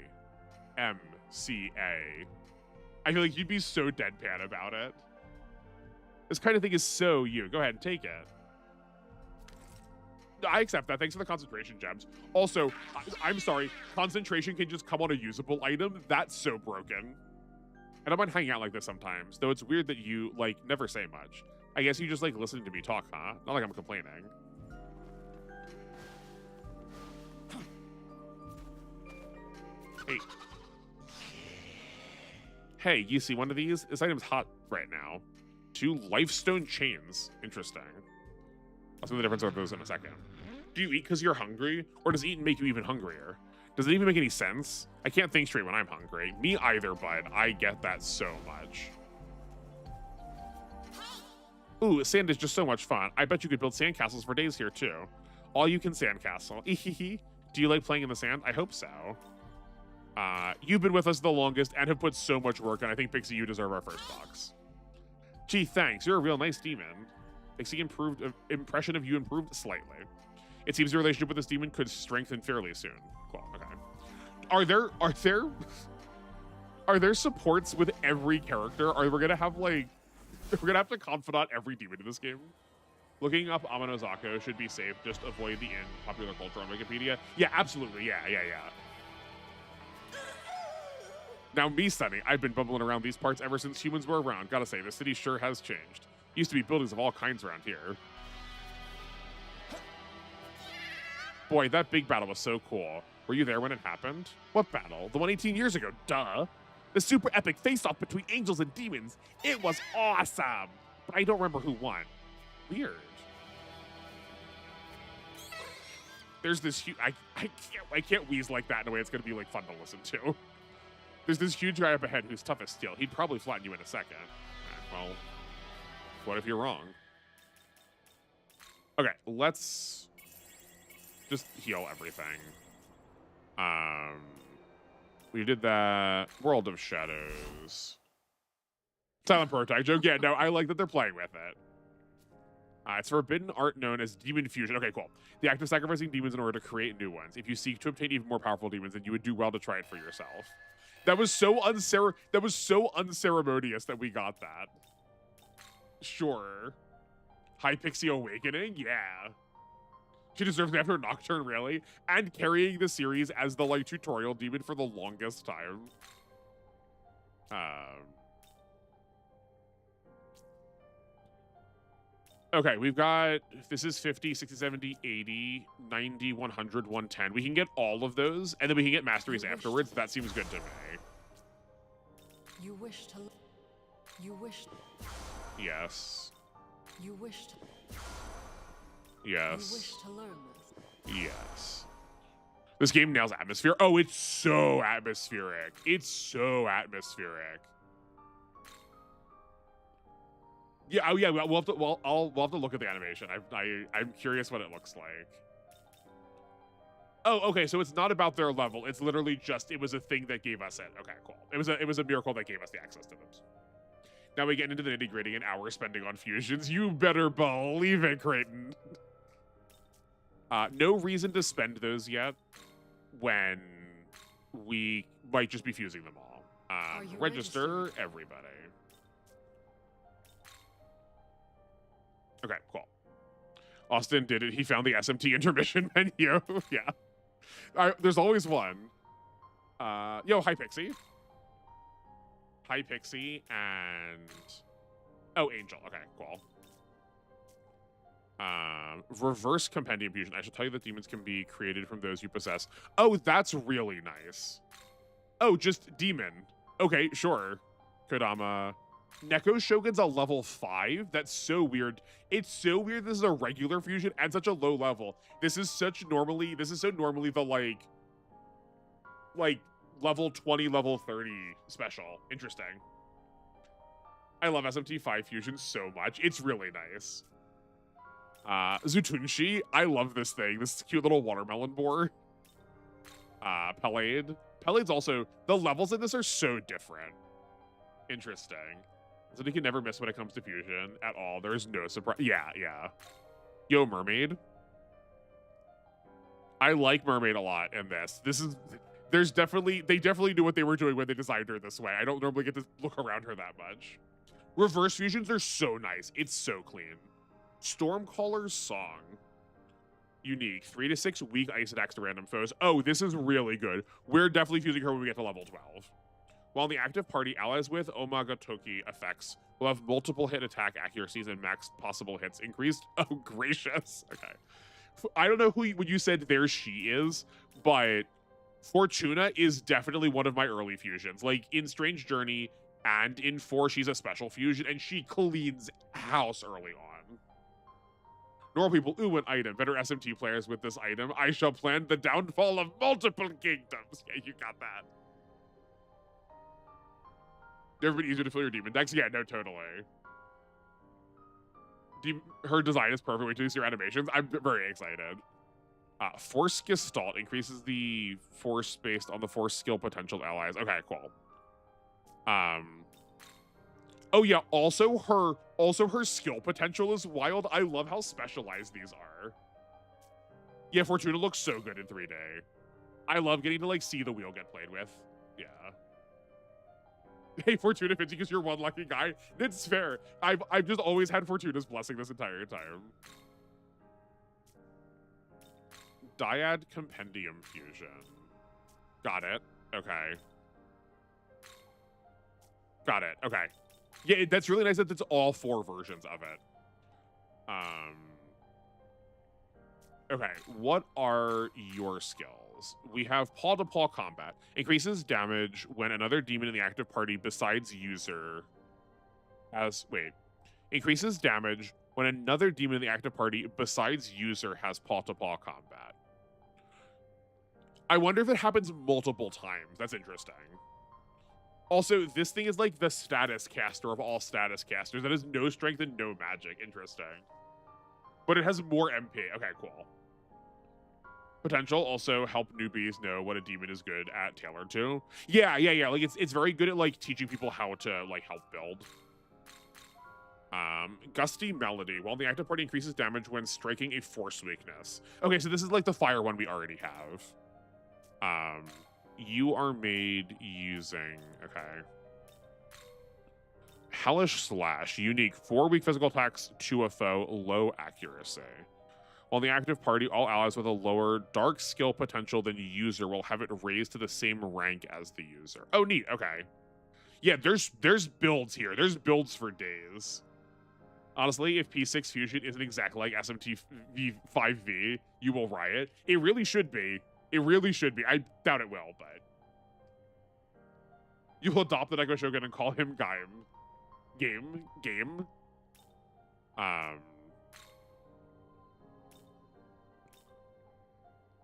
I feel like you'd be so deadpan about it. This kind of thing is so you. Go ahead and take it. I accept that. Thanks for the concentration gems. Also, I'm sorry. Concentration can just come on a usable item. That's so broken. I don't mind hanging out like this sometimes, though it's weird that you, like, never say much. I guess you just like listening to me talk, huh? Not like I'm complaining. Hey. Hey, you see one of these? This item's hot right now. 2 lifestone chains. Interesting. I'll see the difference of those in a second. Do you eat because you're hungry? Or does eating make you even hungrier? Does it even make any sense? I can't think straight when I'm hungry. Me either, bud. I get that so much. Ooh, sand is just so much fun. I bet you could build sandcastles for days here, too. All you can sandcastle. Do you like playing in the sand? I hope so. You've been with us the longest and have put so much work, and I think, Pixie, you deserve our first box. Gee, thanks. You're a real nice demon. Pixie impression of you improved slightly. It seems your relationship with this demon could strengthen fairly soon. Cool, okay. Are there supports with every character? Are we gonna have like we're gonna have to confidant every demon in this game? Looking up Amanozako should be safe. Just avoid the in popular culture on Wikipedia. Yeah, absolutely. Yeah. Now me, Sunny, I've been bumbling around these parts ever since humans were around. Gotta say, the city sure has changed. Used to be buildings of all kinds around here. Boy, that big battle was so cool. Were you there when it happened? What battle? The one 18 years ago, duh. The super epic face-off between angels and demons. It was awesome. But I don't remember who won. Weird. There's this huge... I can't wheeze like that in a way it's going to be like fun to listen to. There's this huge guy up ahead who's tough as steel. He'd probably flatten you in a second. Well, what if you're wrong? Okay, let's just heal everything. We did that. World of Shadows. Silent prototype joke. Yeah, no, I like that they're playing with it. It's forbidden art known as demon fusion. Okay, cool. The act of sacrificing demons in order to create new ones. If you seek to obtain even more powerful demons, then you would do well to try it for yourself. That was so unceremonious that we got that. Sure. High Pixie Awakening? Yeah. She deserves it after Nocturne, really. And carrying the series as the, like, tutorial demon for the longest time. Okay, we've got, this is 50, 60, 70, 80, 90, 100, 110. We can get all of those, and then we can get masteries afterwards. That seems good to me. You wish to... You wish... Yes. You wish to... Yes. You wish to learn this. Yes. This game nails atmosphere. Oh, it's so atmospheric. It's so atmospheric. Yeah, oh yeah, we'll have to look at the animation. I'm curious what it looks like. Oh, okay, so it's not about their level. It's literally just, it was a thing that gave us it. Okay, cool. It was a miracle that gave us the access to them. Now we get into the nitty-gritty and hour spending on fusions. You better believe it, Creighton. No reason to spend those yet when we might just be fusing them all. Register everybody. Okay, cool. Austin did it. He found the SMT intermission menu. Yeah. There's always one. Yo, hi, Pixie. Hi, Pixie, and... Oh, Angel. Okay, cool. Reverse compendium fusion. I should tell you that demons can be created from those you possess. Oh, that's really nice. Oh, just demon. Okay, sure. Kodama. Neko Shogun's a level 5? That's so weird. It's so weird this is a regular fusion at such a low level. This is so normally the like level 20, level 30 special. Interesting. I love SMT 5 fusion so much. It's really nice. Zutunshi, I love this thing. This cute little watermelon boar. Pelade. Pelade's also, the levels in this are so different. Interesting. So you can never miss when it comes to fusion at all. There's no surprise. Yeah. Yo, Mermaid. I like Mermaid a lot in this. They definitely knew what they were doing when they designed her this way. I don't normally get to look around her that much. Reverse fusions are so nice. It's so clean. Stormcaller's Song. Unique. 3 to 6 weak ice attacks to random foes. Oh, this is really good. We're definitely fusing her when we get to level 12. While in the active party, allies with Omagatoki effects will have multiple hit attack accuracies and max possible hits increased. Oh, gracious. Okay. I don't know when you said there she is, but Fortuna is definitely one of my early fusions. Like, in Strange Journey and in 4, she's a special fusion, and she cleans house early on. Normal people, ooh, an item. Better SMT players with this item. I shall plan the downfall of multiple kingdoms. Yeah, you got that. Never been easier to fill your demon decks? Yeah, no, totally. Her design is perfect. Wait till you see her animations. I'm very excited. Force Gestalt increases the force based on the force skill potential allies. Okay, cool. Oh yeah, also her skill potential is wild. I love how specialized these are. Yeah, Fortuna looks so good in 3D. I love getting to like see the wheel get played with. Yeah. Hey, Fortuna fits you because you're one lucky guy. It's fair. I've just always had Fortuna's blessing this entire time. Dyad Compendium Fusion. Got it. Okay. Got it. Okay. Yeah, that's really nice that it's all 4 versions of it. Okay, what are your skills? We have paw-to-paw combat. Increases damage when another demon in the active party besides user has... Wait. Increases damage when another demon in the active party besides user has paw-to-paw combat. I wonder if it happens multiple times. That's interesting. Also, this thing is like the status caster of all status casters. That has no strength and no magic. Interesting. But it has more MP. Okay, cool. Potential also help newbies know what a demon is good at tailored to. Yeah. Like it's very good at like teaching people how to like help build. Gusty Melody. While the active party increases damage when striking a force weakness. Okay, so this is like the fire one we already have. You are made using, okay. Hellish Slash, unique. 4 weak physical attacks to a foe, low accuracy. While the active party, all allies with a lower dark skill potential than user will have it raised to the same rank as the user. Oh, neat, okay. Yeah, there's builds here. There's builds for days. Honestly, if P6 Fusion isn't exactly like SMT 5V, you will riot. It really should be. It really should be. I doubt it will, but... You will adopt the Neko Shogun and call him Game.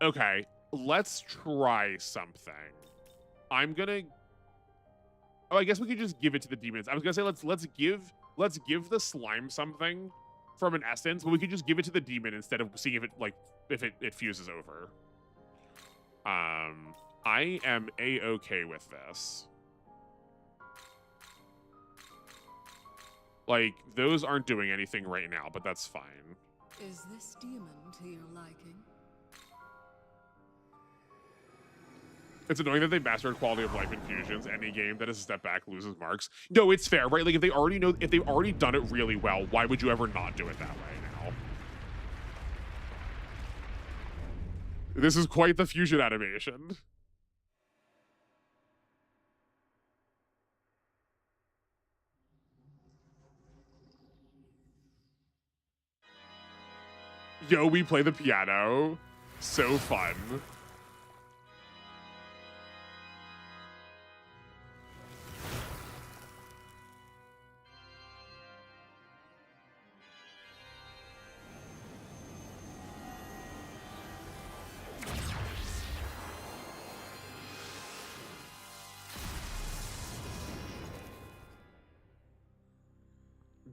Okay, let's try something. I'm gonna... Oh, I guess we could just give it to the demons. I was gonna say let's give the slime something from an essence, but we could just give it to the demon instead of seeing if it fuses over. I am A-okay with this. Like, those aren't doing anything right now, but that's fine. Is this demon to your liking? It's annoying that they mastered quality of life infusions. Any game that is a step back loses marks. No, it's fair, right? Like, if they've already done it really well, why would you ever not do it that way now? This is quite the fusion animation. Yo, we play the piano. So fun.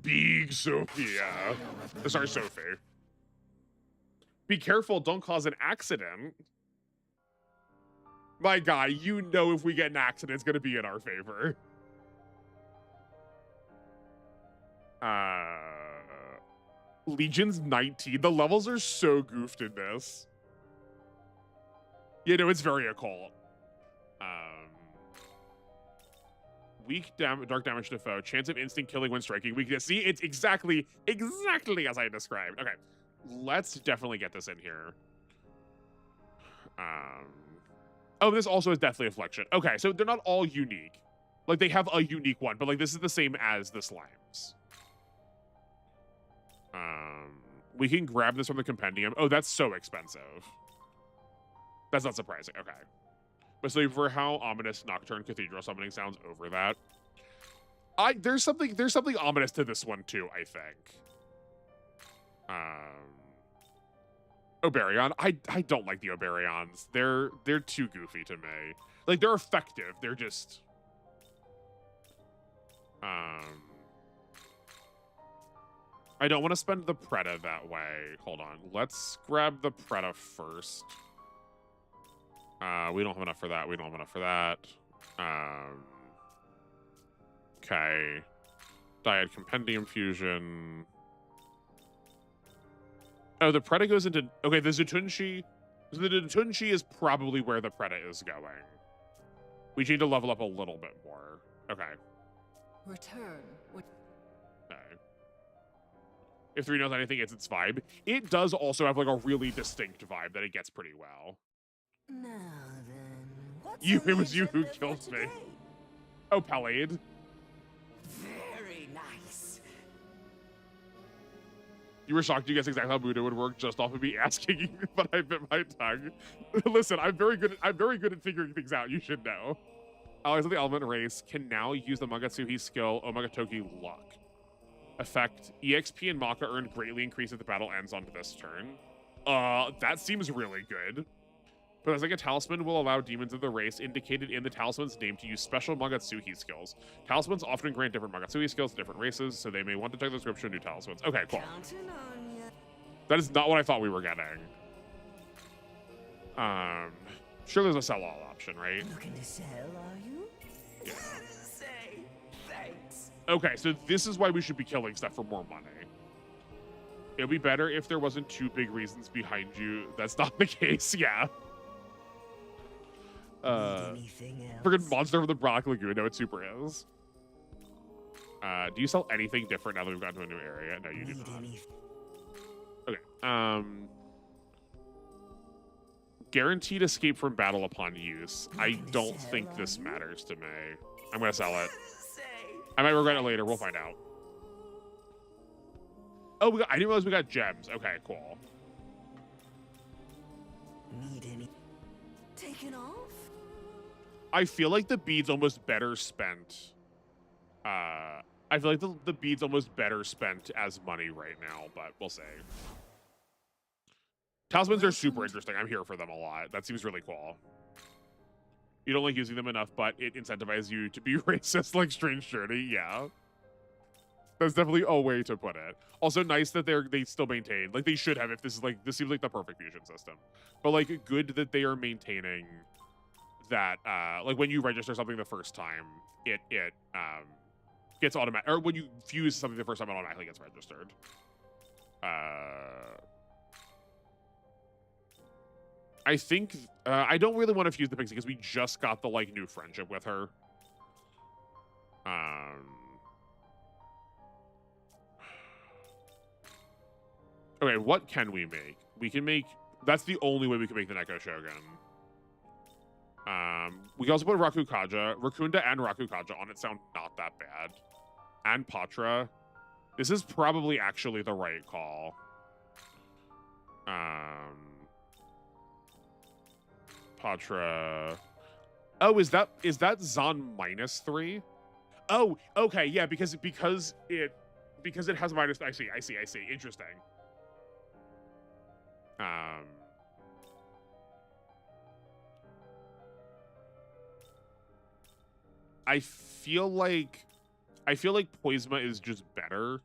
Big Sophia. Sorry, Sophie. Be careful, don't cause an accident. My guy, you know if we get an accident, it's gonna be in our favor. Legion's 19. The levels are so goofed in this. Yeah, no, it's very occult. Weak dark damage to foe. Chance of instant killing when striking. Weakness. See, it's exactly as I described. Okay, let's definitely get this in here. Oh, this also is Deathly Affliction. Okay, so they're not all unique. Like, they have a unique one, but like this is the same as the slimes. We can grab this from the compendium. Oh, that's so expensive. That's not surprising. Okay. But so for how ominous Nocturne Cathedral summoning sounds over that. There's something ominous to this one too, I think. Oberion. I don't like the Oberions. They're too goofy to me. Like, they're effective. They're just I don't want to spend the Preda that way. Hold on. Let's grab the Preda first. We don't have enough for that. We don't have enough for that. Okay. Dyad Compendium Fusion. Oh, the Preda goes into... Okay, the Zutunshi... The Zutunshi is probably where the Preda is going. We need to level up a little bit more. Okay. Return. Okay. If 3 knows anything, it's its vibe. It does also have, like, a really distinct vibe that it gets pretty well. Now then, what's It was you who killed me. Oh, Pelade. Very nice. You were shocked you guessed exactly how Buddha would work just off of me asking, but I bit my tongue. Listen, I'm very good at figuring things out. You should know. Allies of the Element race can now use the Magatsuhi skill Omagatoki Luck. Effect: EXP and Maka earned greatly increase if the battle ends on this turn. That seems really good. But as like a talisman will allow demons of the race indicated in the talisman's name to use special Magatsuhi skills. Talismans often grant different Magatsuhi skills to different races, so they may want to check the description of new talismans. Okay, cool. That is not what I thought we were getting. Sure there's a sell-all option, right? Looking to sell, are you? Yeah. Say thanks. Okay, so this is why we should be killing stuff for more money. It would be better if there wasn't 2 big reasons behind you. That's not the case, yeah. Friggin' monster from the Brock Lagoon. No, it super is. Do you sell anything different now that we've gotten to a new area? No, you do not. Okay. Guaranteed escape from battle upon use. I don't think this matters to me. I'm gonna sell it. I might regret it later. We'll find out. Oh, I didn't realize we got gems. Okay, cool. Need any? Taken off? I feel like the bead's almost better spent. I feel like the bead's almost better spent as money right now, but we'll see. Talismans are super interesting. I'm here for them a lot. That seems really cool. You don't like using them enough, but it incentivizes you to be racist like Strange Journey. Yeah. That's definitely a way to put it. Also nice that they still maintain, like they should have if this seems like the perfect fusion system. But like good that they are maintaining that like when you register something the first time, it gets automatic, or when you fuse something the first time, it automatically gets registered. I think I don't really want to fuse the Pixie because we just got the like new friendship with her. Okay, what can we make? We can make. That's the only way we can make the Neko Shogun. We can also put Rakukaja, Rakunda, and Rakukaja on it. Sound not that bad. And Patra. This is probably actually the right call. Patra. Oh, is that Zon -3? Oh, okay, yeah, because it has minus. I see. Interesting. I feel like Poisma is just better.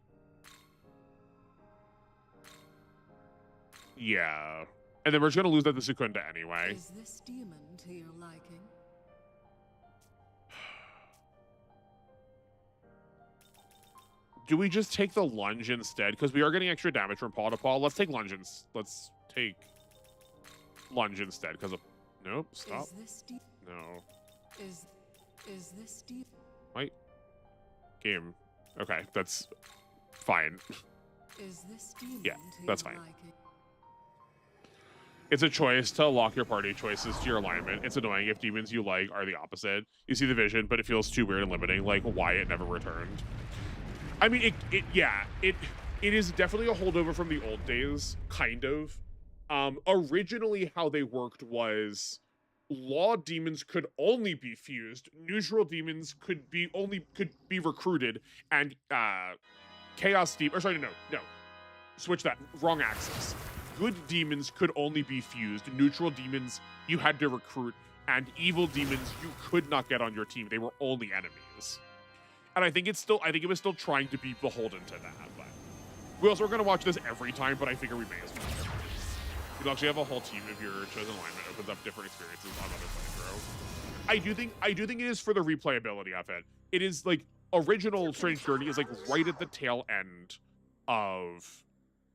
Yeah. And then we're just gonna lose that to Sukunda anyway. Is this demon to your liking? Do we just take the lunge instead? Because we are getting extra damage from paw to paw. Let's take lunge instead. Because of nope. Stop. Is this no. Is this deep? Wait. Game. Okay, that's fine. Is this demon yeah, to that's your fine. liking? It's a choice to lock your party choices to your alignment. It's annoying if demons you like are the opposite. You see the vision, but it feels too weird and limiting, like why it never returned. I mean, it is definitely a holdover from the old days, kind of. Originally, how they worked was law demons could only be fused, neutral demons could be recruited, and chaos demons. Or sorry, no, switch that. Wrong axis. Good demons could only be fused. Neutral demons you had to recruit, and evil demons you could not get on your team. They were only enemies. And I think it was still trying to be beholden to that. But we also are going to watch this every time, but I figure we may as well. You'll actually have a whole team if your chosen alignment opens up different experiences on other playthrough. I do think it is for the replayability of it. It is like original Strange Journey is like right at the tail end of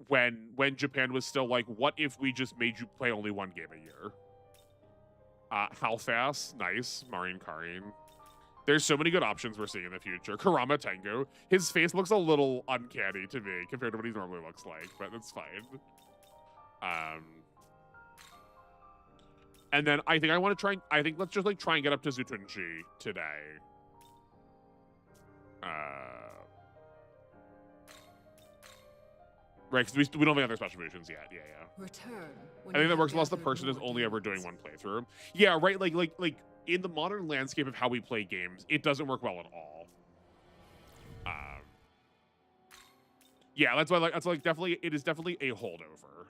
when Japan was still like, what if we just made you play only one game a year? How fast? Nice. Marine Karin. There's so many good options we're seeing in the future. Karama Tengu. His face looks a little uncanny to me compared to what he normally looks like, but that's fine. And then I think let's just like try and get up to Zutunji today. Right, because we don't have other special missions yet. Yeah. Return. I think that works unless the person is only ever doing one playthrough. Yeah, right. Like in the modern landscape of how we play games, it doesn't work well at all. Yeah, that's why definitely it is definitely a holdover.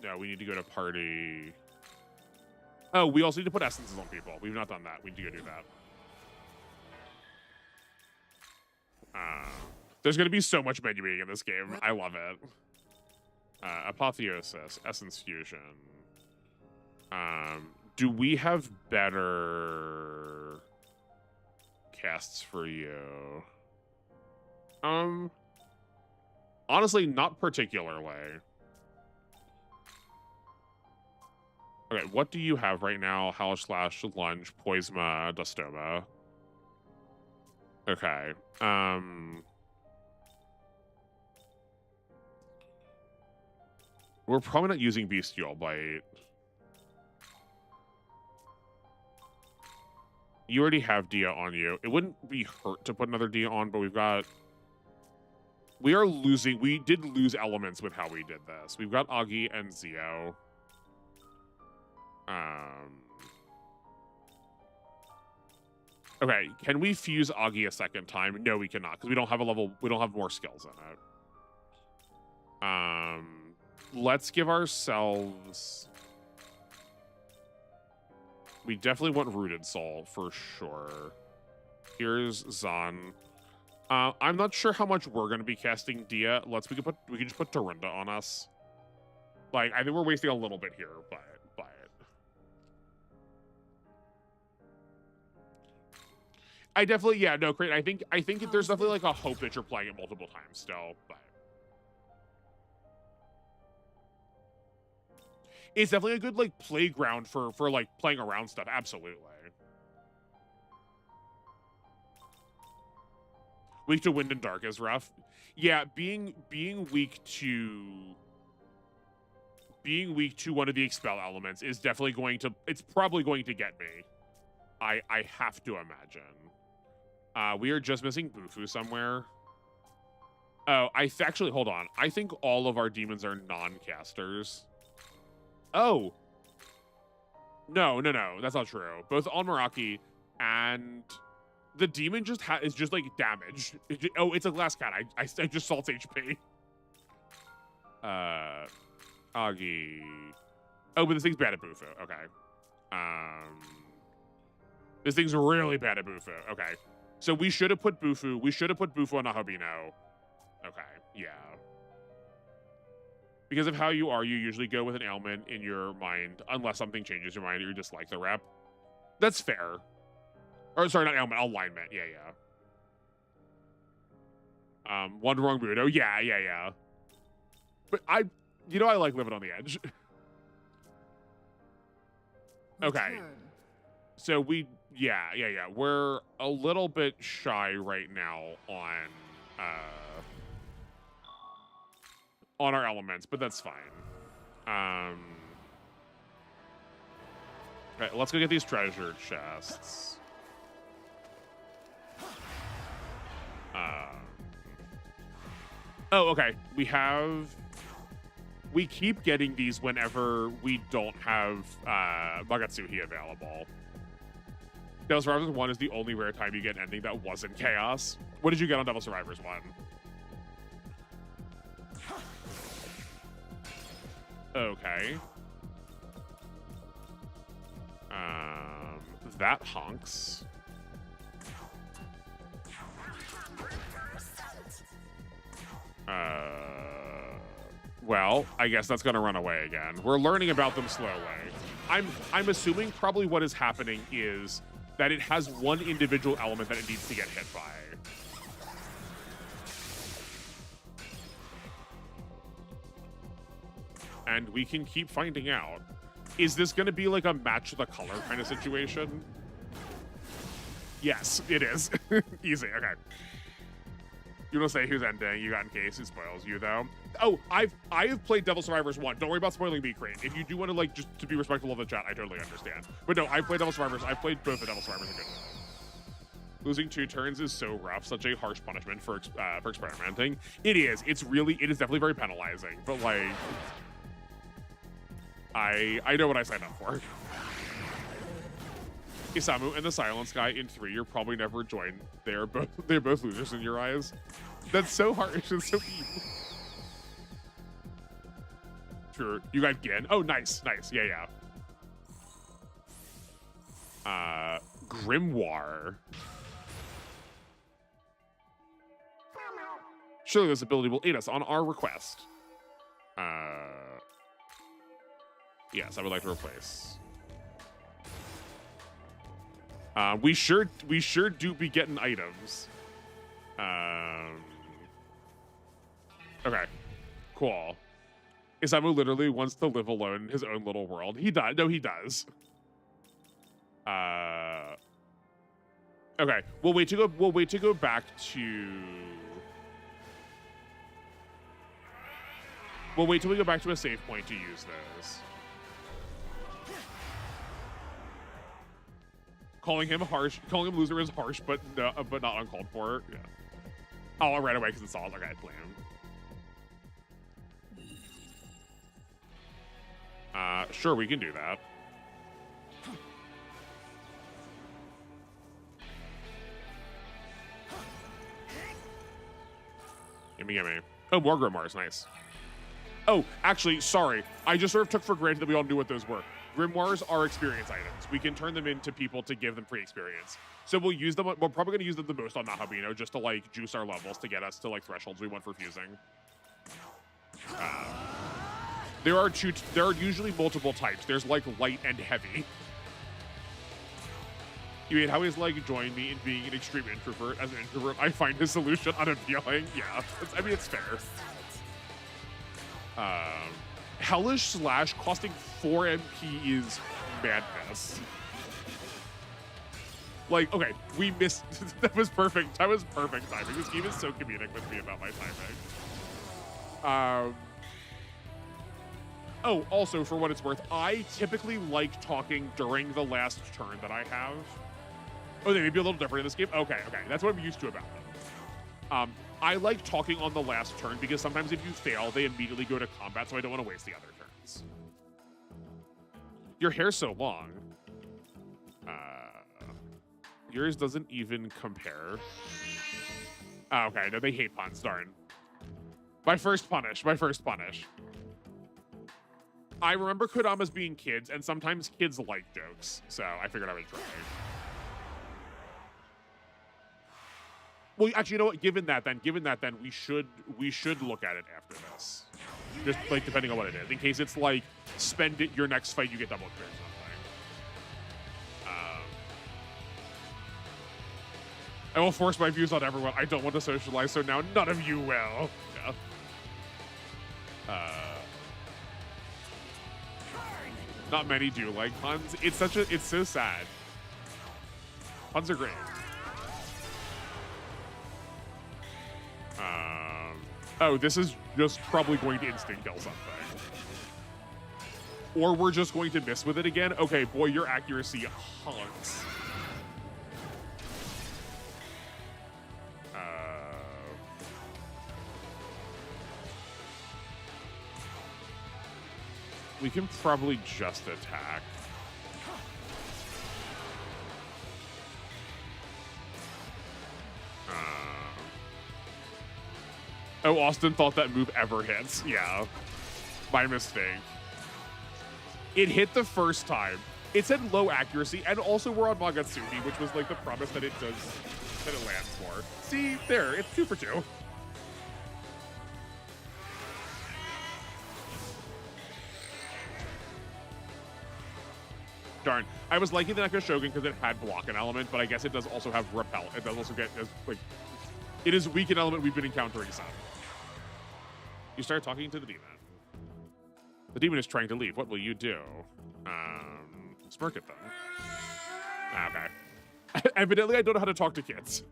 No, we need to go to party. Oh, we also need to put essences on people. We've not done that. We need to go do that. There's going to be so much menuing in this game. I love it. Apotheosis, Essence Fusion. Do we have better casts for you? Honestly, not particularly. Okay, what do you have right now? Hellish Slash, Lunge, Poisma, Dustoma. Okay. We're probably not using Bestial Bite. You already have Dia on you. It wouldn't be hurt to put another Dia on, but we are losing. We did lose elements with how we did this. We've got Agi and Zio. Okay, can we fuse Agi a second time? No, we cannot, because we don't have more skills in it. Let's give ourselves... We definitely want Rooted Soul, for sure. Here's Zan. I'm not sure how much we're going to be casting Dia. We can just put Dorinda on us. Like, I think we're wasting a little bit here, but... I definitely, yeah, no, great. I think there's definitely like a hope that you're playing it multiple times still, but it's definitely a good like playground for like playing around stuff. Absolutely. Weak to wind and dark is rough. Yeah, being weak to one of the expel elements is definitely going to, it's probably going to get me. I have to imagine. We are just missing Bufu somewhere. Oh, actually, hold on. I think all of our demons are non-casters. Oh. No, that's not true. Both Almaraki and the demon just is just like damage. Oh, it's a glass cat. I just salts HP. Agi. Oh, but this thing's bad at Bufu. Okay. This thing's really bad at Bufu. Okay. So we should have put Bufu. We should have put Bufu on Nahobino. Okay. Yeah. Because of how you are, you usually go with an ailment in your mind, unless something changes your mind or you dislike the rep. That's fair. Or sorry, not ailment, alignment. Yeah. One wrong Budo. Yeah. But I like living on the edge. Okay. So yeah. We're a little bit shy right now on our elements, but that's fine. Okay, let's go get these treasure chests. Oh, okay. We keep getting these whenever we don't have Magatsuhi available. Devil Survivors 1 is the only rare time you get an ending that wasn't chaos. What did you get on Devil Survivors 1? Okay. That honks. Well, I guess that's gonna run away again. We're learning about them slowly. I'm assuming probably what is happening is that it has one individual element that it needs to get hit by. And we can keep finding out. Is this gonna be like a match the color kind of situation? Yes, it is. Easy, okay. You want to say who's ending? You got in case it spoils you though. Oh, I've played Devil Survivors 1. Don't worry about spoiling me, Crane. If you do want to like just to be respectful of the chat, I totally understand. But no, I've played Devil Survivors. I've played both the Devil Survivors again. Losing 2 turns is so rough, such a harsh punishment for experimenting. It is. It is definitely very penalizing. But like, I know what I signed up for. Isamu and the Silence Guy in 3, you're probably never joined. They're both losers in your eyes. That's so harsh. It's so evil. Sure. You got Gin. Oh, nice. Yeah. Grimoire. Surely this ability will aid us on our request. Yes, I would like to replace. We sure do be getting items. Okay, cool. Isamu literally wants to live alone in his own little world. He does. No, he does. Okay, we'll wait to go back to. We'll wait till we go back to a save point to use those. Calling him loser is harsh, but not uncalled for. Yeah. Oh, right away because it's all okay. Blame. Sure, we can do that. Gimme. Oh, more Grimoires, nice. Oh, actually, sorry. I just sort of took for granted that we all knew what those were. Grimoires are experience items. We can turn them into people to give them free experience. So we'll use them. We're probably going to use them the most on Nahobino just to like juice our levels to get us to like thresholds we want for fusing. There are usually multiple types. There's like light and heavy. You mean how he's like joined me in being an extreme introvert? As an introvert, I find his solution unappealing. Yeah, I mean, it's fair. Hellish Slash costing 4 MP is madness. Like, okay, we missed. That was perfect. That was perfect timing. This game is so comedic with me about my timing. Oh, also, for what it's worth, I typically like talking during the last turn that I have. Oh, they may be a little different in this game. Okay, that's what I'm used to about them. I like talking on the last turn because sometimes if you fail, they immediately go to combat, so I don't want to waste the other turns. Your hair's so long. Yours doesn't even compare. Oh, okay, no, they hate puns, darn. My first punish. I remember Kodamas being kids, and sometimes kids like jokes, so I figured I would try. Well, actually, you know what? Given that, then we should look at it after this. Just like depending on what it is, in case it's like spend it your next fight, you get double crit or something. I will force my views on everyone. I don't want to socialize, so now none of you will. Yeah. Not many do like puns. It's so sad. Puns are great. Oh, this is just probably going to instant kill something. Or we're just going to miss with it again. Okay, boy, your accuracy hunts. We can probably just attack. Oh, Austin thought that move ever hits. Yeah, my mistake. It hit the first time. It said low accuracy, and also we're on Magatsumi, which was like the promise that it lands more. See, there, it's 2 for 2. Darn. I was liking the Neko Shogun because it had block an element, but I guess it does also have repel. It does also get, like, it is weak an element we've been encountering some. You start talking to the demon. The demon is trying to leave. What will you do? Smirk at them. Okay. Evidently, I don't know how to talk to kids.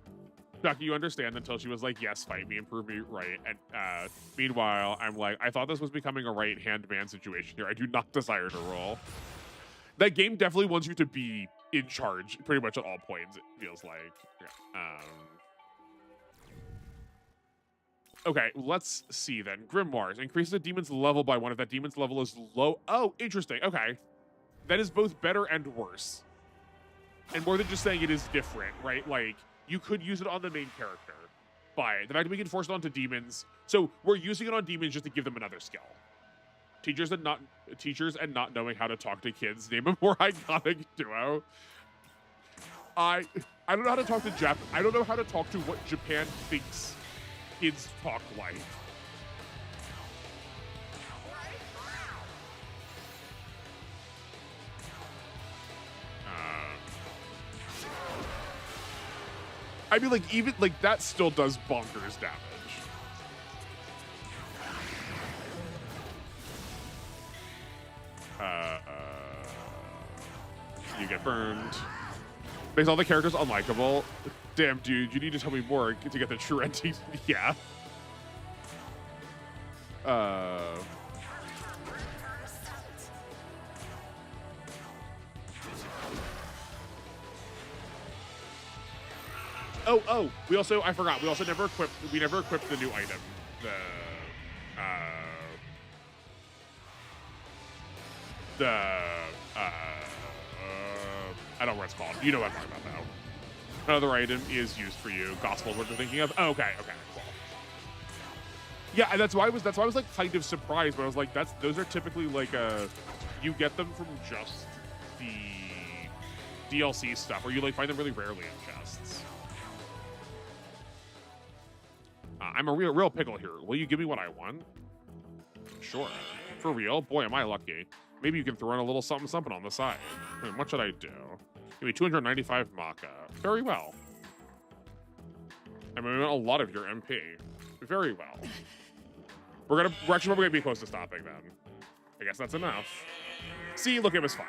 Ducky, you understand until she was like, yes, fight me and prove me right. And meanwhile, I'm like, I thought this was becoming a right-hand man situation here. I do not desire to roll. That game definitely wants you to be in charge pretty much at all points, it feels like. Yeah. Okay, let's see then. Grimoires. Increases a demon's level by 1 if that demon's level is low. Oh, interesting. Okay. That is both better and worse. And more than just saying it is different, right? Like, you could use it on the main character. But the fact that we can force it onto demons. So we're using it on demons just to give them another skill. Teachers and not knowing how to talk to kids. Name a more iconic duo. I don't know how to talk to Jap. I don't know how to talk to what Japan thinks kids talk like. I mean, like, even like that still does bonkers damage. You get burned. Makes all the characters unlikable. Damn, dude, you need to tell me more to get the true ending. Yeah. Oh, I forgot. We never equipped the new item. I don't know what it's called. You know what I'm talking about now. Another item is used for you. Gospel is what you're thinking of. Oh, okay, cool. Yeah, and that's why I was like kind of surprised, but I was like, those are typically like you get them from just the DLC stuff, or you like find them really rarely in chests. I'm a real pickle here. Will you give me what I want? Sure. For real? Boy, am I lucky. Maybe you can throw in a little something on the side. What should I do? Give me 295 Maka. Very well. I mean, a lot of your MP. Very well. We're actually probably gonna be close to stopping then. I guess that's enough. See, look, it was fine.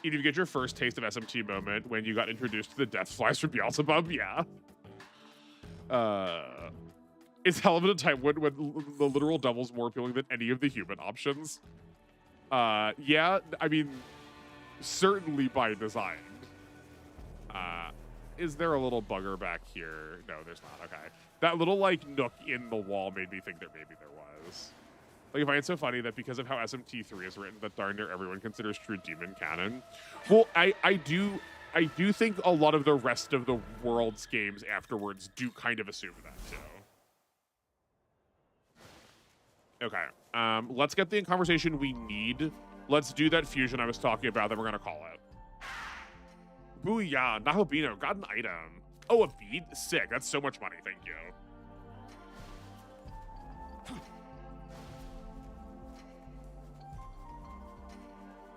Did you get your first taste of SMT moment when you got introduced to the death flies from Beelzebub? Yeah. It's hell of a time when the literal devil's more appealing than any of the human options. Yeah, I mean, certainly by design. Is there a little bugger back here? No, there's not. Okay. That little, like, nook in the wall made me think that maybe there was. Like, I find it so funny that because of how SMT 3 is written, that darn near everyone considers true demon canon. Well, I do think a lot of the rest of the world's games afterwards do kind of assume that, too. Okay. Let's get the conversation we need. Let's do that fusion I was talking about, then we're going to call it. Booyah, Nahobino, got an item. Oh, a bead? Sick, that's so much money, thank you.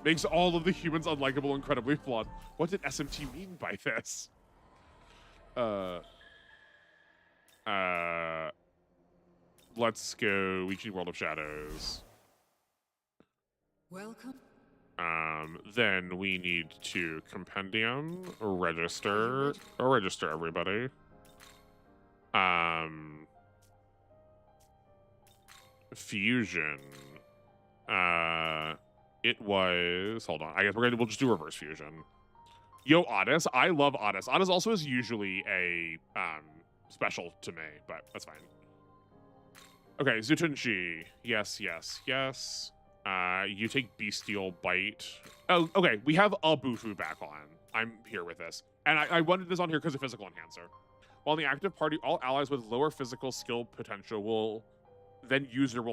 Makes all of the humans unlikable, incredibly flawed. What did SMT mean by this? Let's go Weeking World of Shadows. Welcome. Then we need to compendium, register everybody. Fusion. It was, hold on, I guess we'll just do reverse fusion. Yo, Otis, I love Otis. Otis also is usually a special to me, but that's fine. Okay, Zutunji. Yes, yes, yes. You take Bestial Bite. Oh, okay, we have a Bufu back on. I'm here with this. And I wanted this on here because of Physical Enhancer. While in the active party, all allies with lower physical skill potential will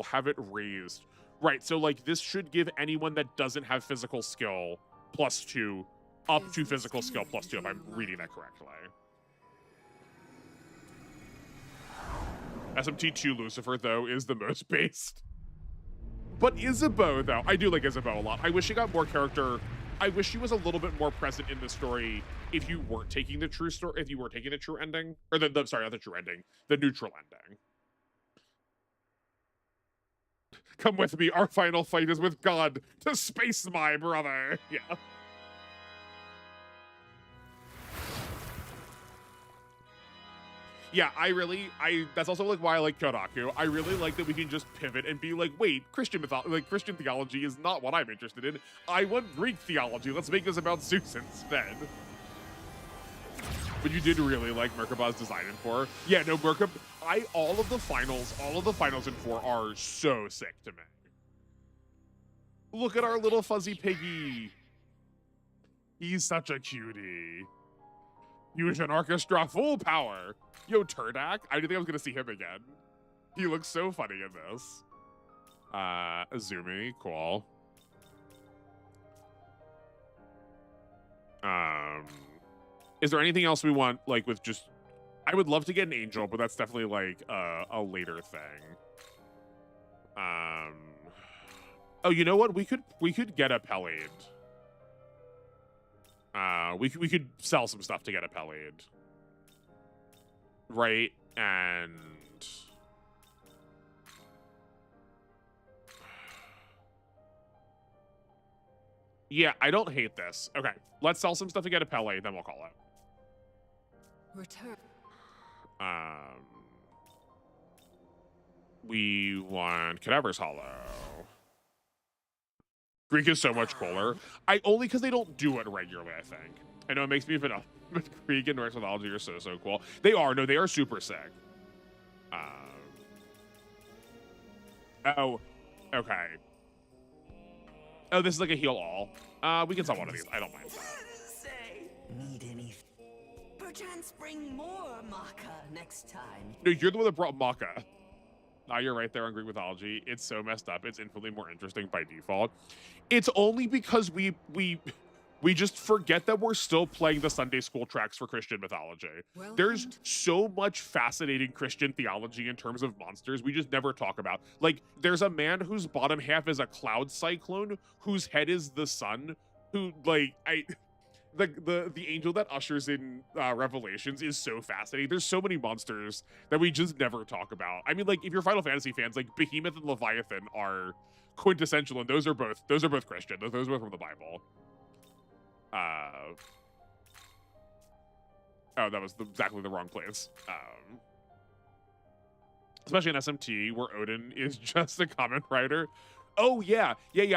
have it raised. Right, so like this should give anyone that doesn't have physical skill +2 up to physical skill +2 if I'm reading that correctly. SMT2 Lucifer, though, is the most based. But Isabeau, though, I do like Isabeau a lot. I wish she got more character. I wish she was a little bit more present in the story if you weren't taking the true story, if you were taking the true ending. Or sorry, not the true ending, the neutral ending. Come with me, our final fight is with God. To space, my brother. Yeah. Yeah, that's also like why I like Kyoraku. I really like that we can just pivot and be like, wait, Christian theology is not what I'm interested in. I want Greek theology. Let's make this about Zeus instead. But you did really like Merkaba's design in 4. Yeah, no, Merkab, all of the finals in 4 are so sick to me. Look at our little fuzzy piggy. He's such a cutie. Fusion Orchestra, full power. Yo, Turdak, I didn't think I was gonna see him again. He looks so funny in this. Azumi, cool. Is there anything else we want, like, with just... I would love to get an angel, but that's definitely, like, a later thing. Oh, you know what? We could get a Pelade. We could sell some stuff to get a Pelade. Right? And... yeah, I don't hate this. Okay, let's sell some stuff to get a Pele, then we'll call it. Return. We want Cadaver's Hollow. Greek is so much cooler. Only because they don't do it regularly, I think. I know it makes me vanilla, but Greek and Norse mythology are so cool. They are super sick. Oh, okay. Oh, this is like a heal all. We can sell one of these. I don't mind. Say, need anything? Perchance bring more Maka next time. No, you're the one that brought Maka. Now you're right there on Greek mythology. It's so messed up. It's infinitely more interesting by default. It's only because we just forget that we're still playing the Sunday school tracks for Christian mythology. Welcome. There's so much fascinating Christian theology in terms of monsters we just never talk about. Like, there's a man whose bottom half is a cloud cyclone, whose head is the sun, who like the angel that ushers in Revelations is so fascinating. There's so many monsters that we just never talk about. I mean, like, if you're Final Fantasy fans, like Behemoth and Leviathan are quintessential, and those are both Christian. Those are both from the Bible. Oh, that was exactly the wrong place. Especially in SMT, where Odin is just a Kamen Rider. Oh, yeah.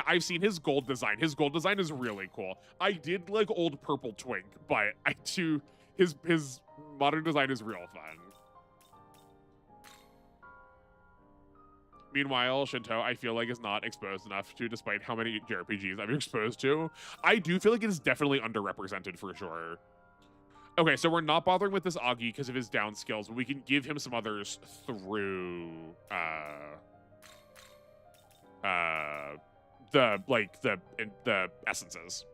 I've seen his gold design. His gold design is really cool. I did like old Purple Twink, but I do... His modern design is real fun. Meanwhile, Shinto, I feel like, is not exposed enough to, despite how many JRPGs I've been exposed to. I do feel like it is definitely underrepresented for sure. Okay, so we're not bothering with this Agi because of his down skills, but we can give him some others through the essences.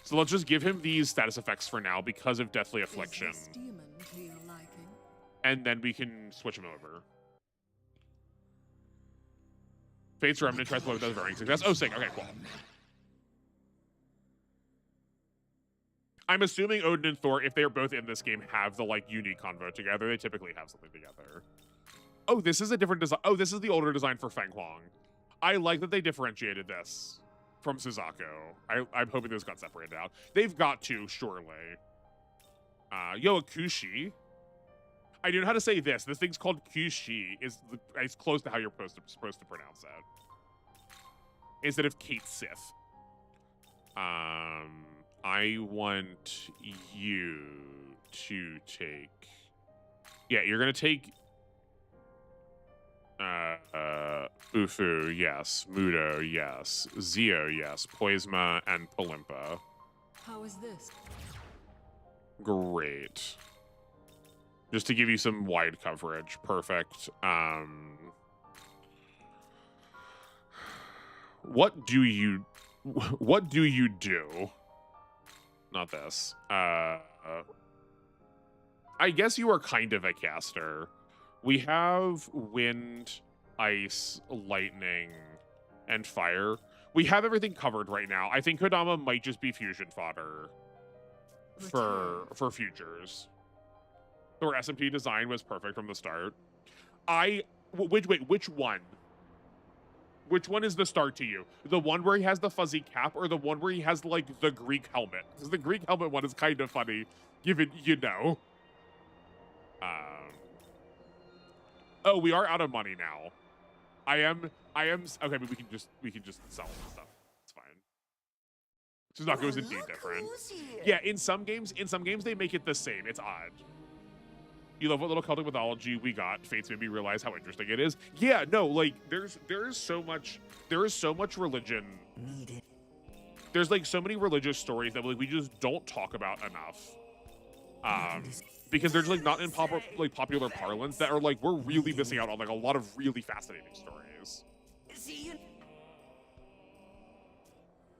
So let's just give him these status effects for now because of Deathly Affliction. And then we can switch him over. Fate's Remnant tries to blow with varying success. Oh, sick. Okay, cool. I'm assuming Odin and Thor, if they're both in this game, have the like unique convo together. They typically have something together. Oh, this is a different design. Oh, this is the older design for Feng Huang. I like that they differentiated this from Suzaku. I'm hoping those got separated out. They've got to, surely. Akushi. I don't know how to say this. This thing's called Kushi. It's close to how you're supposed to pronounce it. Instead of Kate Sith. I want you to take... Yeah, you're going to take... Ufu, yes. Mudo, yes. Zio, yes. Poisma, and Polimpa. How is this? Great. Just to give you some wide coverage. Perfect. What do you do? Not this. I guess you are kind of a caster. We have wind, ice, lightning, and fire. We have everything covered right now. I think Kodama might just be fusion fodder for futures. Or SMT design was perfect from the start. Which one? Which one is the start to you? The one where he has the fuzzy cap or the one where he has, like, the Greek helmet? Because the Greek helmet one is kind of funny, given, you know. Oh, we are out of money now. I am, okay, but we can just sell this stuff. It's fine. Suzaku is indeed different. Yeah, in some games they make it the same. It's odd. You love what little Celtic mythology we got. Fates made me realize how interesting it is. Yeah, no, like there is so much religion. There's like so many religious stories that like we just don't talk about enough. Because they're just like not in popular parlance that are like we're really missing out on like a lot of really fascinating stories.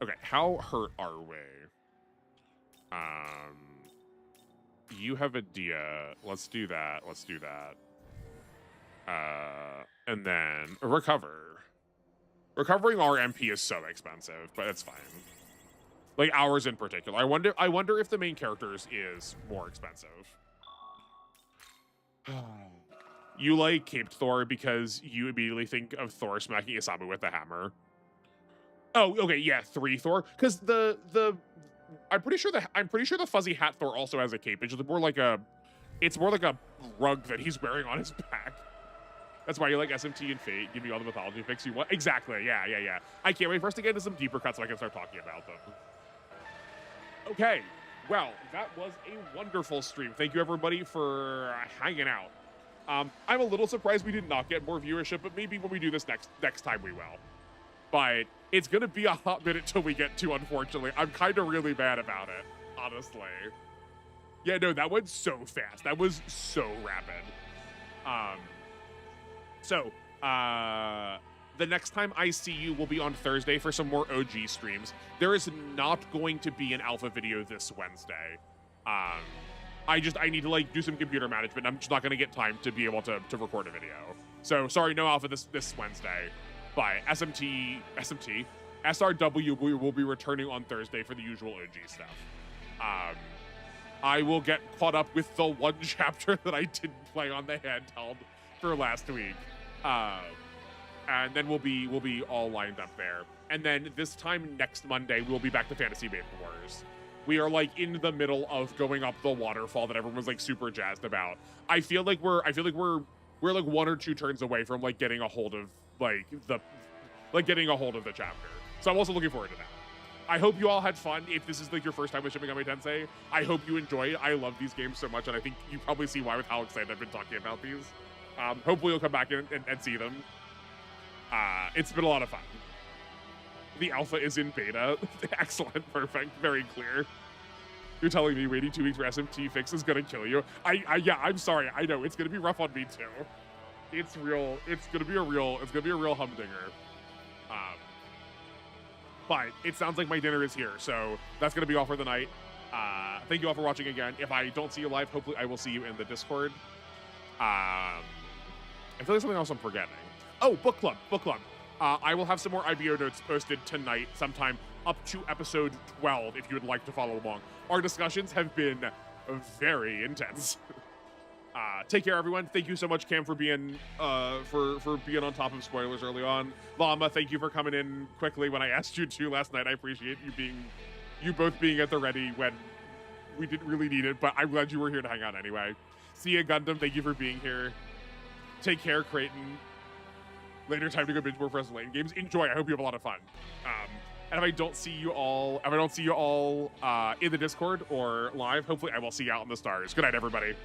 Okay, how hurt are we? You have a dia. Let's do that. And then recover. Recovering our MP is so expensive, but it's fine. Like ours in particular. I wonder if the main character's is more expensive. You like Caped Thor because you immediately think of Thor smacking Isamu with the hammer. Oh, okay, yeah, 3 Thor. Because I'm pretty sure the fuzzy hat Thor also has a cape. It's more like a rug that he's wearing on his back. That's why you like SMT and Fate. Give me all the mythology picks you want. Exactly. Yeah. I can't wait for us to get into some deeper cuts so I can start talking about them. Okay. Well, that was a wonderful stream. Thank you everybody for hanging out. I'm a little surprised we did not get more viewership, but maybe when we do this next time we will. But it's gonna be a hot minute till we get to, unfortunately. I'm kind of really mad about it, honestly. Yeah, no, that went so fast. That was so rapid. The next time I see you will be on Thursday for some more OG streams. There is not going to be an alpha video this Wednesday. I need to like do some computer management. I'm just not gonna get time to be able to record a video. So sorry, no alpha this Wednesday. But SMT SRW will be returning on Thursday for the usual OG stuff. I will get caught up with the one chapter that I didn't play on the handheld for last week. And then we'll be all lined up there. And then this time next Monday, we'll be back to Fantasy Maiden Wars. We are like in the middle of going up the waterfall that everyone was like super jazzed about. I feel like we're like 1 or 2 turns away from like getting a hold of the chapter. So I'm also looking forward to that. I hope you all had fun. If this is like your first time with Shin Megami Tensei, I hope you enjoy it. I love these games so much, and I think you probably see why with how excited I've been talking about these. Hopefully you'll come back and see them. It's been a lot of fun. The alpha is in beta. Excellent, perfect, very clear. You're telling me waiting 2 weeks for SMT fix is gonna kill you. Yeah, I'm sorry. I know it's gonna be rough on me too. It's real. It's gonna be a real humdinger. But it sounds like my dinner is here, so that's gonna be all for the night. Thank you all for watching again. If I don't see you live, hopefully I will see you in the Discord. I feel like something else I'm forgetting. Oh, book club. I will have some more IBO notes posted tonight, sometime up to episode 12, if you would like to follow along. Our discussions have been very intense. Take care, everyone. Thank you so much, Cam, for being for being on top of spoilers early on. Llama, thank you for coming in quickly when I asked you to last night. I appreciate you both being at the ready when we didn't really need it, but I'm glad you were here to hang out anyway. See ya, Gundam. Thank you for being here. Take care, Creighton. Later time to go binge more Fresno Lane games. Enjoy. I hope you have a lot of fun. And if I don't see you all in the Discord or live, hopefully I will see you out in the stars. Good night, everybody.